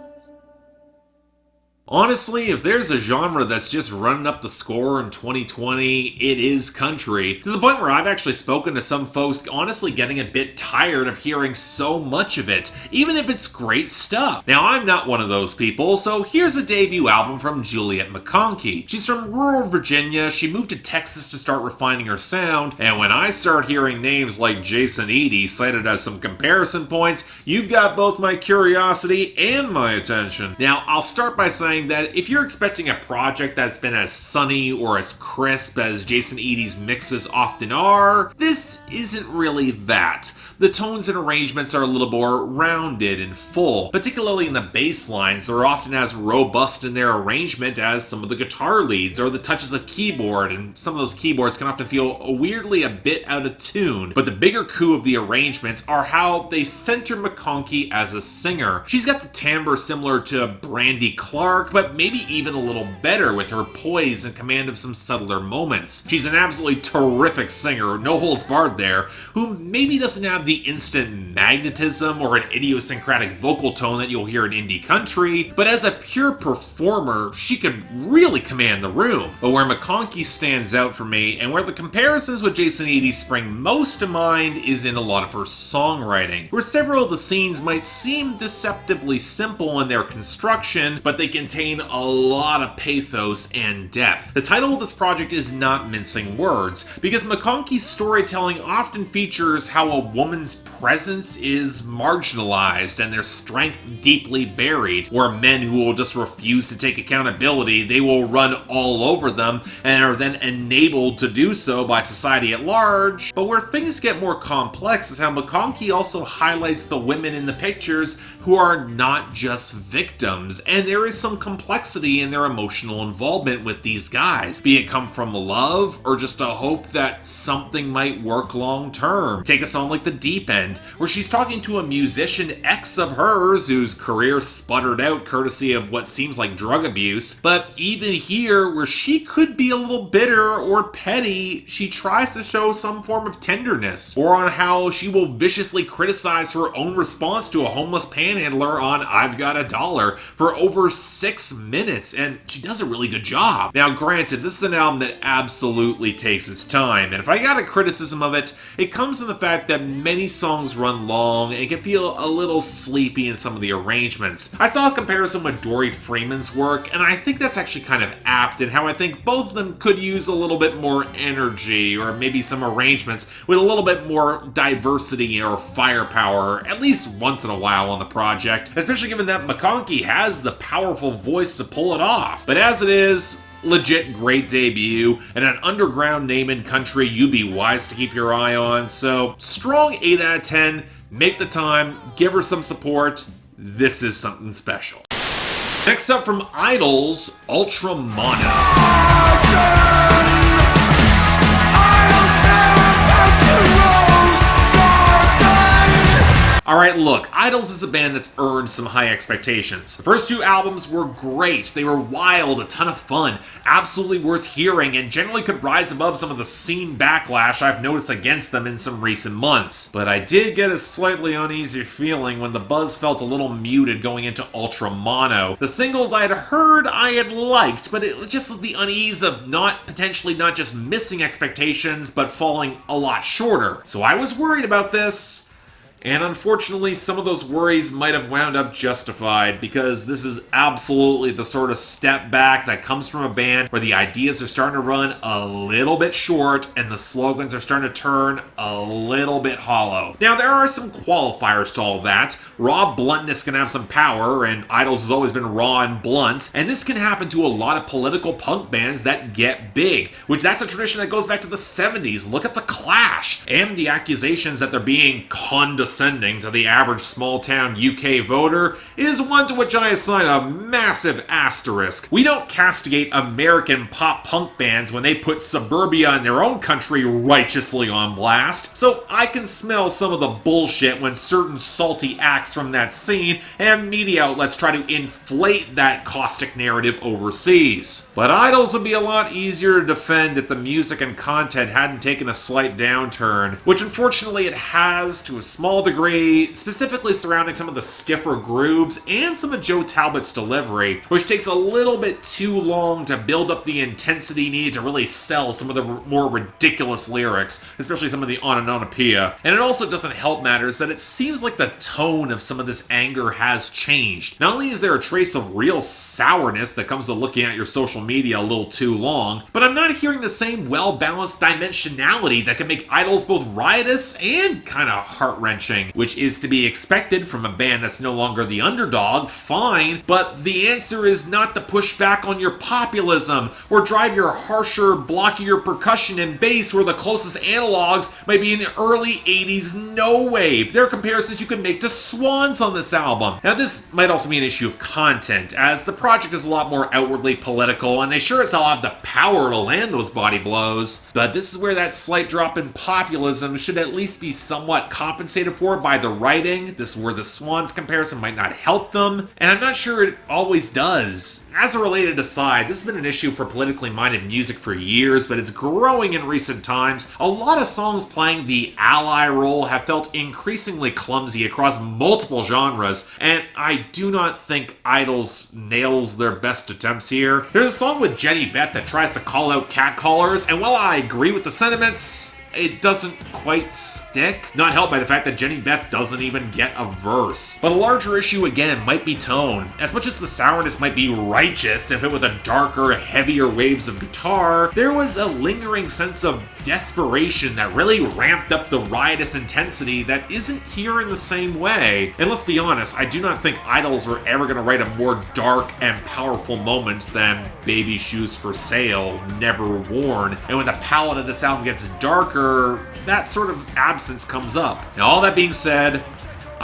Honestly, if there's a genre that's just running up the score in 2020, it is country. To the point where I've actually spoken to some folks honestly getting a bit tired of hearing so much of it, even if it's great stuff. Now, I'm not one of those people, so here's a debut album from Juliet McConkie. She's from rural Virginia, she moved to Texas to start refining her sound, and when I start hearing names like Jason Eady cited as some comparison points, you've got both my curiosity and my attention. Now, I'll start by saying that if you're expecting a project that's been as sunny or as crisp as Jason Eady's mixes often are, this isn't really that. The tones and arrangements are a little more rounded and full, particularly in the bass lines. They're often as robust in their arrangement as some of the guitar leads or the touches of keyboard, and some of those keyboards can often feel weirdly a bit out of tune. But the bigger coup of the arrangements are how they center McConkie as a singer. She's got the timbre similar to Brandy Clark, but maybe even a little better with her poise and command of some subtler moments. She's an absolutely terrific singer, no holds barred there, who maybe doesn't have the instant magnetism or an idiosyncratic vocal tone that you'll hear in indie country, but as a pure performer, she can really command the room. But where McConkie stands out for me, and where the comparisons with Jason Eady spring most to mind, is in a lot of her songwriting, where several of the scenes might seem deceptively simple in their construction, but they contain a lot of pathos and depth. The title of this project is not mincing words, because McConkie's storytelling often features how a woman's presence is marginalized and their strength deeply buried, where men who will just refuse to take accountability, they will run all over them and are then enabled to do so by society at large. But where things get more complex is how McConkie also highlights the women in the pictures who are not just victims, and there is some complexity in their emotional involvement with these guys, be it come from love or just a hope that something might work long term. Take a song like The Deep End, where she's talking to a musician ex of hers whose career sputtered out courtesy of what seems like drug abuse, but even here, where she could be a little bitter or petty, she tries to show some form of tenderness, or on how she will viciously criticize her own response to a homeless panhandler on I've Got a Dollar for over 6 minutes, and she does a really good job. Now granted, this is an album that absolutely takes its time, and if I got a criticism of it, it comes in the fact that many songs run long and can feel a little sleepy in some of the arrangements. I saw a comparison with Dory Freeman's work, and I think that's actually kind of apt in how I think both of them could use a little bit more energy, or maybe some arrangements with a little bit more diversity or firepower, at least once in a while on the project, especially given that McConkie has the powerful voice to pull it off. But as it is, legit great debut, and an underground name in country you'd be wise to keep your eye on, so strong 8 out of 10, make the time, give her some support, this is something special. Next up from Idles, Ultra Mono. Alright, look, Idles is a band that's earned some high expectations. The first 2 albums were great, they were wild, a ton of fun, absolutely worth hearing, and generally could rise above some of the scene backlash I've noticed against them in some recent months. But I did get a slightly uneasy feeling when the buzz felt a little muted going into Ultra Mono. The singles I had heard I had liked, but it was just the unease of potentially not just missing expectations, but falling a lot shorter. So I was worried about this. And unfortunately, some of those worries might have wound up justified, because this is absolutely the sort of step back that comes from a band where the ideas are starting to run a little bit short and the slogans are starting to turn a little bit hollow. Now, there are some qualifiers to all that. Raw bluntness can have some power, and Idles has always been raw and blunt, and this can happen to a lot of political punk bands that get big, which that's a tradition that goes back to the 70s. Look at The Clash, and the accusations that they're being condescending to the average small-town UK voter is one to which I assign a massive asterisk. We don't castigate American pop-punk bands when they put suburbia in their own country righteously on blast, so I can smell some of the bullshit when certain salty acts from that scene and media outlets try to inflate that caustic narrative overseas. But Idles would be a lot easier to defend if the music and content hadn't taken a slight downturn, which unfortunately it has to a small degree, specifically surrounding some of the stiffer grooves and some of Joe Talbot's delivery, which takes a little bit too long to build up the intensity needed to really sell some of the more ridiculous lyrics, especially some of the onomatopoeia. And it also doesn't help matters that it seems like the tone of some of this anger has changed. Not only is there a trace of real sourness that comes with looking at your social media a little too long, but I'm not hearing the same well-balanced dimensionality that can make Idles both riotous and kind of heart-wrenching, which is to be expected from a band that's no longer the underdog, fine, but the answer is not to push back on your populism, or drive your harsher, blockier percussion and bass where the closest analogs might be in the early 80s no wave. There are comparisons you can make to Swans on this album. Now this might also be an issue of content, as the project is a lot more outwardly political, and they sure as hell have the power to land those body blows, but this is where that slight drop in populism should at least be somewhat compensated for by the writing. This is where the Swans comparison might not help them, and I'm not sure it always does. As a related aside, this has been an issue for politically minded music for years, but it's growing in recent times. A lot of songs playing the ally role have felt increasingly clumsy across multiple genres, and I do not think Idles nails their best attempts here. There's a song with Jenny Beth that tries to call out catcallers, and while I agree with the sentiments, it doesn't quite stick. Not helped by the fact that Jenny Beth doesn't even get a verse. But a larger issue again might be tone. As much as the sourness might be righteous if it with a darker, heavier waves of guitar, there was a lingering sense of desperation that really ramped up the riotous intensity that isn't here in the same way. And let's be honest, I do not think Idles were ever going to write a more dark and powerful moment than Baby Shoes for Sale, Never Worn. And when the palette of this album gets darker, that sort of absence comes up. Now all that being said,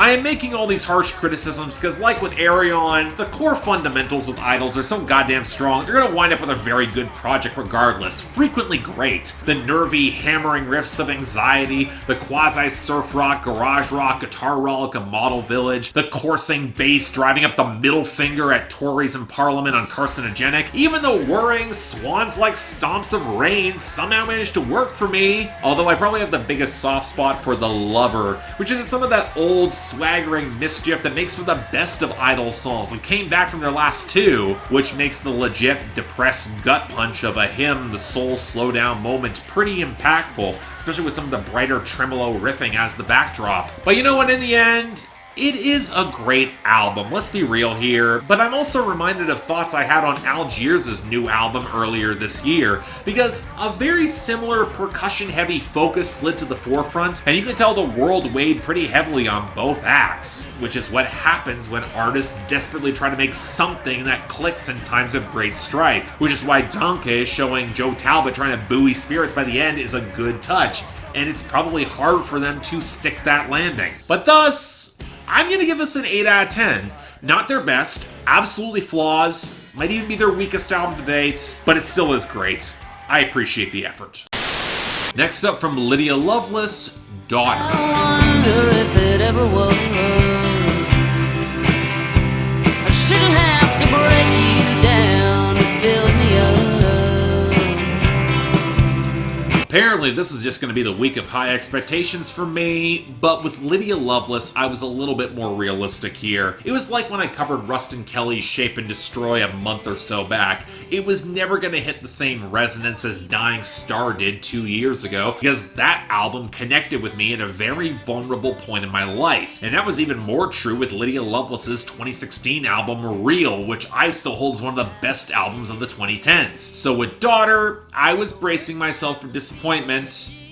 I am making all these harsh criticisms because, like with Arion, the core fundamentals of idols are so goddamn strong, you're gonna wind up with a very good project regardless, frequently great. The nervy, hammering riffs of Anxiety, the quasi-surf rock, garage rock, guitar relic of Model Village, the coursing bass driving up the middle finger at Tories in Parliament on Carcinogenic, even the whirring, swans-like stomps of rain somehow managed to work for me. Although I probably have the biggest soft spot for The Lover, which is some of that old, swaggering mischief that makes for the best of Idol songs and came back from their last two, which makes the legit depressed gut punch of a hymn, the soul slowdown moment, pretty impactful, especially with some of the brighter tremolo riffing as the backdrop. But you know what, in the end, it is a great album, let's be real here, but I'm also reminded of thoughts I had on Algiers' new album earlier this year, because a very similar percussion-heavy focus slid to the forefront, and you can tell the world weighed pretty heavily on both acts, which is what happens when artists desperately try to make something that clicks in times of great strife, which is why Tonk showing Joe Talbot trying to buoy spirits by the end is a good touch, and it's probably hard for them to stick that landing. But thus, I'm going to give this an 8 out of 10. Not their best, absolutely flaws, might even be their weakest album to date, but it still is great. I appreciate the effort. Next up from Lydia Loveless, Daughter. I wonder if it ever was. I shouldn't have to break you down to build me up. Apparently, this is just going to be the week of high expectations for me, but with Lydia Loveless, I was a little bit more realistic here. It was like when I covered Rustin Kelly's Shape and Destroy a month or so back. It was never going to hit the same resonance as Dying Star did 2 years ago, because that album connected with me at a very vulnerable point in my life. And that was even more true with Lydia Loveless's 2016 album, Real, which I still hold as one of the best albums of the 2010s. So with Daughter, I was bracing myself for disappointment,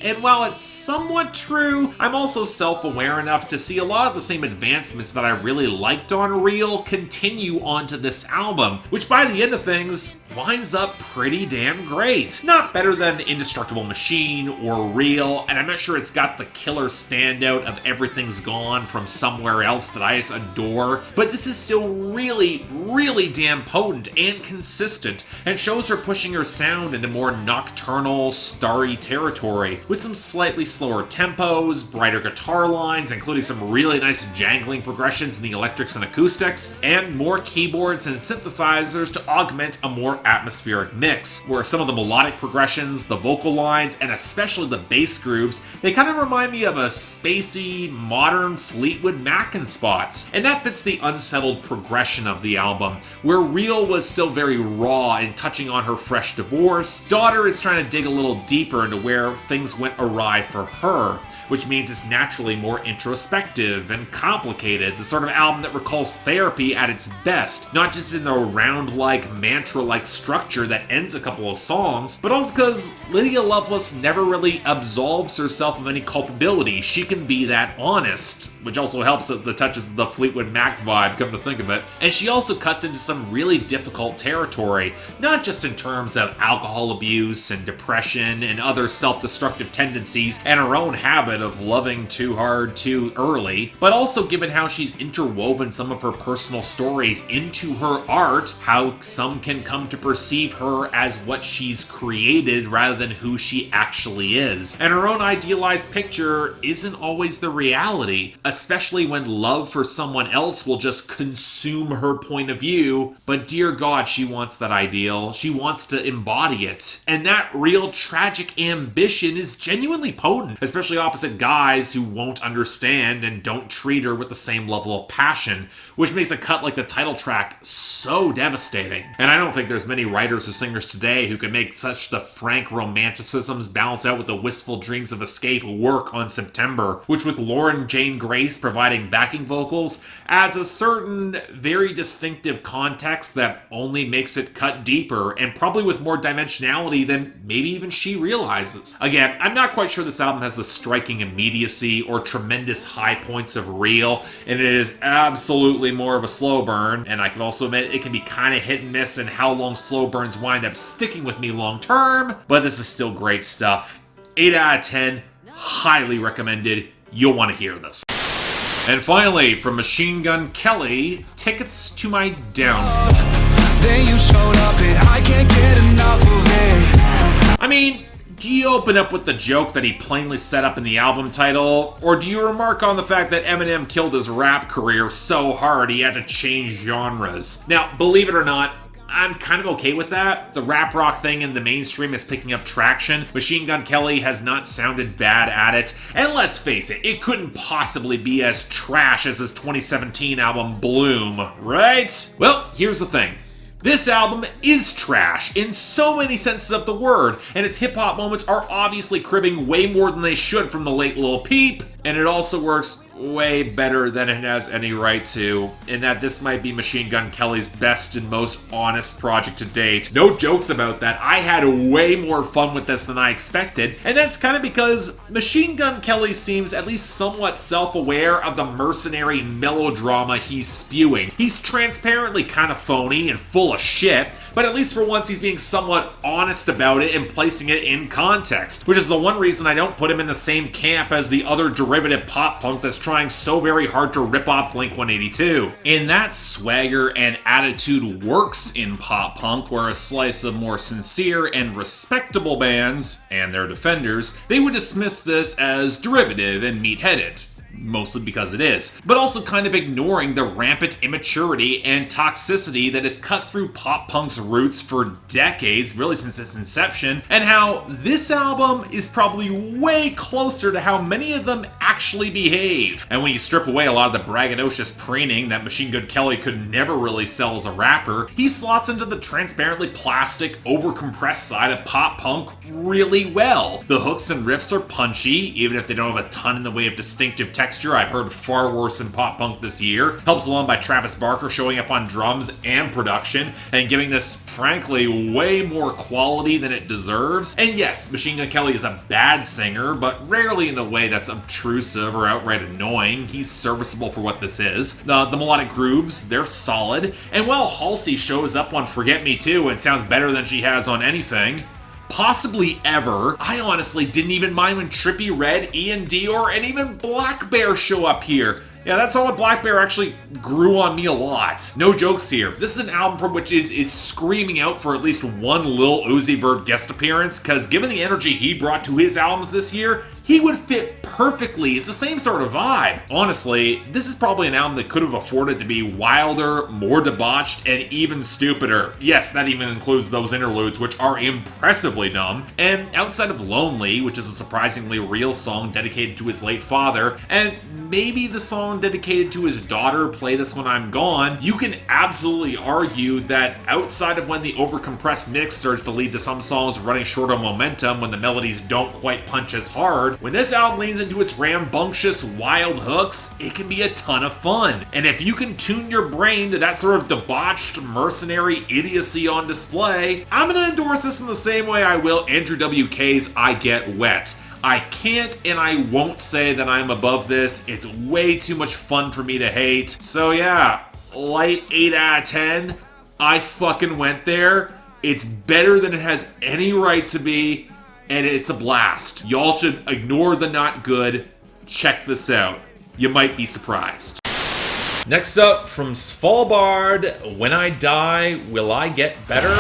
and while it's somewhat true, I'm also self-aware enough to see a lot of the same advancements that I really liked on Real continue onto this album, which by the end of things winds up pretty damn great. Not better than Indestructible Machine or Real, and I'm not sure it's got the killer standout of Everything's Gone from Somewhere Else that I just adore, but this is still really, really damn potent and consistent, and shows her pushing her sound into more nocturnal, starry territory, with some slightly slower tempos, brighter guitar lines, including some really nice jangling progressions in the electrics and acoustics, and more keyboards and synthesizers to augment a more atmospheric mix, where some of the melodic progressions, the vocal lines, and especially the bass grooves, they kind of remind me of a spacey, modern Fleetwood Mac in spots. And that fits the unsettled progression of the album, where Real was still very raw and touching on her fresh divorce. Daughter is trying to dig a little deeper into where things went awry for her, which means it's naturally more introspective and complicated, the sort of album that recalls therapy at its best, not just in the round-like, mantra-like structure that ends a couple of songs, but also because Lydia Loveless never really absolves herself of any culpability. She can be that honest, which also helps that the touches of the Fleetwood Mac vibe, come to think of it. And she also cuts into some really difficult territory, not just in terms of alcohol abuse and depression and other self-destructive tendencies and her own habit of loving too hard too early, but also given how she's interwoven some of her personal stories into her art, how some can come to perceive her as what she's created rather than who she actually is. And her own idealized picture isn't always the reality, especially when love for someone else will just consume her point of view, but dear God, she wants that ideal. She wants to embody it. And that real tragic ambition is genuinely potent, especially opposite guys who won't understand and don't treat her with the same level of passion, which makes a cut like the title track so devastating. And I don't think there's many writers or singers today who can make such the frank romanticisms balanced out with the wistful dreams of escape work on September, which with Lauren Jane Grace providing backing vocals adds a certain very distinctive context that only makes it cut deeper and probably with more dimensionality than maybe even she realizes. Again, I'm not quite sure this album has the striking immediacy or tremendous high points of Real, and it is absolutely more of a slow burn, and I can also admit it can be kind of hit and miss in how long slow burns wind up sticking with me long term, but this is still great stuff. 8 out of 10, highly recommended. You'll want to hear this. And finally, from Machine Gun Kelly, Tickets to My Down. Then you showed up and I can't get enough of it. I mean, do you open up with the joke that he plainly set up in the album title, or do you remark on the fact that Eminem killed his rap career so hard he had to change genres? Now, believe it or not, I'm kind of okay with that. The rap rock thing in the mainstream is picking up traction. Machine Gun Kelly has not sounded bad at it. And let's face it, it couldn't possibly be as trash as his 2017 album Bloom, right? Well, here's the thing. This album is trash in so many senses of the word, and its hip-hop moments are obviously cribbing way more than they should from the late Lil Peep, and it also works way better than it has any right to, in that this might be Machine Gun Kelly's best and most honest project to date. No jokes about that. I had way more fun with this than I expected, and that's kind of because Machine Gun Kelly seems at least somewhat self-aware of the mercenary melodrama he's spewing. He's transparently kind of phony and full of shit, but at least for once he's being somewhat honest about it and placing it in context, which is the one reason I don't put him in the same camp as the other derivative pop punk that's trying so very hard to rip off Blink-182. In that swagger and attitude works in pop punk, where a slice of more sincere and respectable bands, and their defenders, they would dismiss this as derivative and meat-headed. Mostly because it is, but also kind of ignoring the rampant immaturity and toxicity that has cut through pop punk's roots for decades, really since its inception, and how this album is probably way closer to how many of them actually behave. And when you strip away a lot of the braggadocious preening that Machine Gun Kelly could never really sell as a rapper, he slots into the transparently plastic, overcompressed side of pop punk really well. The hooks and riffs are punchy, even if they don't have a ton in the way of distinctive texture I've heard far worse in pop punk this year, helped along by Travis Barker showing up on drums and production, and giving this, frankly, way more quality than it deserves. And yes, Machine Gun Kelly is a bad singer, but rarely in a way that's obtrusive or outright annoying. He's serviceable for what this is. The melodic grooves, they're solid, and while Halsey shows up on Forget Me Too and sounds better than she has on anything, possibly ever, I honestly didn't even mind when Trippie Redd, Ian Dior, and even Black Bear show up here. Yeah, that song with Black Bear actually grew on me a lot. No jokes here. This is an album from which is screaming out for at least one Lil Uzi Vert guest appearance, because given the energy he brought to his albums this year, he would fit perfectly. It's the same sort of vibe. Honestly, this is probably an album that could have afforded to be wilder, more debauched, and even stupider. Yes, that even includes those interludes, which are impressively dumb. And outside of Lonely, which is a surprisingly real song dedicated to his late father, and maybe the song dedicated to his daughter, Play This When I'm Gone, you can absolutely argue that outside of when the overcompressed mix starts to lead to some songs running short on momentum when the melodies don't quite punch as hard, when this album leans into its rambunctious, wild hooks, it can be a ton of fun. And if you can tune your brain to that sort of debauched, mercenary idiocy on display, I'm gonna endorse this in the same way I will Andrew WK's I Get Wet. I can't and I won't say that I'm above this. It's way too much fun for me to hate. So yeah, light 8 out of 10. I fucking went there. It's better than it has any right to be, and it's a blast. Y'all should ignore the not good. Check this out. You might be surprised. Next up, from Svalbard, When I Die, Will I Get Better?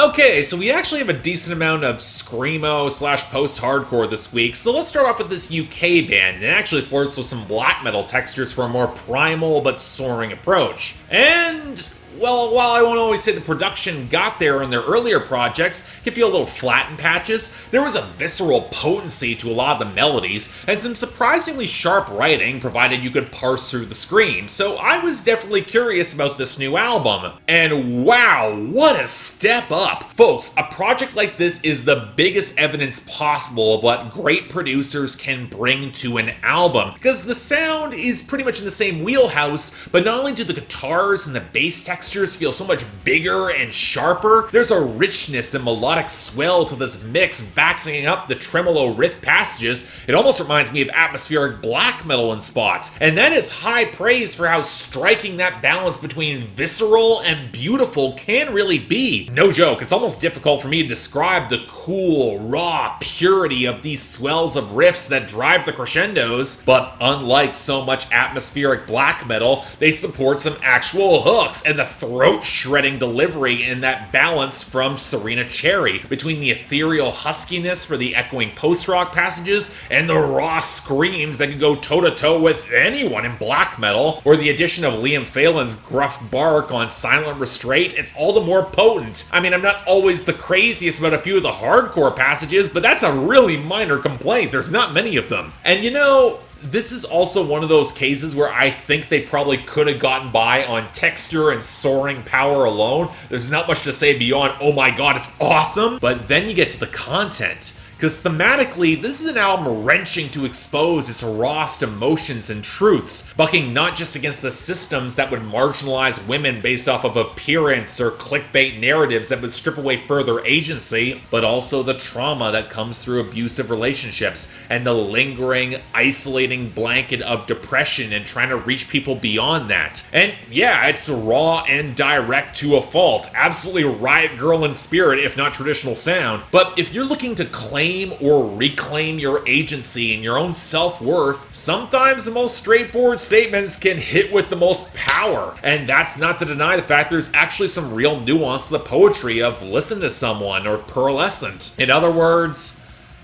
Okay, so we actually have a decent amount of screamo / post-hardcore this week, so let's start off with this UK band. It actually flirts with some black metal textures for a more primal but soaring approach. And well, while I won't always say the production got there in their earlier projects, it can feel a little flat in patches, there was a visceral potency to a lot of the melodies, and some surprisingly sharp writing, provided you could parse through the screams, so I was definitely curious about this new album. And wow, what a step up! Folks, a project like this is the biggest evidence possible of what great producers can bring to an album, because the sound is pretty much in the same wheelhouse, but not only do the guitars and the bass texture textures feel so much bigger and sharper. There's a richness and melodic swell to this mix, backing up the tremolo riff passages. It almost reminds me of atmospheric black metal in spots, and that is high praise for how striking that balance between visceral and beautiful can really be. No joke, it's almost difficult for me to describe the cool, raw purity of these swells of riffs that drive the crescendos, but unlike so much atmospheric black metal, they support some actual hooks and the throat-shredding delivery in that balance from Serena Cherry between the ethereal huskiness for the echoing post-rock passages and the raw screams that can go toe-to-toe with anyone in black metal, or the addition of Liam Phelan's gruff bark on Silent Restraint. It's all the more potent. I mean, I'm not always the craziest about a few of the hardcore passages, but that's a really minor complaint. There's not many of them. And you know, this is also one of those cases where I think they probably could have gotten by on texture and soaring power alone. There's not much to say beyond, oh my god, it's awesome. But then you get to the content. Because thematically, this is an album wrenching to expose its rawest emotions and truths, bucking not just against the systems that would marginalize women based off of appearance or clickbait narratives that would strip away further agency, but also the trauma that comes through abusive relationships and the lingering, isolating blanket of depression and trying to reach people beyond that. And yeah, it's raw and direct to a fault. Absolutely Riot Girl in spirit, if not traditional sound. But if you're looking to claim or reclaim your agency and your own self-worth, sometimes the most straightforward statements can hit with the most power. And that's not to deny the fact there's actually some real nuance to the poetry of Listen to Someone or Pearlescent. In other words,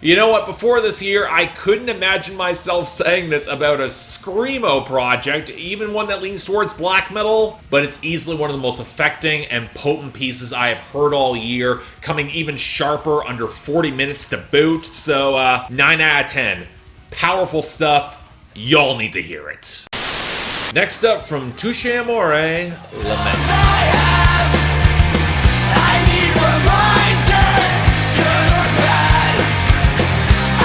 you know what, before this year, I couldn't imagine myself saying this about a screamo project, even one that leans towards black metal, but it's easily one of the most affecting and potent pieces I have heard all year, coming even sharper under 40 minutes to boot, so 9 out of 10. Powerful stuff, y'all need to hear it. Next up from Touche Amore, Lament.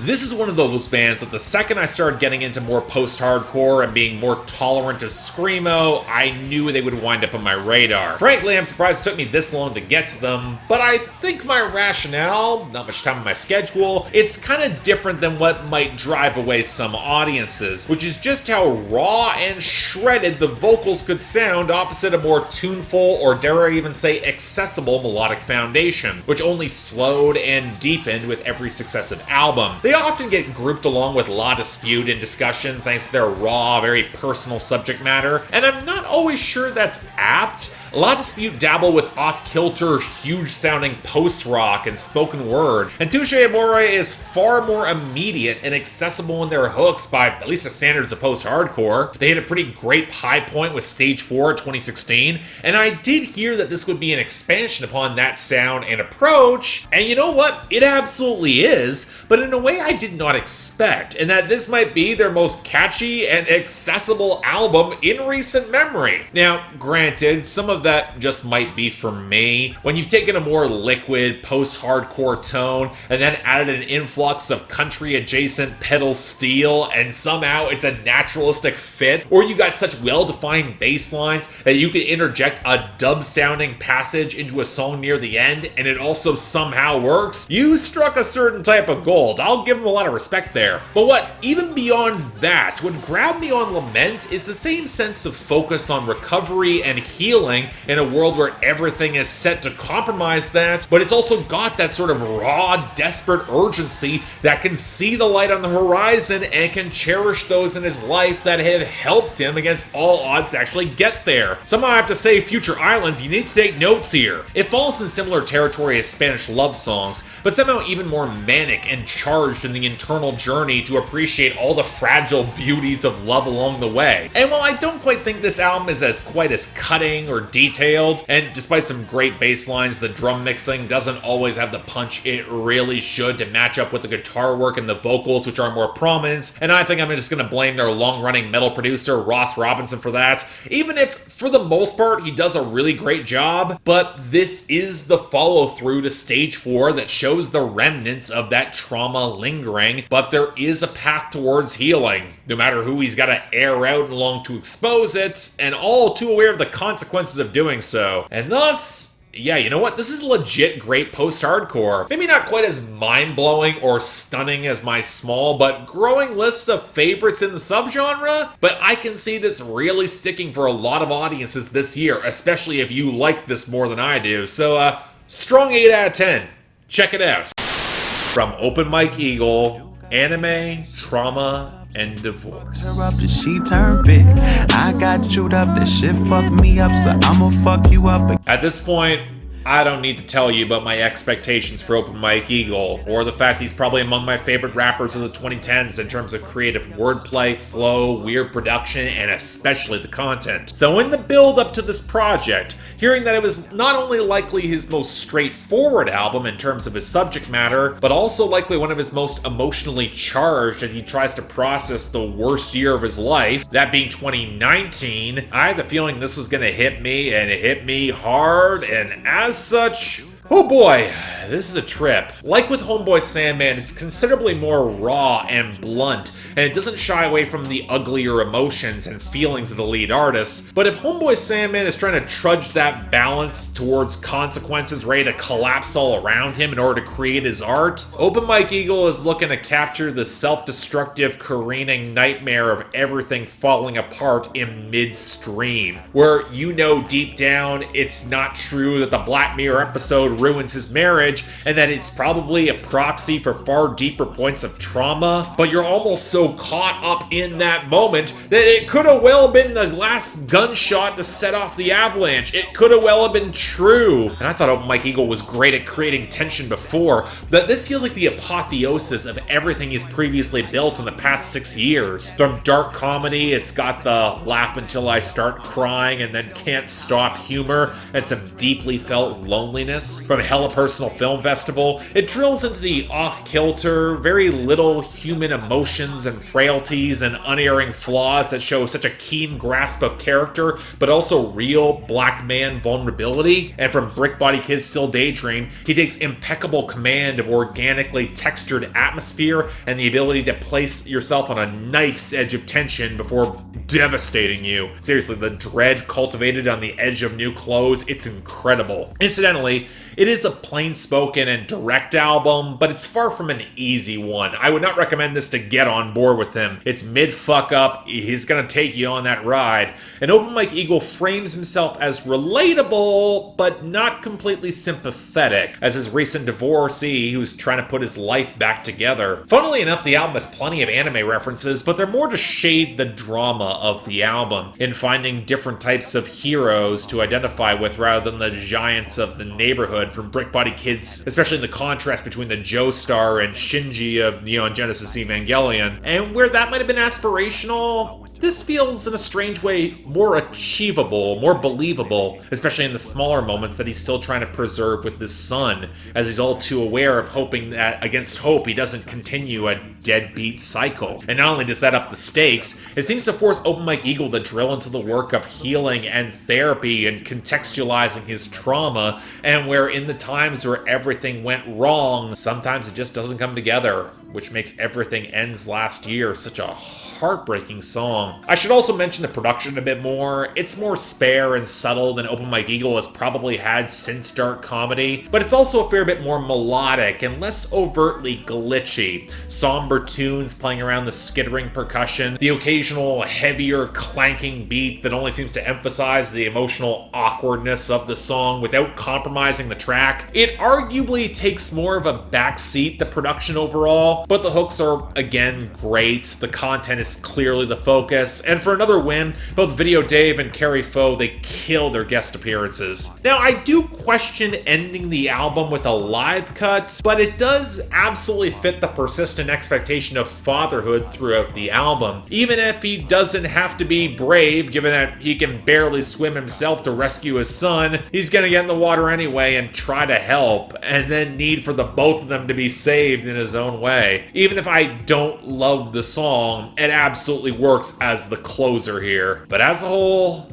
This is one of those bands that the second I started getting into more post-hardcore and being more tolerant of screamo, I knew they would wind up on my radar. Frankly, I'm surprised it took me this long to get to them, but I think my rationale, not much time on my schedule, it's kind of different than what might drive away some audiences, which is just how raw and shredded the vocals could sound opposite a more tuneful, or dare I even say accessible, melodic foundation, which only slowed and deepened with every successive album. They often get grouped along with La Dispute in discussion thanks to their raw, very personal subject matter, and I'm not always sure that's apt. La Dispute dabble with off-kilter, huge-sounding post-rock and spoken word, and Touche Amore is far more immediate and accessible in their hooks by at least the standards of post-hardcore. They hit a pretty great high point with Stage 4 2016, and I did hear that this would be an expansion upon that sound and approach, and you know what? It absolutely is, but in a way I did not expect, and that this might be their most catchy and accessible album in recent memory. Now, granted, some of that just might be for me. When you've taken a more liquid, post-hardcore tone and then added an influx of country-adjacent pedal steel, and somehow it's a naturalistic fit, or you got such well-defined bass lines that you could interject a dub-sounding passage into a song near the end, and it also somehow works, you struck a certain type of gold. I'll give them a lot of respect there. But what, even beyond that, what grabbed me on Lament is the same sense of focus on recovery and healing in a world where everything is set to compromise that, but it's also got that sort of raw, desperate urgency that can see the light on the horizon and can cherish those in his life that have helped him against all odds to actually get there. Somehow I have to say, Future Islands, you need to take notes here. It falls in similar territory as Spanish love songs, but somehow even more manic and charged in the internal journey to appreciate all the fragile beauties of love along the way. And while I don't quite think this album is quite as cutting or detailed, and despite some great bass lines, the drum mixing doesn't always have the punch it really should to match up with the guitar work and the vocals, which are more prominent, and I think I'm just gonna blame their long-running metal producer, Ross Robinson, for that, even if, for the most part, he does a really great job. But this is the follow-through to Stage 4 that shows the remnants of that trauma lingering, but there is a path towards healing, no matter who he's got to air out and long to expose it, and all too aware of the consequences of doing so. And thus, yeah, you know what? This is legit great post-hardcore. Maybe not quite as mind-blowing or stunning as my small but growing list of favorites in the subgenre, but I can see this really sticking for a lot of audiences this year, especially if you like this more than I do. So, strong 8 out of 10. Check it out. From Open Mike Eagle, Anime, Trauma, and Divorce. Her up and she turned big. I got chewed up, that shit fucked me up, so I'ma fuck you up. At this point, I don't need to tell you about my expectations for Open Mike Eagle, or the fact he's probably among my favorite rappers of the 2010s in terms of creative wordplay, flow, weird production, and especially the content. So in the build up to this project, hearing that it was not only likely his most straightforward album in terms of his subject matter, but also likely one of his most emotionally charged as he tries to process the worst year of his life, that being 2019, I had the feeling this was gonna hit me, and it hit me hard, and as such, oh boy, this is a trip. Like with Homeboy Sandman, it's considerably more raw and blunt, and it doesn't shy away from the uglier emotions and feelings of the lead artist. But if Homeboy Sandman is trying to trudge that balance towards consequences ready to collapse all around him in order to create his art, Open Mike Eagle is looking to capture the self-destructive, careening nightmare of everything falling apart in midstream, where you know deep down it's not true that the Black Mirror episode ruins his marriage, and that it's probably a proxy for far deeper points of trauma, but you're almost so caught up in that moment that it could have well been the last gunshot to set off the avalanche. It could have well have been true. And I thought Open Mike Eagle was great at creating tension before, but this feels like the apotheosis of everything he's previously built in the past 6 years. From dark comedy, it's got the laugh until I start crying and then can't stop humor, and some deeply felt loneliness. From Hella Personal Film Festival, it drills into the off-kilter, very little human emotions and frailties and unerring flaws that show such a keen grasp of character, but also real black man vulnerability. And from Brick Body Kids Still Daydream, he takes impeccable command of organically textured atmosphere and the ability to place yourself on a knife's edge of tension before devastating you. Seriously, the dread cultivated on the edge of new clothes, it's incredible. Incidentally, it is a plain-spoken and direct album, but it's far from an easy one. I would not recommend this to get on board with him. It's mid-fuck-up, he's gonna take you on that ride. And Open Mike Eagle frames himself as relatable, but not completely sympathetic, as his recent divorcee who's trying to put his life back together. Funnily enough, the album has plenty of anime references, but they're more to shade the drama of the album, in finding different types of heroes to identify with rather than the giants of the neighborhood from Brick Body Kids, especially in the contrast between the Joestar and Shinji of Neon Genesis Evangelion. And where that might have been aspirational, this feels in a strange way more achievable, more believable, especially in the smaller moments that he's still trying to preserve with his son, as he's all too aware of hoping that against hope he doesn't continue a deadbeat cycle. And not only does that up the stakes, it seems to force Open Mike Eagle to drill into the work of healing and therapy and contextualizing his trauma, and where in the times where everything went wrong, sometimes it just doesn't come together, which makes Everything Ends Last Year such a heartbreaking song. I should also mention the production a bit more. It's more spare and subtle than Open Mike Eagle has probably had since dark comedy, but it's also a fair bit more melodic and less overtly glitchy. Somber tunes playing around the skittering percussion, the occasional heavier clanking beat that only seems to emphasize the emotional awkwardness of the song without compromising the track. It arguably takes more of a backseat, the production overall, but the hooks are again great. The content is clearly the focus, and for another win, both Video Dave and Carrie Foe, they kill their guest appearances. Now, I do question ending the album with a live cut, but it does absolutely fit the persistent expectation of fatherhood throughout the album. Even if he doesn't have to be brave, given that he can barely swim himself to rescue his son, he's gonna get in the water anyway and try to help, and then need for the both of them to be saved in his own way. Even if I don't love the song, it absolutely works as the closer here. But as a whole,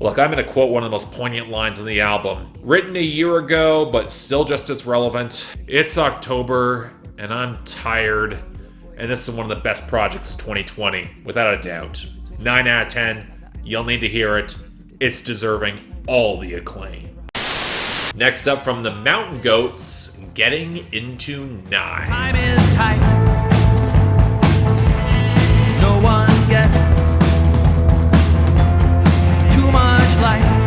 look, I'm going to quote one of the most poignant lines on the album. Written a year ago, but still just as relevant. It's October, and I'm tired, and this is one of the best projects of 2020, without a doubt. 9 out of 10, you'll need to hear it. It's deserving all the acclaim. Next up from the Mountain Goats, Getting Into Nine. Time is tight. No one gets too much light.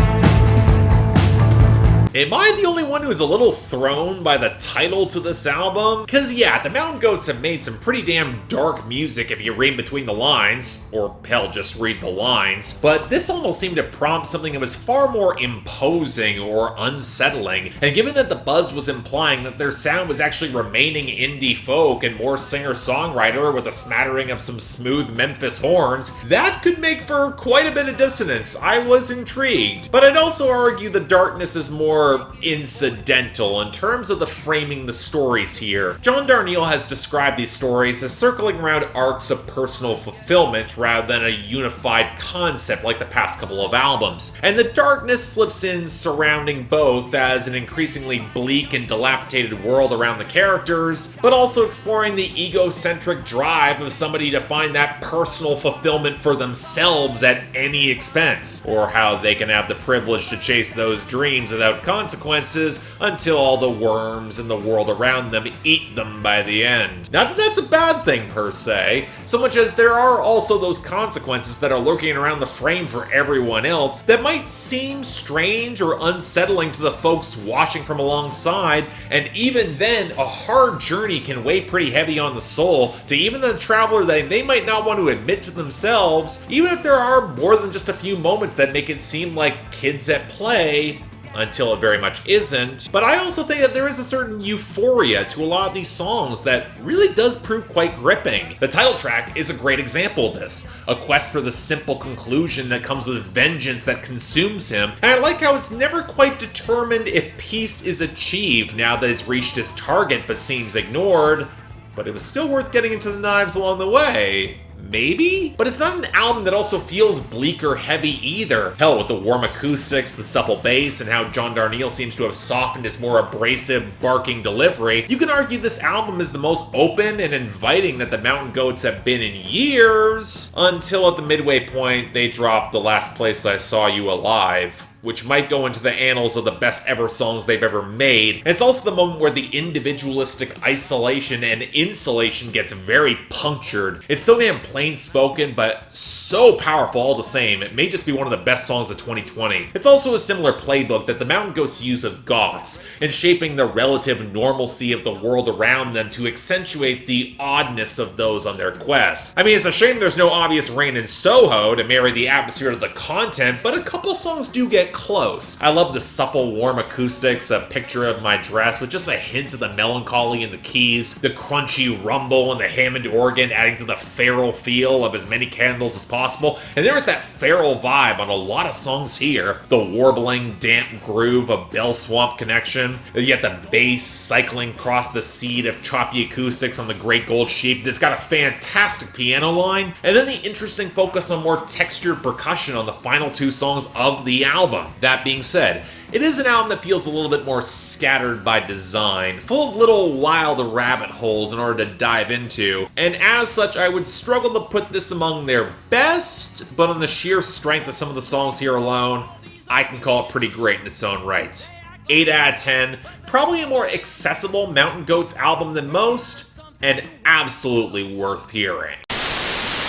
Am I the only one who's a little thrown by the title to this album? Because yeah, the Mountain Goats have made some pretty damn dark music if you read between the lines, or hell, just read the lines, but this almost seemed to prompt something that was far more imposing or unsettling, and given that the buzz was implying that their sound was actually remaining indie folk and more singer-songwriter with a smattering of some smooth Memphis horns, that could make for quite a bit of dissonance. I was intrigued, but I'd also argue the darkness is more incidental in terms of the framing the stories here. John Darnielle has described these stories as circling around arcs of personal fulfillment rather than a unified concept like the past couple of albums. And the darkness slips in surrounding both as an increasingly bleak and dilapidated world around the characters, but also exploring the egocentric drive of somebody to find that personal fulfillment for themselves at any expense, or how they can have the privilege to chase those dreams without consequences until all the worms in the world around them eat them by the end. Not that that's a bad thing per se, so much as there are also those consequences that are lurking around the frame for everyone else that might seem strange or unsettling to the folks watching from alongside, and even then a hard journey can weigh pretty heavy on the soul to even the traveler that they might not want to admit to themselves, even if there are more than just a few moments that make it seem like kids at play, until it very much isn't. But I also think that there is a certain euphoria to a lot of these songs that really does prove quite gripping. The title track is a great example of this, a quest for the simple conclusion that comes with vengeance that consumes him, and I like how it's never quite determined if peace is achieved now that it's reached its target but seems ignored, but it was still worth getting into the knives along the way. Maybe? But it's not an album that also feels bleak or heavy either. Hell, with the warm acoustics, the supple bass, and how John Darnielle seems to have softened his more abrasive, barking delivery, you can argue this album is the most open and inviting that the Mountain Goats have been in years, until at the midway point they dropped The Last Place I Saw You Alive, which might go into the annals of the best ever songs they've ever made. And it's also the moment where the individualistic isolation and insulation gets very punctured. It's so damn plain spoken, but so powerful all the same. It may just be one of the best songs of 2020. It's also a similar playbook that the Mountain Goats use of goths in shaping the relative normalcy of the world around them to accentuate the oddness of those on their quest. I mean, it's a shame there's no obvious Rain in Soho to marry the atmosphere to the content, but a couple songs do get close. I love the supple, warm acoustics, a picture of my dress with just a hint of the melancholy in the keys, the crunchy rumble and the Hammond organ adding to the feral feel of as many candles as possible. And there is that feral vibe on a lot of songs here. The warbling, damp groove of Bell Swamp Connection, yet the bass cycling across the seed of choppy acoustics on the Great Gold Sheep that's got a fantastic piano line, and then the interesting focus on more textured percussion on the final two songs of the album. That being said, it is an album that feels a little bit more scattered by design, full of little wild rabbit holes in order to dive into, and as such I would struggle to put this among their best, but on the sheer strength of some of the songs here alone, I can call it pretty great in its own right. 8 out of 10, probably a more accessible Mountain Goats album than most, and absolutely worth hearing.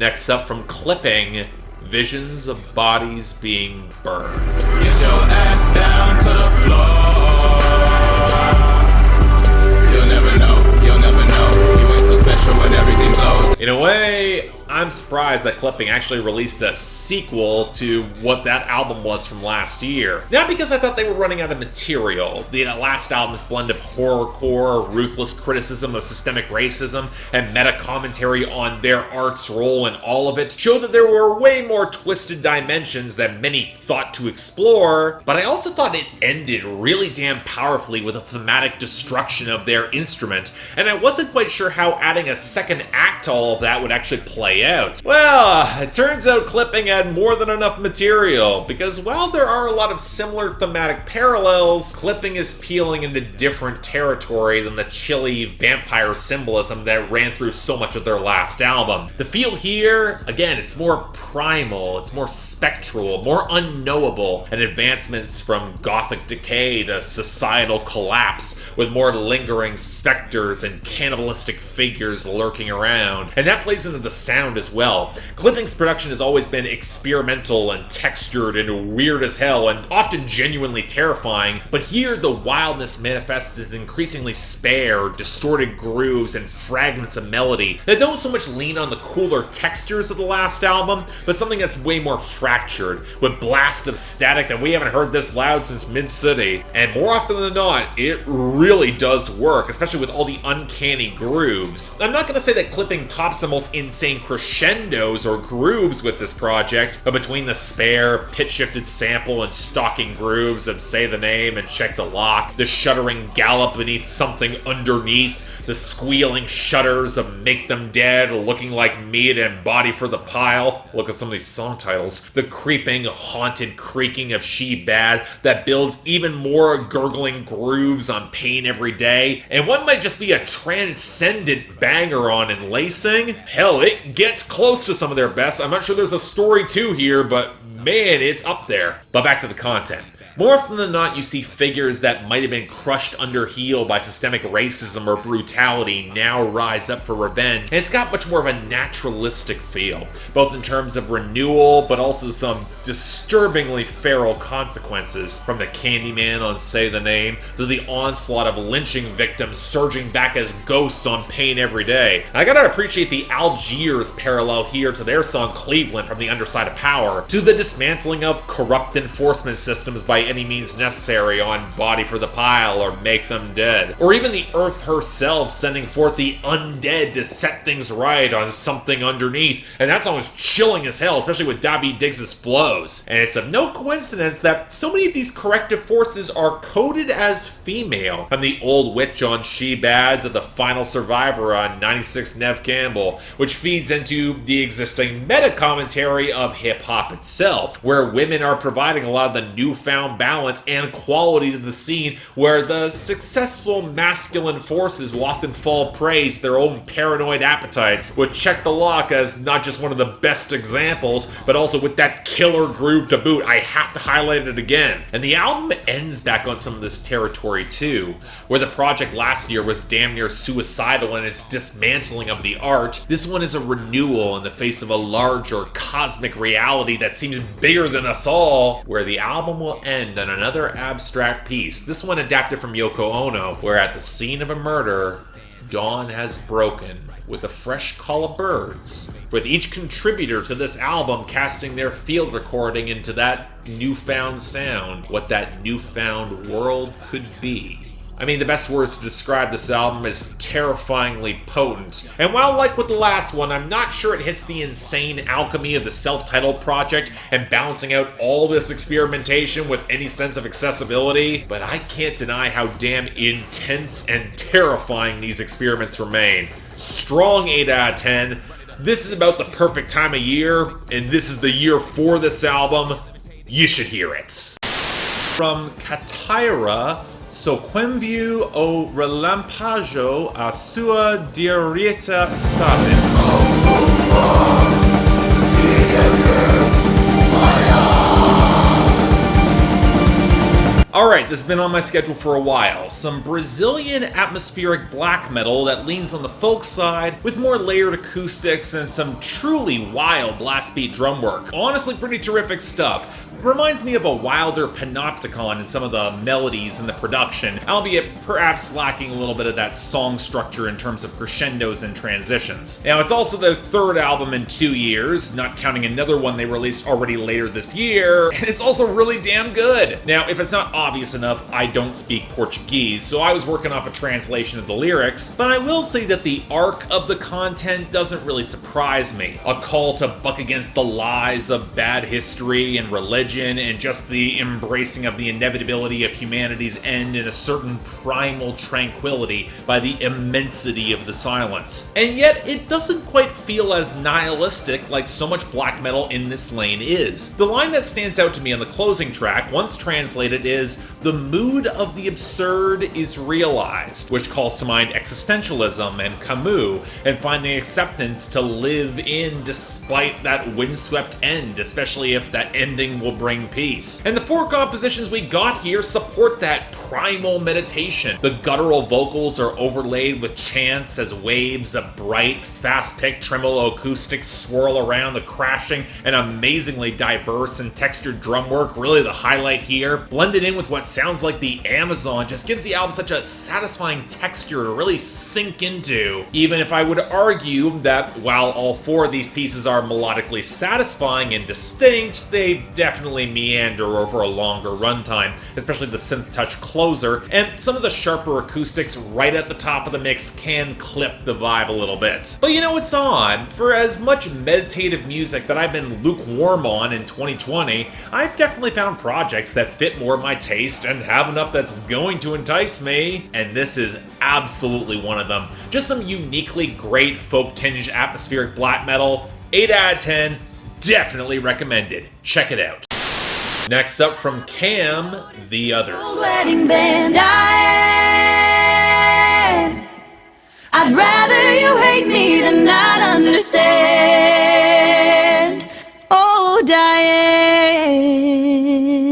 Next up from Clipping, Visions of Bodies Being Burned. Get your ass down to the floor. You'll never know, you'll never know. You ain't so special when everything blows. In a way, I'm surprised that Clipping actually released a sequel to what that album was from last year. Not because I thought they were running out of material. The last album's blend of horrorcore, ruthless criticism of systemic racism, and meta-commentary on their art's role in all of it showed that there were way more twisted dimensions than many thought to explore, but I also thought it ended really damn powerfully with a thematic destruction of their instrument, and I wasn't quite sure how adding a second act to all of that would actually play out. Well, it turns out Clipping had more than enough material, because while there are a lot of similar thematic parallels, Clipping is peeling into different territory than the chilly vampire symbolism that ran through so much of their last album. The feel here, again, it's more primal, it's more spectral, more unknowable, and advancements from gothic decay to societal collapse, with more lingering specters and cannibalistic figures lurking around. And that plays into the sound as well. Clipping's production has always been experimental and textured and weird as hell, and often genuinely terrifying, but here the wildness manifests as increasingly spare, distorted grooves and fragments of melody that don't so much lean on the cooler textures of the last album, but something that's way more fractured, with blasts of static that we haven't heard this loud since Mid-City. And more often than not, it really does work, especially with all the uncanny grooves. I'm not going to say that Clipping tops the most insane crescendos or grooves with this project, but between the spare, pitch-shifted sample and stalking grooves of Say the Name and Check the Lock, the shuddering gallop beneath something underneath, the squealing shudders of Make Them Dead, Looking Like Meat, and Body for the Pile. Look at some of these song titles. The creeping, haunted creaking of She Bad that builds even more gurgling grooves on Pain Every Day. And one might just be a transcendent banger on Enlacing. Hell, it gets close to some of their best. I'm not sure there's a story too here, but man, it's up there. But back to the content. More often than not, you see figures that might have been crushed under heel by systemic racism or brutality now rise up for revenge, and it's got much more of a naturalistic feel, both in terms of renewal, but also some disturbingly feral consequences, from the Candyman on Say the Name, to the onslaught of lynching victims surging back as ghosts on Pain Every Day. And I gotta appreciate the Algiers parallel here to their song Cleveland from The Underside of Power, to the dismantling of corrupt enforcement systems by any means necessary on Body for the Pile or Make Them Dead. Or even the Earth herself sending forth the undead to set things right on Something Underneath. And that song was chilling as hell, especially with Dabi Diggs' flows. And it's of no coincidence that so many of these corrective forces are coded as female. From the Old Witch on She Bad to the Final Survivor on 96 Nev Campbell, which feeds into the existing meta-commentary of hip-hop itself, where women are providing a lot of the newfound balance and quality to the scene, where the successful masculine forces will often fall prey to their own paranoid appetites, with Check the Lock as not just one of the best examples, but also with that killer groove to boot. I have to highlight it again. And the album ends back on some of this territory too, where the project last year was damn near suicidal in its dismantling of the art. This one is a renewal in the face of a larger cosmic reality that seems bigger than us all, where the album will end on another abstract piece, this one adapted from Yoko Ono, where at the scene of a murder, dawn has broken with a fresh call of birds, with each contributor to this album casting their field recording into that newfound sound, what that newfound world could be. I mean, the best words to describe this album is terrifyingly potent. And while like with the last one, I'm not sure it hits the insane alchemy of the self-titled project and balancing out all this experimentation with any sense of accessibility, but I can't deny how damn intense and terrifying these experiments remain. Strong 8 out of 10. This is about the perfect time of year, and this is the year for this album. You should hear it. From Kataira, So quem o relampaggio a sua direita sabe. Alright, this has been on my schedule for a while. Some Brazilian atmospheric black metal that leans on the folk side, with more layered acoustics and some truly wild blast beat drum work. Honestly, pretty terrific stuff. Reminds me of a wilder panopticon in some of the melodies and the production, albeit perhaps lacking a little bit of that song structure in terms of crescendos and transitions. Now, it's also their third album in 2 years, not counting another one they released already later this year, and it's also really damn good. Now, if it's not obvious enough, I don't speak Portuguese, so I was working off a translation of the lyrics, but I will say that the arc of the content doesn't really surprise me. A call to buck against the lies of bad history and religion, religion and just the embracing of the inevitability of humanity's end in a certain primal tranquility by the immensity of the silence. And yet, it doesn't quite feel as nihilistic like so much black metal in this lane is. The line that stands out to me on the closing track, once translated, is, "The mood of the absurd is realized," which calls to mind existentialism and Camus, and finding acceptance to live in despite that windswept end, especially if that ending will bring peace. And the four compositions we got here support that primal meditation. The guttural vocals are overlaid with chants as waves of bright, fast-picked tremolo acoustics swirl around the crashing and amazingly diverse and textured drum work, really the highlight here. Blended in with what sounds like the Amazon just gives the album such a satisfying texture to really sink into, even if I would argue that while all four of these pieces are melodically satisfying and distinct, they definitely meander over a longer runtime, especially the synth touch closer, and some of the sharper acoustics right at the top of the mix can clip the vibe a little bit. But you know, it's odd. For as much meditative music that I've been lukewarm on in 2020, I've definitely found projects that fit more my taste and have enough that's going to entice me, and this is absolutely one of them. Just some uniquely great folk-tinged atmospheric black metal. 8 out of 10, definitely recommended. Check it out. Next up from Cam, The Others. Wedding band, I'd rather you hate me than not understand. Oh, Diane.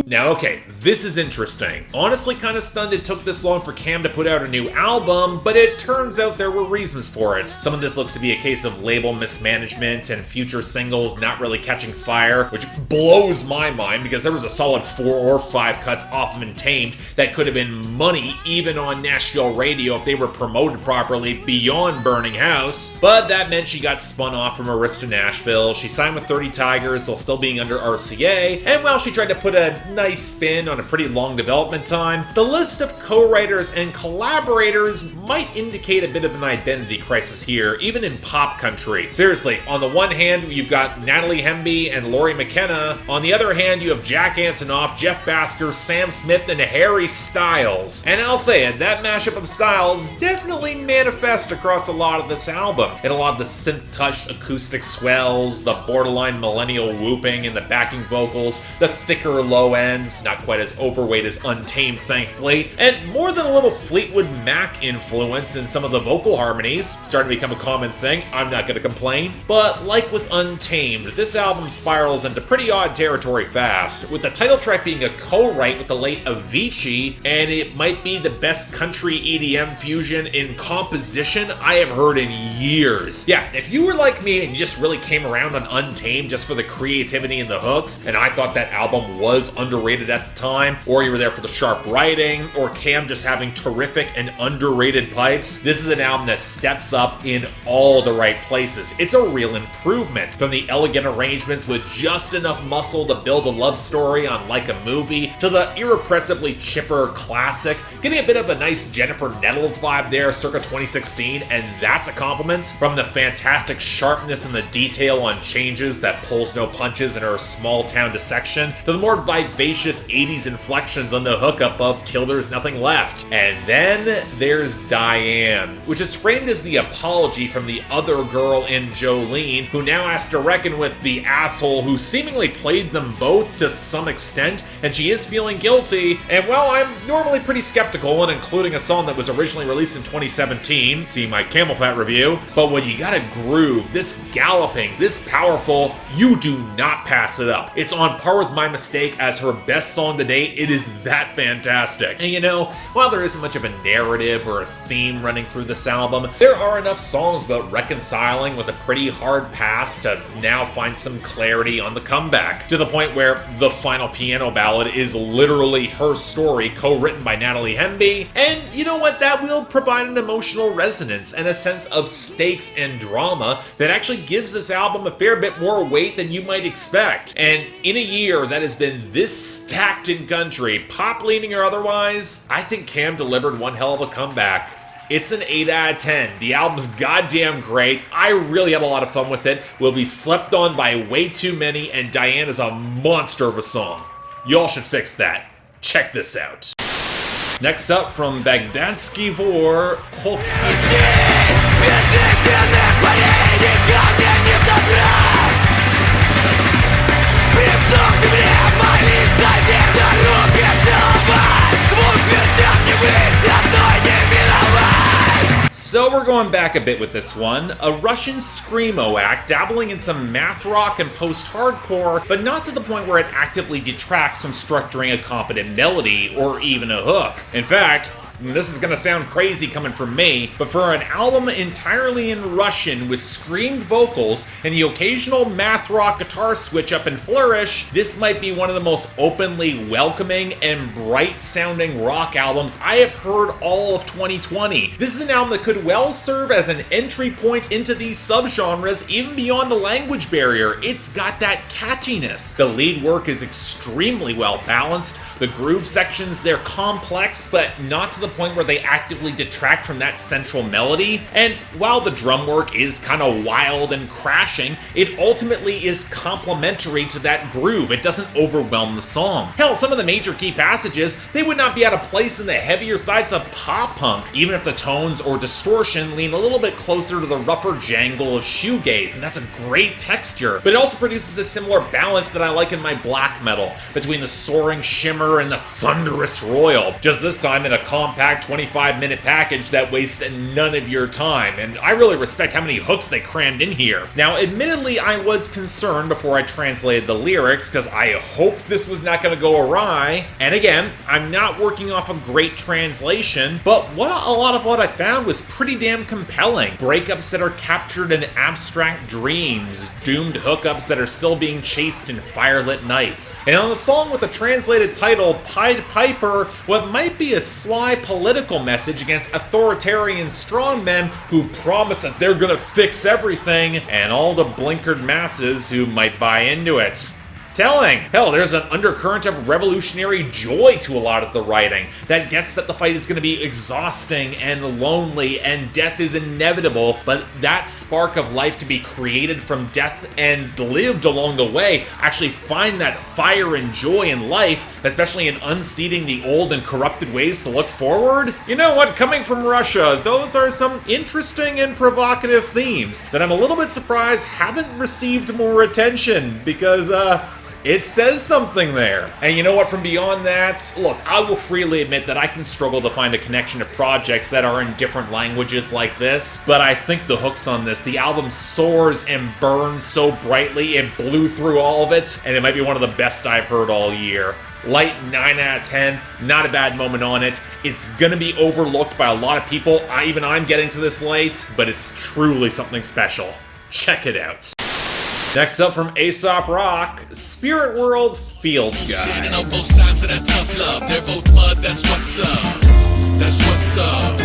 Now, okay, this is interesting. Honestly, kind of stunned it took this long for Cam to put out a new album, but it turns out there were reasons for it. Some of this looks to be a case of label mismanagement and future singles not really catching fire, which blows my mind because there was a solid 4 or 5 cuts off of Untamed that could have been money even on Nashville radio if they were promoted properly beyond Burning House. But that meant she got spun off from Arista Nashville, she signed with 30 Tigers while still being under RCA, and while she tried to put a nice spin on a pretty long development time, the list of co-writers and collaborators might indicate a bit of an identity crisis here, even in pop country. Seriously, on the one hand, you've got Natalie Hemby and Laurie McKenna. On the other hand, you have Jack Antonoff, Jeff Basker, Sam Smith, and Harry Styles. And I'll say it, that mashup of styles definitely manifests across a lot of this album. In a lot of the synth-touched acoustic swells, the borderline millennial whooping and the backing vocals, the thicker low ends, not quite as overweight as Untamed, thankfully, and more than a little Fleetwood Mac influence in some of the vocal harmonies, starting to become a common thing, I'm not gonna complain. But like with Untamed, this album spirals into pretty odd territory fast, with the title track being a co-write with the late Avicii, and it might be the best country EDM fusion in composition I have heard in years. Yeah, if you were like me and you just really came around on Untamed just for the creativity and the hooks, and I thought that album was underrated at the time, or you were there for the sharp writing, or Cam just having terrific and underrated pipes, this is an album that steps up in all the right places. It's a real improvement. From the elegant arrangements with just enough muscle to build a love story on Like a Movie, to the irrepressibly chipper classic, getting a bit of a nice Jennifer Nettles vibe there circa 2016, and that's a compliment. From the fantastic sharpness and the detail on changes that pulls no punches in her small town dissection, to the more vivacious 80s inflections on the hookup of Till There's Nothing Left. And then there's Diane, which is framed as the apology from the other girl in Jolene, who now has to reckon with the asshole who seemingly played them both to some extent, and she is feeling guilty. And while I'm normally pretty skeptical in including a song that was originally released in 2017, see my Camel Fat review, but when you got a groove this galloping, this powerful, you do not pass it up. It's on par with My Mistake as her best song to date. It is that fantastic. And you know, while there isn't much of a narrative or a theme running through this album, there are enough songs about reconciling with a pretty hard past to now find some clarity on the comeback, to the point where the final piano ballad is literally her story, co-written by Natalie Hemby. And you know what? That will provide an emotional resonance and a sense of stakes and drama that actually gives this album a fair bit more weight than you might expect. And in a year that has been this stacked in country, pop leaning or otherwise, I think Cam delivered one hell of a comeback. It's an 8 out of 10. The album's goddamn great. I really had a lot of fun with it. Will be slept on by way too many, and Diane is a monster of a song. Y'all should fix that. Check this out. Next up from Bagdadski Vor, So we're going back a bit with this one. A Russian screamo act dabbling in some math rock and post-hardcore, but not to the point where it actively detracts from structuring a competent melody or even a hook. In fact, this is gonna sound crazy coming from me, but for an album entirely in Russian with screamed vocals and the occasional math rock guitar switch up and flourish, this might be one of the most openly welcoming and bright sounding rock albums I have heard all of 2020. This is an album that could well serve as an entry point into these subgenres even beyond the language barrier. It's got that catchiness. The lead work is extremely well balanced. The groove sections, they're complex, but not to the point where they actively detract from that central melody. And while the drum work is kind of wild and crashing, it ultimately is complementary to that groove. It doesn't overwhelm the song. Hell, some of the major key passages, they would not be out of place in the heavier sides of pop-punk, even if the tones or distortion lean a little bit closer to the rougher jangle of shoegaze, and that's a great texture. But it also produces a similar balance that I like in my black metal, between the soaring shimmer and the thunderous royal, just this time in a compact 25-minute package that wastes none of your time, and I really respect how many hooks they crammed in here. Now, admittedly, I was concerned before I translated the lyrics, because I hoped this was not going to go awry, and again, I'm not working off a great translation, but a lot of what I found was pretty damn compelling. Breakups that are captured in abstract dreams, doomed hookups that are still being chased in firelit nights, and on the song with the translated title Pied Piper, what might be a sly political message against authoritarian strongmen who promise that they're gonna fix everything, and all the blinkered masses who might buy into it. Telling. Hell, there's an undercurrent of revolutionary joy to a lot of the writing that gets that the fight is going to be exhausting and lonely and death is inevitable, but that spark of life to be created from death and lived along the way, actually find that fire and joy in life, especially in unseating the old and corrupted ways to look forward. You know what? Coming from Russia, those are some interesting and provocative themes that I'm a little bit surprised haven't received more attention, because, it says something there. And you know what, from beyond that, look, I will freely admit that I can struggle to find a connection to projects that are in different languages like this, but I think the hooks on this, the album soars and burns so brightly, it blew through all of it, and it might be one of the best I've heard all year. Light 9 out of 10, not a bad moment on it. It's gonna be overlooked by a lot of people, even I'm getting to this late, but it's truly something special. Check it out. Next up from R.A.P, Spirit World Field Guide. On both sides of that tough love, they're both mud, that's what's up. That's what's up.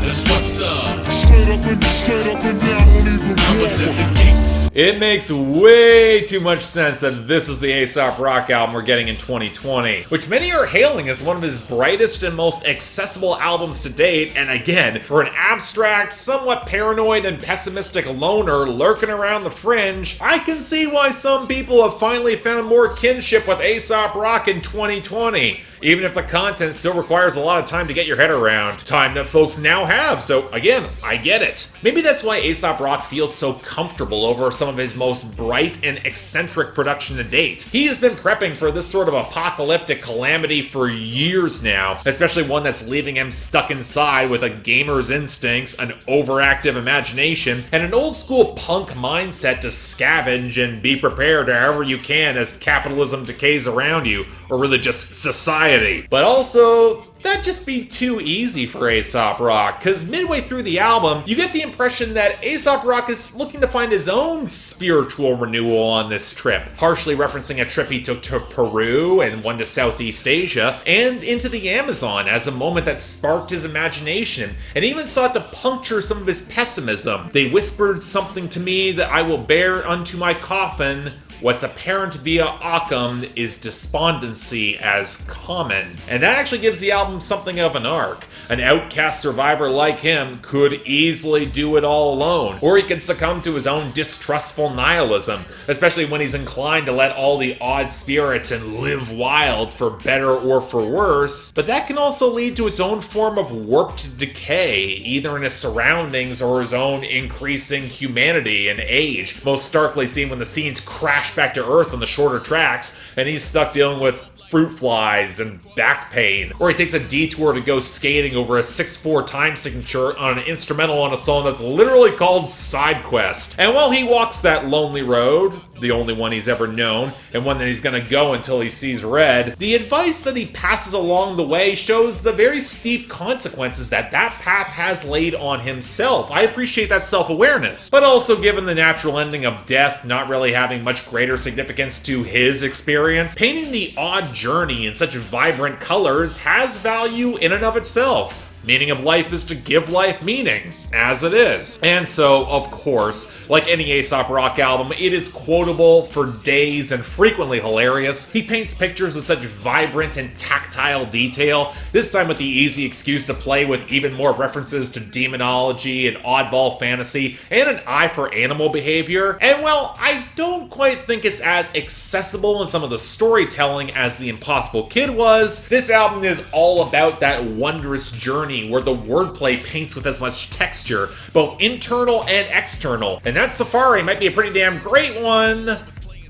That's what's up. Straight up and down, won't even I was at the gates. It makes way too much sense that this is the A$AP Rock album we're getting in 2020, which many are hailing as one of his brightest and most accessible albums to date, and again, for an abstract, somewhat paranoid and pessimistic loner lurking around the fringe, I can see why some people have finally found more kinship with A$AP Rock in 2020. Even if the content still requires a lot of time to get your head around. Time that folks now have, so again, I get it. Maybe that's why A$AP Rock feels so comfortable over some of his most bright and eccentric production to date. He has been prepping for this sort of apocalyptic calamity for years now, especially one that's leaving him stuck inside with a gamer's instincts, an overactive imagination, and an old school punk mindset to scavenge and be prepared however you can as capitalism decays around you, or really just society. But also, that'd just be too easy for A$AP Rock, because midway through the album, you get the impression that A$AP Rock is looking to find his own spiritual renewal on this trip, partially referencing a trip he took to Peru and one to Southeast Asia, and into the Amazon as a moment that sparked his imagination, and even sought to puncture some of his pessimism. They whispered something to me that I will bear unto my coffin What's apparent via Occam is despondency as common, and that actually gives the album something of an arc. An outcast survivor like him could easily do it all alone, or he could succumb to his own distrustful nihilism, especially when he's inclined to let all the odd spirits and live wild for better or for worse. But that can also lead to its own form of warped decay, either in his surroundings or his own increasing humanity and age, most starkly seen when the scenes crash back to Earth on the shorter tracks, and he's stuck dealing with fruit flies and back pain, or he takes a detour to go skating over a 6/4 time signature on an instrumental on a song that's literally called Side Quest. And while he walks that lonely road, the only one he's ever known, and one that he's gonna go until he sees red, the advice that he passes along the way shows the very steep consequences that path has laid on himself. I appreciate that self-awareness, but also given the natural ending of death not really having much greater significance to his experience, painting the odd journey in such vibrant colors has value in and of itself. Meaning of life is to give life meaning, as it is. And so, of course, like any Aesop Rock album, it is quotable for days and frequently hilarious. He paints pictures with such vibrant and tactile detail, this time with the easy excuse to play with even more references to demonology and oddball fantasy, and an eye for animal behavior. And well, I don't quite think it's as accessible in some of the storytelling as The Impossible Kid was. This album is all about that wondrous journey where the wordplay paints with as much texture, both internal and external. And that safari might be a pretty damn great one,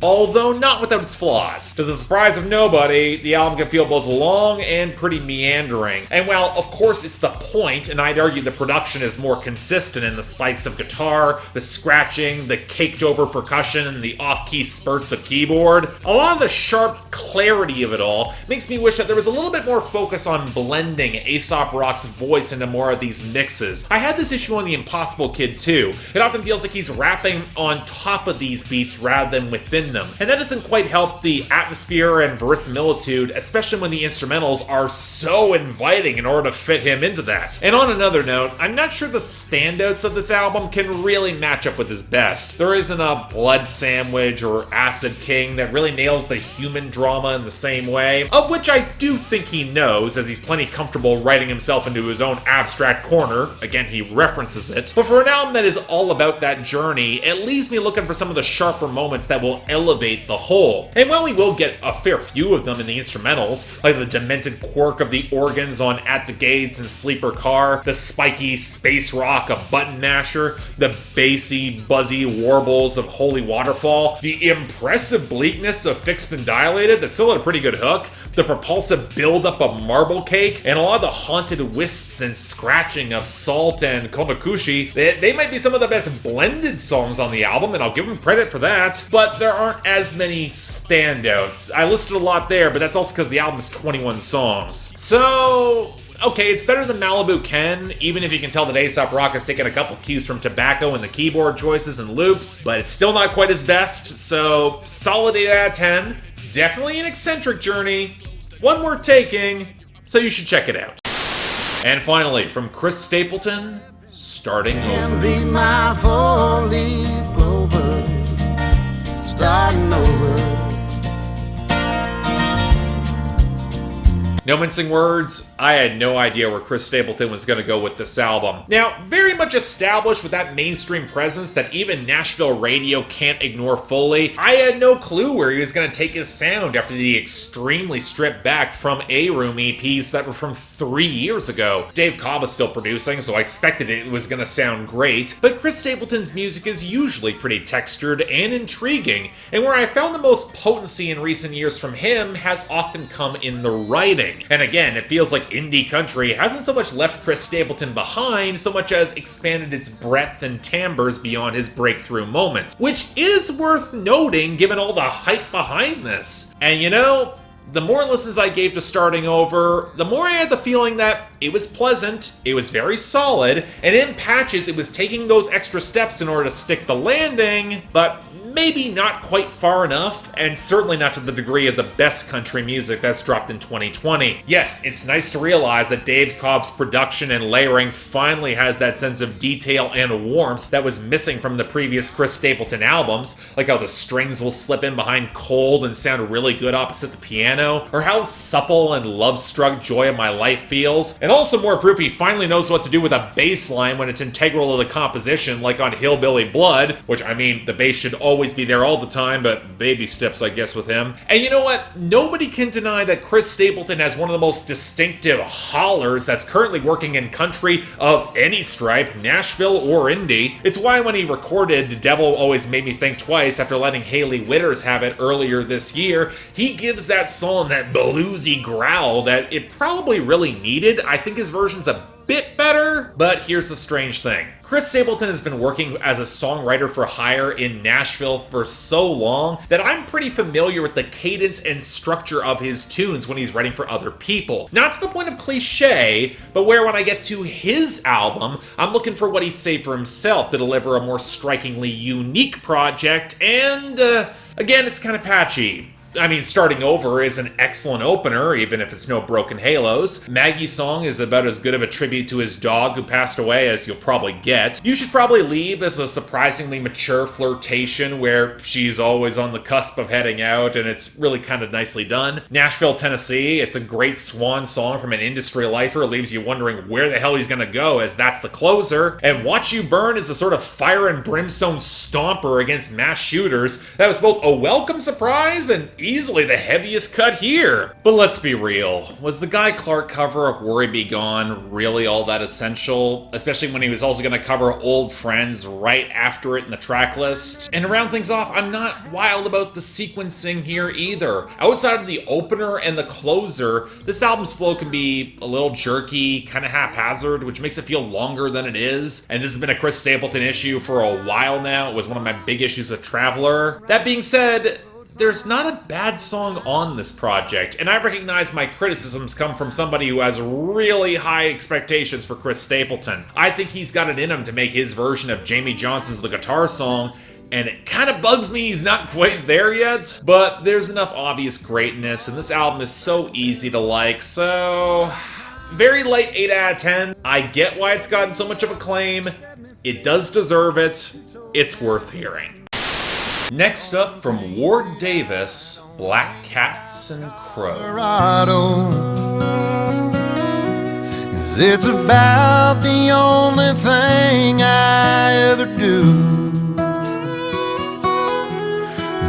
although not without its flaws. To the surprise of nobody, the album can feel both long and pretty meandering. And while, of course, it's the point, and I'd argue the production is more consistent in the spikes of guitar, the scratching, the caked-over percussion, and the off-key spurts of keyboard, a lot of the sharp clarity of it all makes me wish that there was a little bit more focus on blending Aesop Rock's voice into more of these mixes. I had this issue on The Impossible Kid too. It often feels like he's rapping on top of these beats rather than within them, and that doesn't quite help the atmosphere and verisimilitude, especially when the instrumentals are so inviting in order to fit him into that. And on another note, I'm not sure the standouts of this album can really match up with his best. There isn't a Blood Sandwich or Acid King that really nails the human drama in the same way, of which I do think he knows, as he's plenty comfortable writing himself into his own abstract corner. Again, he references it. But for an album that is all about that journey, it leaves me looking for some of the sharper moments that will elevate the whole. And while we will get a fair few of them in the instrumentals, like the demented quirk of the organs on At the Gates and Sleeper Car, the spiky space rock of Button Masher, the bassy, buzzy warbles of Holy Waterfall, the impressive bleakness of Fixed and Dilated that still had a pretty good hook, the propulsive buildup of Marble Cake, and a lot of the haunted wisps and scratching of Salt and Komakushi, they might be some of the best blended songs on the album, and I'll give them credit for that, but there aren't as many standouts. I listed a lot there, but that's also because the album is 21 songs. So, okay, it's better than Malibu Ken, even if you can tell that Aesop Rock has taken a couple cues from Tobacco in the keyboard choices and loops, but it's still not quite his best, so solid 8 out of 10. Definitely an eccentric journey, one worth taking, so you should check it out. And finally, from Chris Stapleton, Starting Over. Be my four-leaf clover, starting over. No mincing words, I had no idea where Chris Stapleton was going to go with this album. Now, very much established with that mainstream presence that even Nashville radio can't ignore fully, I had no clue where he was going to take his sound after the extremely stripped back From A Room EPs that were from 3 years ago. Dave Cobb was still producing, so I expected it was going to sound great, but Chris Stapleton's music is usually pretty textured and intriguing, and where I found the most potency in recent years from him has often come in the writing. And again, it feels like indie country hasn't so much left Chris Stapleton behind so much as expanded its breadth and timbres beyond his breakthrough moments, which is worth noting given all the hype behind this. And you know, The more listens I gave to Starting Over, the more I had the feeling that it was pleasant, it was very solid, and in patches it was taking those extra steps in order to stick the landing, but maybe not quite far enough, and certainly not to the degree of the best country music that's dropped in 2020. Yes, it's nice to realize that Dave Cobb's production and layering finally has that sense of detail and warmth that was missing from the previous Chris Stapleton albums, like how the strings will slip in behind Cold and sound really good opposite the piano, or how supple and love-struck Joy of My Life feels, and also more proof he finally knows what to do with a bass line when it's integral to the composition, like on Hillbilly Blood, which, I mean, the bass should always be there all the time, but baby steps, I guess, with him. And you know what? Nobody can deny that Chris Stapleton has one of the most distinctive hollers that's currently working in country of any stripe, Nashville or indie. It's why when he recorded Devil Always Made Me Think Twice after letting Hayley Witters have it earlier this year, he gives that song that bluesy growl that it probably really needed. I think his version's a bit better, but here's the strange thing. Chris Stapleton has been working as a songwriter for hire in Nashville for so long that I'm pretty familiar with the cadence and structure of his tunes when he's writing for other people. Not to the point of cliche, but where when I get to his album, I'm looking for what he saved for himself to deliver a more strikingly unique project, and again, it's kind of patchy. I mean, Starting Over is an excellent opener, even if it's no Broken Halos. Maggie's song is about as good of a tribute to his dog who passed away as you'll probably get. You Should Probably Leave is a surprisingly mature flirtation where she's always on the cusp of heading out, and it's really kind of nicely done. Nashville, Tennessee, it's a great swan song from an industry lifer. It leaves you wondering where the hell he's gonna go, as that's the closer. And Watch You Burn is a sort of fire and brimstone stomper against mass shooters that was both a welcome surprise and easily the heaviest cut here. But let's be real, was the Guy Clark cover of Worry Be Gone really all that essential? Especially when he was also going to cover Old Friends right after it in the track list? And to round things off, I'm not wild about the sequencing here either. Outside of the opener and the closer, this album's flow can be a little jerky, kind of haphazard, which makes it feel longer than it is. And this has been a Chris Stapleton issue for a while now. It was one of my big issues of Traveler. That being said, there's not a bad song on this project, and I recognize my criticisms come from somebody who has really high expectations for Chris Stapleton. I think he's got it in him to make his version of Jamie Johnson's The Guitar Song, and it kind of bugs me he's not quite there yet, but there's enough obvious greatness, and this album is so easy to like, so very light 8 out of 10. I get why it's gotten so much of acclaim. It does deserve it. It's worth hearing. Next up, from Ward Davis, Black Cats and Crows. 'Cause it's about the only thing I ever do.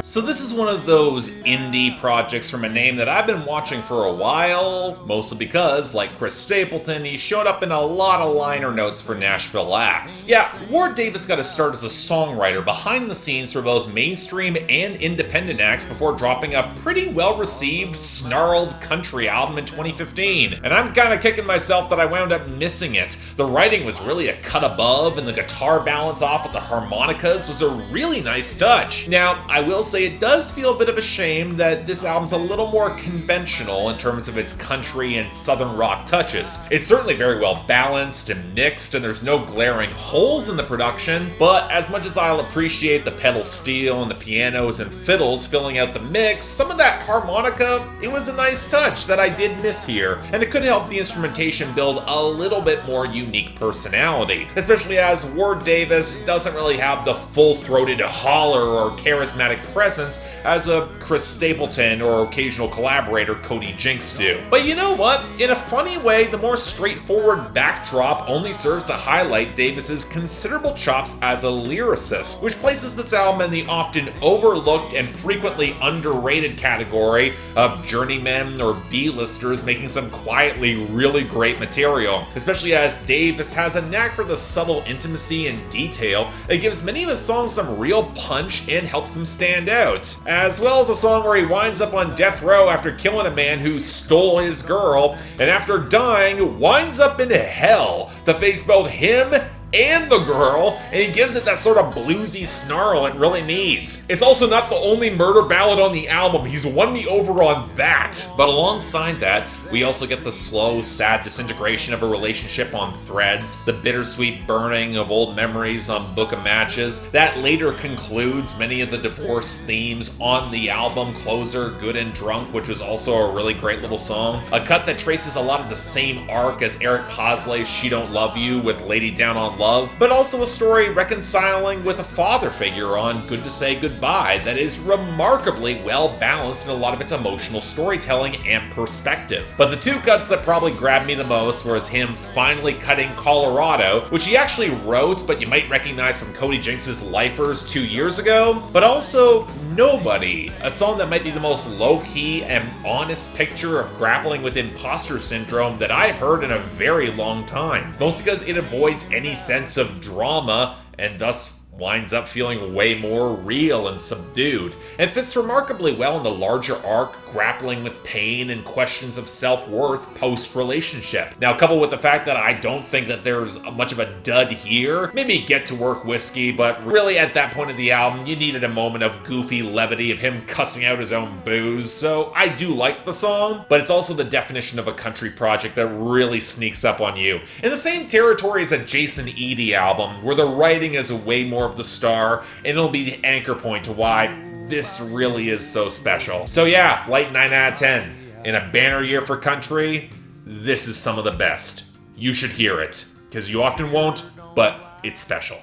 So this is one of those indie projects from a name that I've been watching for a while, mostly because, like Chris Stapleton, he showed up in a lot of liner notes for Nashville acts. Yeah, Ward Davis got his start as a songwriter behind the scenes for both mainstream and independent acts before dropping a pretty well-received, snarled country album in 2015. And I'm kind of kicking myself that I wound up missing it. The writing was really a cut above, and the guitar balance off with the harmonicas was a really nice touch. Now, I will say it does feel a bit of a shame that this album's a little more conventional in terms of its country and southern rock touches. It's certainly very well balanced and mixed, and there's no glaring holes in the production, but as much as I'll appreciate the pedal steel and the pianos and fiddles filling out the mix, some of that harmonica, it was a nice touch that I did miss here, and it could help the instrumentation build a little bit more unique personality, especially as Ward Davis doesn't really have the full-throated holler or charismatic presence as a Chris Stapleton or occasional collaborator Cody Jinks do. But you know what? In a funny way, the more straightforward backdrop only serves to highlight Davis's considerable chops as a lyricist, which places this album in the often overlooked and frequently underrated category of journeymen or B-listers making some quietly really great material, especially as Davis has a knack for the subtle intimacy and detail that gives many of his songs some real punch and helps them stand out. As well as a song where he winds up on death row after killing a man who stole his girl, and after dying, winds up in hell to face both him and the girl, and he gives it that sort of bluesy snarl it really needs. It's also not the only murder ballad on the album. He's won me over on that. But alongside that, we also get the slow, sad disintegration of a relationship on Threads, the bittersweet burning of old memories on Book of Matches. That later concludes many of the divorce themes on the album closer, Good and Drunk, which was also a really great little song. A cut that traces a lot of the same arc as Eric Postley's She Don't Love You with Lady Down on Love, but also a story reconciling with a father figure on Good to Say Goodbye that is remarkably well balanced in a lot of its emotional storytelling and perspective. But the two cuts that probably grabbed me the most was him finally cutting Colorado, which he actually wrote, but you might recognize from Cody Jinks's Lifers 2 years ago, but also Nobody, a song that might be the most low-key and honest picture of grappling with imposter syndrome that I've heard in a very long time, mostly because it avoids any sense of drama and thus winds up feeling way more real and subdued, and fits remarkably well in the larger arc grappling with pain and questions of self-worth post-relationship. Now, coupled with the fact that I don't think that there's much of a dud here, maybe Get to Work Whiskey, but really at that point of the album, you needed a moment of goofy levity of him cussing out his own booze, so I do like the song, but it's also the definition of a country project that really sneaks up on you. In the same territory as a Jason Eady album, where the writing is way more of the star, and it'll be the anchor point to why this really is so special. So yeah, light 9 out of 10. In a banner year for country, this is some of the best. You should hear it, because you often won't, but it's special.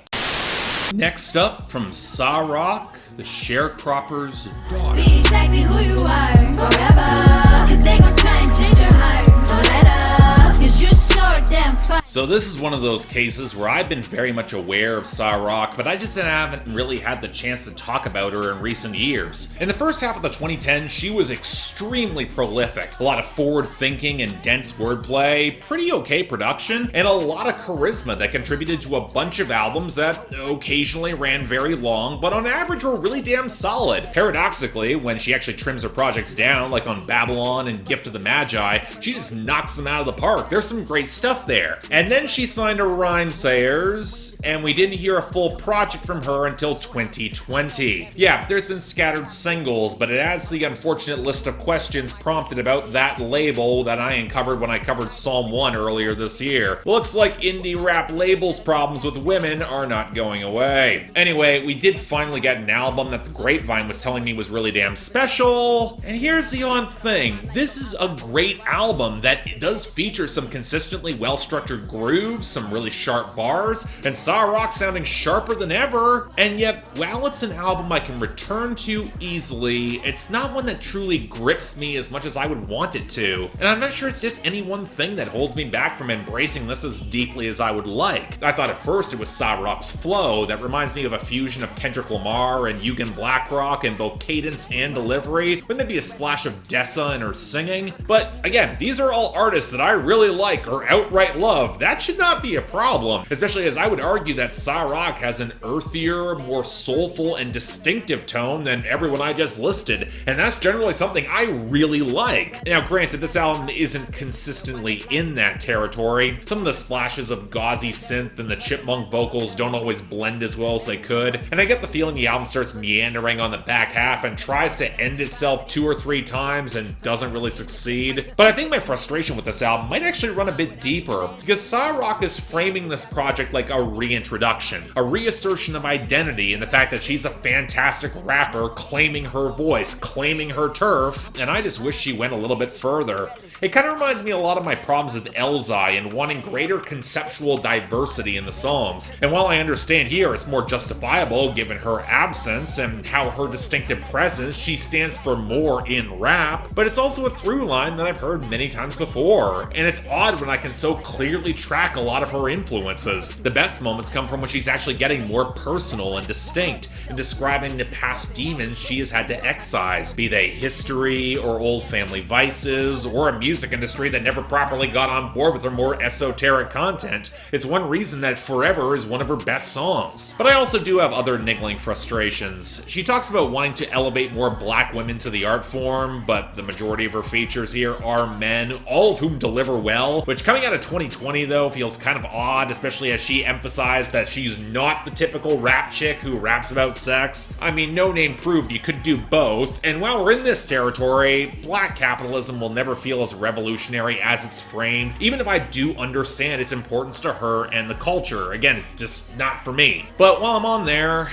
Next up, from Sawayama, the Sharecropper's Daughter. Be exactly who you are forever, 'cause they gon' try and change your heart. Don't let up, 'cause you're so damn fine. So this is one of those cases where I've been very much aware of Sawayama, but I just haven't really had the chance to talk about her in recent years. In the first half of the 2010s, she was extremely prolific. A lot of forward-thinking and dense wordplay, pretty okay production, and a lot of charisma that contributed to a bunch of albums that occasionally ran very long, but on average were really damn solid. Paradoxically, when she actually trims her projects down, like on Babylon and Gift of the Magi, she just knocks them out of the park. There's some great stuff there. And then she signed to Rhymesayers, and we didn't hear a full project from her until 2020. Yeah, there's been scattered singles, but it adds to the unfortunate list of questions prompted about that label that I uncovered when I covered Psalm 1 earlier this year. Looks like indie rap labels' problems with women are not going away. Anyway, we did finally get an album that the Grapevine was telling me was really damn special, and here's the odd thing. This is a great album that does feature some consistently well-structured grooves, some really sharp bars, and Sawayama sounding sharper than ever, and yet, while it's an album I can return to easily, it's not one that truly grips me as much as I would want it to, and I'm not sure it's just any one thing that holds me back from embracing this as deeply as I would like. I thought at first it was Sawayama's flow that reminds me of a fusion of Kendrick Lamar and Eugen Blackrock in both cadence and delivery, with maybe a splash of Dessa in her singing, but again, these are all artists that I really like or outright love. That should not be a problem, especially as I would argue that Sawayama has an earthier, more soulful, and distinctive tone than everyone I just listed, and that's generally something I really like. Now, granted, this album isn't consistently in that territory. Some of the splashes of gauzy synth and the chipmunk vocals don't always blend as well as they could, and I get the feeling the album starts meandering on the back half and tries to end itself 2 or 3 times and doesn't really succeed. But I think my frustration with this album might actually run a bit deeper, because Sawayama is framing this project like a reintroduction, a reassertion of identity in the fact that she's a fantastic rapper claiming her voice, claiming her turf, and I just wish she went a little bit further. It kind of reminds me a lot of my problems with Elzai and wanting greater conceptual diversity in the songs. And while I understand here it's more justifiable given her absence and how her distinctive presence, she stands for more in rap, but it's also a through line that I've heard many times before, and it's odd when I can so clearly track a lot of her influences. The best moments come from when she's actually getting more personal and distinct and describing the past demons she has had to excise, be they history or old family vices or a music industry that never properly got on board with her more esoteric content. It's one reason that Forever is one of her best songs. But I also do have other niggling frustrations. She talks about wanting to elevate more black women to the art form, but the majority of her features here are men, all of whom deliver well, which coming out of 2020 me, though, feels kind of odd, especially as she emphasized that she's not the typical rap chick who raps about sex. I mean, No Name proved you could do both, and while we're in this territory, black capitalism will never feel as revolutionary as it's framed, even if I do understand its importance to her and the culture. Again, just not for me. But while I'm on there,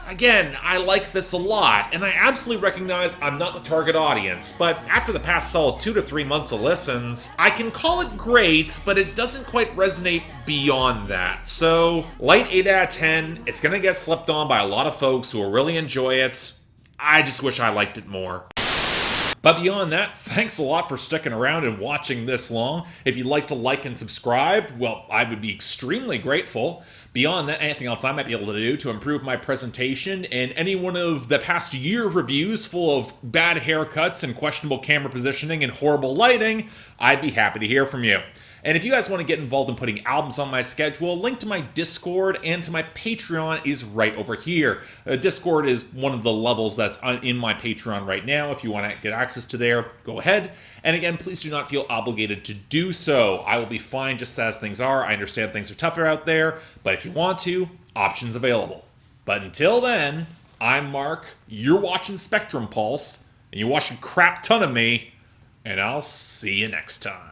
again, I like this a lot, and I absolutely recognize I'm not the target audience, but after the past solid 2 to 3 months of listens, I can call it great, but it doesn't quite resonate beyond that. So, light 8 out of 10, it's gonna get slept on by a lot of folks who will really enjoy it. I just wish I liked it more. But beyond that, thanks a lot for sticking around and watching this long. If you'd like to like and subscribe, well, I would be extremely grateful. Beyond that, anything else I might be able to do to improve my presentation, and any one of the past year of reviews full of bad haircuts and questionable camera positioning and horrible lighting, I'd be happy to hear from you. And if you guys want to get involved in putting albums on my schedule, a link to my Discord and to my Patreon is right over here. Discord is one of the levels that's in my Patreon right now. If you want to get access to there, go ahead. And again, please do not feel obligated to do so. I will be fine just as things are. I understand things are tougher out there, but if you want to, options available. But until then, I'm Mark, you're watching Spectrum Pulse, and you're watching a crap ton of me, and I'll see you next time.